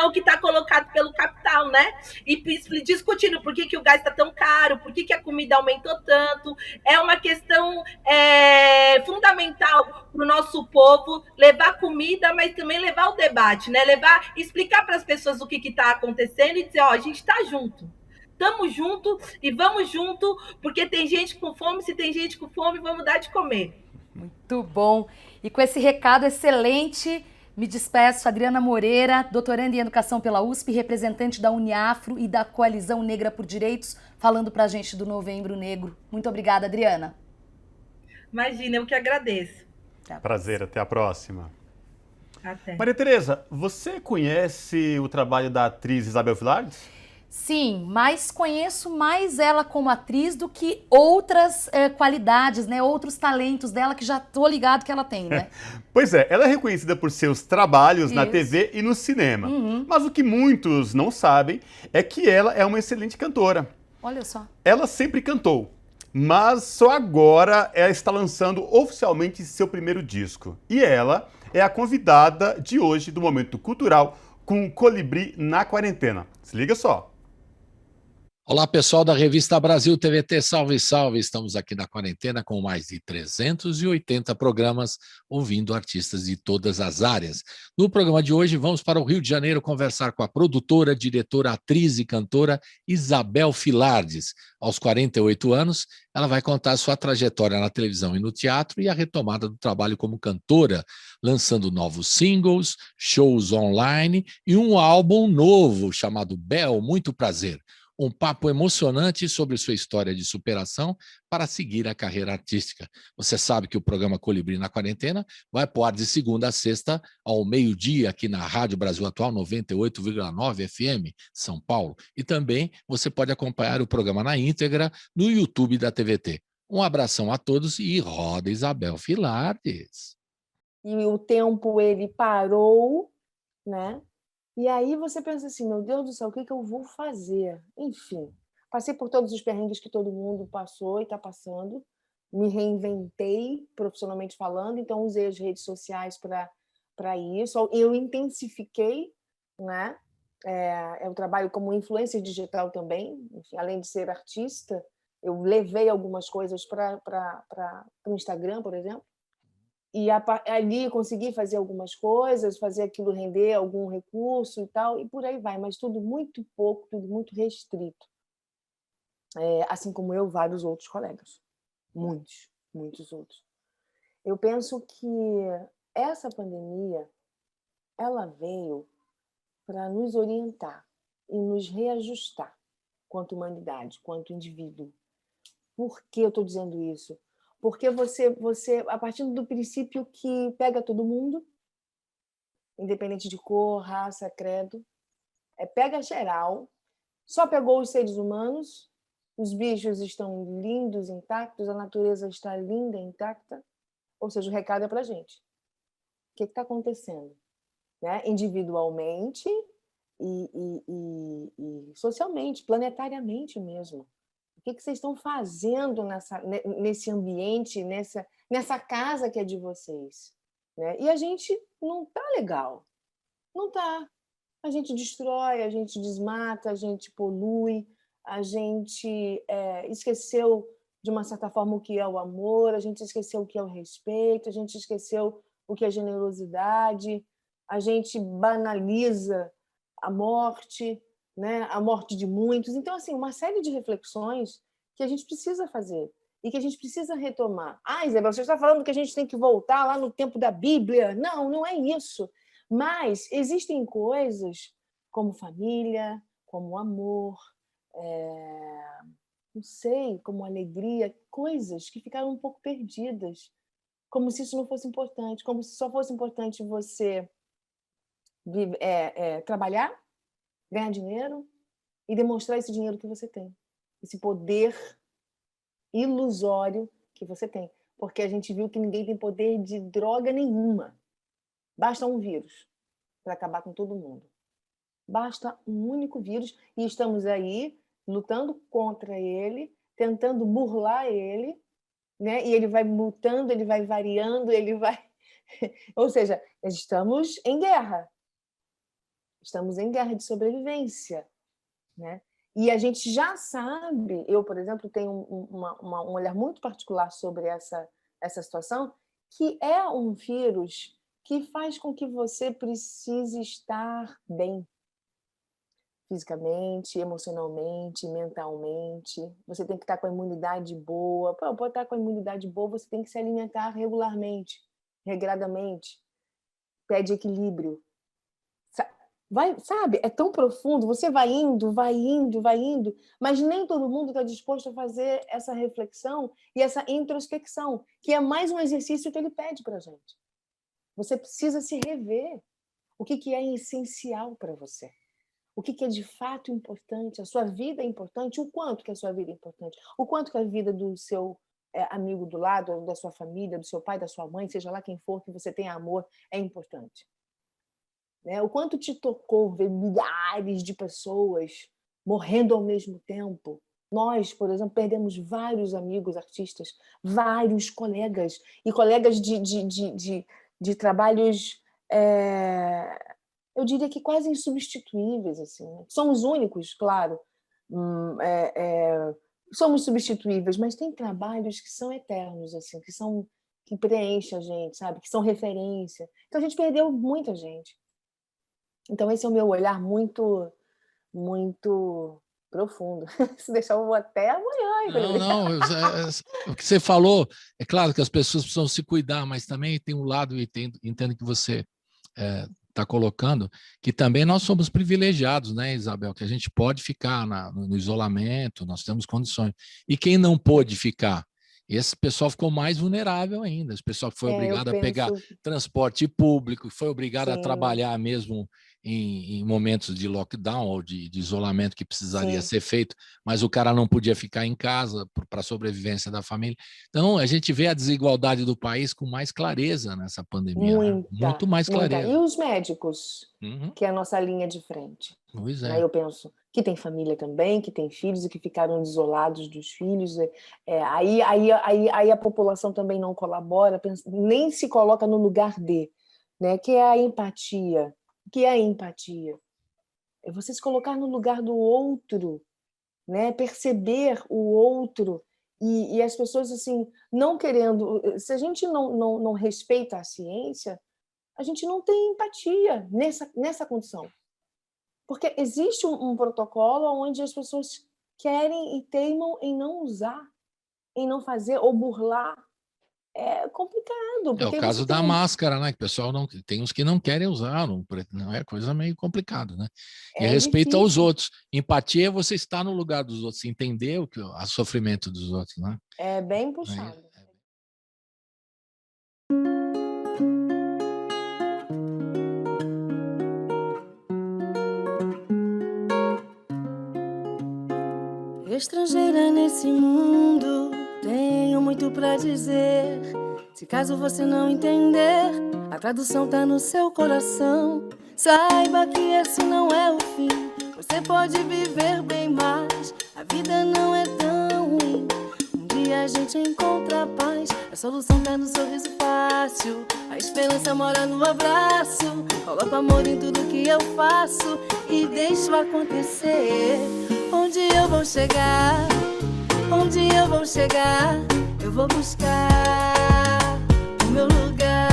o que está colocado pelo capital, né? E discutindo por que o gás está tão caro, por que a comida aumentou tanto. É uma questão fundamental para o nosso povo levar comida, mas também levar o debate, né? Explicar para as pessoas o que está acontecendo e dizer, a gente está junto. Estamos juntos e vamos junto, porque tem gente com fome, se tem gente com fome, vamos dar de comer. Muito bom. E com esse recado excelente, me despeço, Adriana Moreira, doutoranda em Educação pela USP, representante da Uniafro e da Coalizão Negra por Direitos, falando pra gente do Novembro Negro. Muito obrigada, Adriana. Imagina, eu que agradeço. Prazer, até a próxima. Até. Maria Tereza, você conhece o trabalho da atriz Isabel Filardes? Sim, mas conheço mais ela como atriz do que outras qualidades, né? Outros talentos dela que já tô ligado que ela tem, né? Pois é, ela é reconhecida por seus trabalhos na Isso. TV e no cinema. Uhum. Mas o que muitos não sabem é que ela é uma excelente cantora. Olha só. Ela sempre cantou, mas só agora ela está lançando oficialmente seu primeiro disco. E ela é a convidada de hoje do Momento Cultural com o Colibri na Quarentena. Se liga só. Olá, pessoal da revista Brasil TVT, salve, salve! Estamos aqui na quarentena com mais de 380 programas, ouvindo artistas de todas as áreas. No programa de hoje, vamos para o Rio de Janeiro conversar com a produtora, diretora, atriz e cantora Isabel Filardes. Aos 48 anos, ela vai contar sua trajetória na televisão e no teatro e a retomada do trabalho como cantora, lançando novos singles, shows online e um álbum novo chamado Bel, Muito Prazer. Um papo emocionante sobre sua história de superação para seguir a carreira artística. Você sabe que o programa Colibri na Quarentena vai pro ar de segunda a sexta ao meio-dia aqui na Rádio Brasil Atual 98,9 FM, São Paulo. E também você pode acompanhar o programa na íntegra no YouTube da TVT. Um abração a todos e roda Isabel Filardes. E o tempo, ele parou, né? E aí você pensa assim, meu Deus do céu, o que eu vou fazer? Enfim, passei por todos os perrengues que todo mundo passou e está passando, me reinventei profissionalmente falando, então usei as redes sociais para isso, eu intensifiquei, né? Eu trabalho como influencer digital também, enfim, além de ser artista, eu levei algumas coisas para o Instagram, por exemplo, e ali consegui fazer algumas coisas, fazer aquilo render algum recurso e tal, e por aí vai, mas tudo muito pouco, tudo muito restrito. Assim como eu, vários outros colegas. Muitos outros. Eu penso que essa pandemia, ela veio para nos orientar e nos reajustar quanto humanidade, quanto indivíduo. Por que eu estou dizendo isso? Porque você, a partir do princípio que pega todo mundo, independente de cor, raça, credo, pega geral, só pegou os seres humanos, os bichos estão lindos, intactos, a natureza está linda, intacta, ou seja, o recado é para a gente. O que está acontecendo? Né? Individualmente e socialmente, planetariamente mesmo. O que vocês estão fazendo nesse ambiente, nessa casa que é de vocês? Né? E a gente não está legal. Não está. A gente destrói, a gente desmata, a gente polui, a gente esqueceu, de uma certa forma, o que é o amor, a gente esqueceu o que é o respeito, a gente esqueceu o que é generosidade, a gente banaliza a morte, né? A morte de muitos. Então, assim, uma série de reflexões que a gente precisa fazer e que a gente precisa retomar. Isabel, você está falando que a gente tem que voltar lá no tempo da Bíblia. Não, não é isso. Mas existem coisas como família, como amor, não sei, como alegria, coisas que ficaram um pouco perdidas, como se isso não fosse importante, como se só fosse importante você trabalhar, ganhar dinheiro e demonstrar esse dinheiro que você tem, esse poder ilusório que você tem. Porque a gente viu que ninguém tem poder de droga nenhuma. Basta um vírus para acabar com todo mundo. Basta um único vírus e estamos aí lutando contra ele, tentando burlar ele, né? E ele vai mutando, ele vai variando, ele vai... Ou seja, estamos em guerra. Estamos em guerra de sobrevivência, né? E a gente já sabe, eu, por exemplo, tenho um olhar muito particular sobre essa situação, que é um vírus que faz com que você precise estar bem, fisicamente, emocionalmente, mentalmente. Você tem que estar com a imunidade boa. Para estar com a imunidade boa, você tem que se alimentar regularmente. regradamente, pede equilíbrio. Sabe, é tão profundo, você vai indo, mas nem todo mundo está disposto a fazer essa reflexão e essa introspecção, que é mais um exercício que ele pede para a gente. Você precisa se rever. O que é essencial para você? O que é de fato importante? A sua vida é importante? O quanto que a sua vida é importante? O quanto que a vida do seu amigo do lado, da sua família, do seu pai, da sua mãe, seja lá quem for, que você tenha amor, é importante? Né? O quanto te tocou ver milhares de pessoas morrendo ao mesmo tempo? Nós, por exemplo, perdemos vários amigos artistas, vários colegas, e colegas de trabalhos, eu diria que quase insubstituíveis. Assim, né? Somos únicos, claro, somos substituíveis, mas tem trabalhos que são eternos, assim, que preenchem a gente, sabe? Que são referência. Então a gente perdeu muita gente. Então esse é o meu olhar muito, muito profundo. Se deixar, eu vou até amanhã. Não, o que você falou, é claro que as pessoas precisam se cuidar, mas também tem um lado, e entendo que você está colocando, que também nós somos privilegiados, né, Isabel? Que a gente pode ficar no isolamento, nós temos condições. E quem não pôde ficar? Esse pessoal ficou mais vulnerável ainda. Esse pessoal foi obrigado a pegar transporte público, foi obrigado a trabalhar mesmo em momentos de lockdown ou de isolamento que precisaria ser feito, mas o cara não podia ficar em casa para a sobrevivência da família. Então, a gente vê a desigualdade do país com mais clareza nessa pandemia. Muito mais clareza. E os médicos, que é a nossa linha de frente. Pois é. Aí eu penso que tem família também, que tem filhos e que ficaram isolados dos filhos. Aí a população também não colabora, nem se coloca no lugar de, né? Que é a empatia. O que é a empatia? É você se colocar no lugar do outro, né? Perceber o outro e as pessoas assim não querendo. Se a gente não respeita a ciência, a gente não tem empatia nessa condição. Porque existe um protocolo onde as pessoas querem e teimam em não usar, em não fazer ou burlar. É complicado. É o caso da máscara, né? Que o pessoal tem uns que não querem usar, não é coisa meio complicado, né? E respeito aos outros. Empatia é você estar no lugar dos outros, entender o sofrimento dos outros, né? É bem puxado. Estrangeira nesse mundo, tenho muito pra dizer. Se caso você não entender, a tradução tá no seu coração. Saiba que esse não é o fim. Você pode viver bem mais. A vida não é tão ruim. Um dia a gente encontra a paz. A solução tá no sorriso fácil. A esperança mora no abraço. Coloco amor em tudo que eu faço e deixo acontecer. Onde eu vou chegar? Onde eu vou chegar? Eu vou buscar o meu lugar.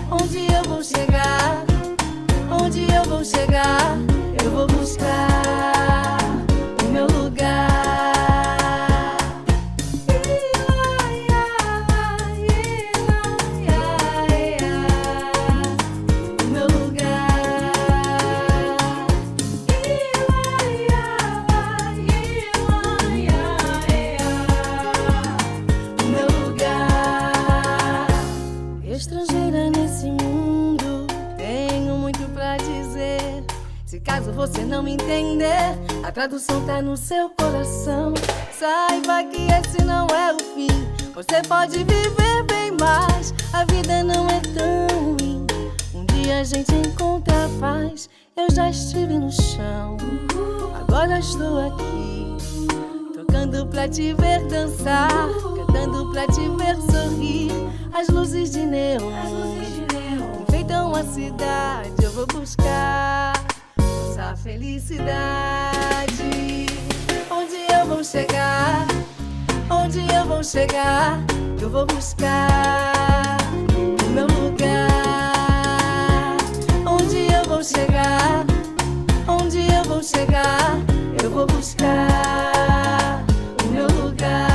Onde eu vou chegar? Onde eu vou chegar? Eu vou buscar o meu lugar. O meu lugar. O meu lugar. Estrangeira nesse mundo, tenho muito pra dizer. Se caso você não me entender, a tradução tá no seu coração. Saiba que esse não é o fim. Você pode viver bem mais. A vida não é tão ruim. Um dia a gente encontra a paz. Eu já estive no chão, agora estou aqui, tocando pra te ver dançar, cantando pra te ver sorrir. As luzes de neon enfeitam a cidade. Eu vou buscar nossa felicidade. Onde eu vou chegar? Onde eu vou chegar? Eu vou buscar o meu lugar. Onde eu vou chegar? Onde eu vou chegar? Eu vou buscar o meu lugar.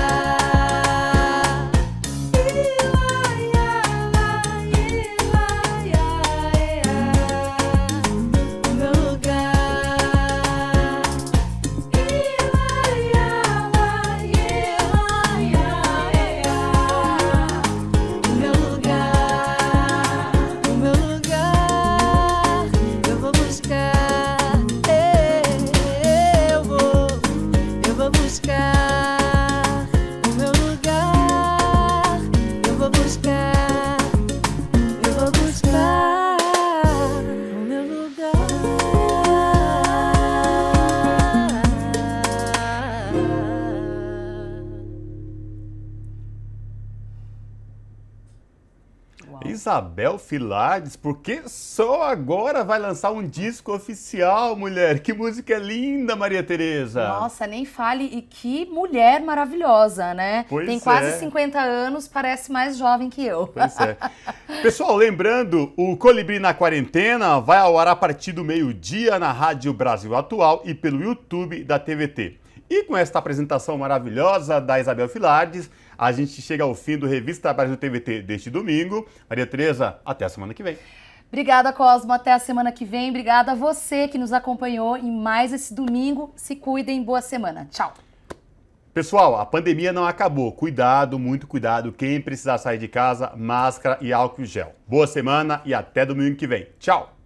Isabel Filardes, porque só agora vai lançar um disco oficial, mulher. Que música linda, Maria Tereza. Nossa, nem fale. E que mulher maravilhosa, né? Pois Tem quase é. 50 anos, parece mais jovem que eu. Pois é. Pessoal, lembrando, o Colibri na Quarentena vai ao ar a partir do meio-dia na Rádio Brasil Atual e pelo YouTube da TVT. E com esta apresentação maravilhosa da Isabel Filardes, a gente chega ao fim do Revista Brasil TVT deste domingo. Maria Tereza, até a semana que vem. Obrigada, Cosmo. Até a semana que vem. Obrigada a você que nos acompanhou em mais esse domingo. Se cuidem. Boa semana. Tchau. Pessoal, a pandemia não acabou. Cuidado, muito cuidado. Quem precisar sair de casa, máscara e álcool gel. Boa semana e até domingo que vem. Tchau.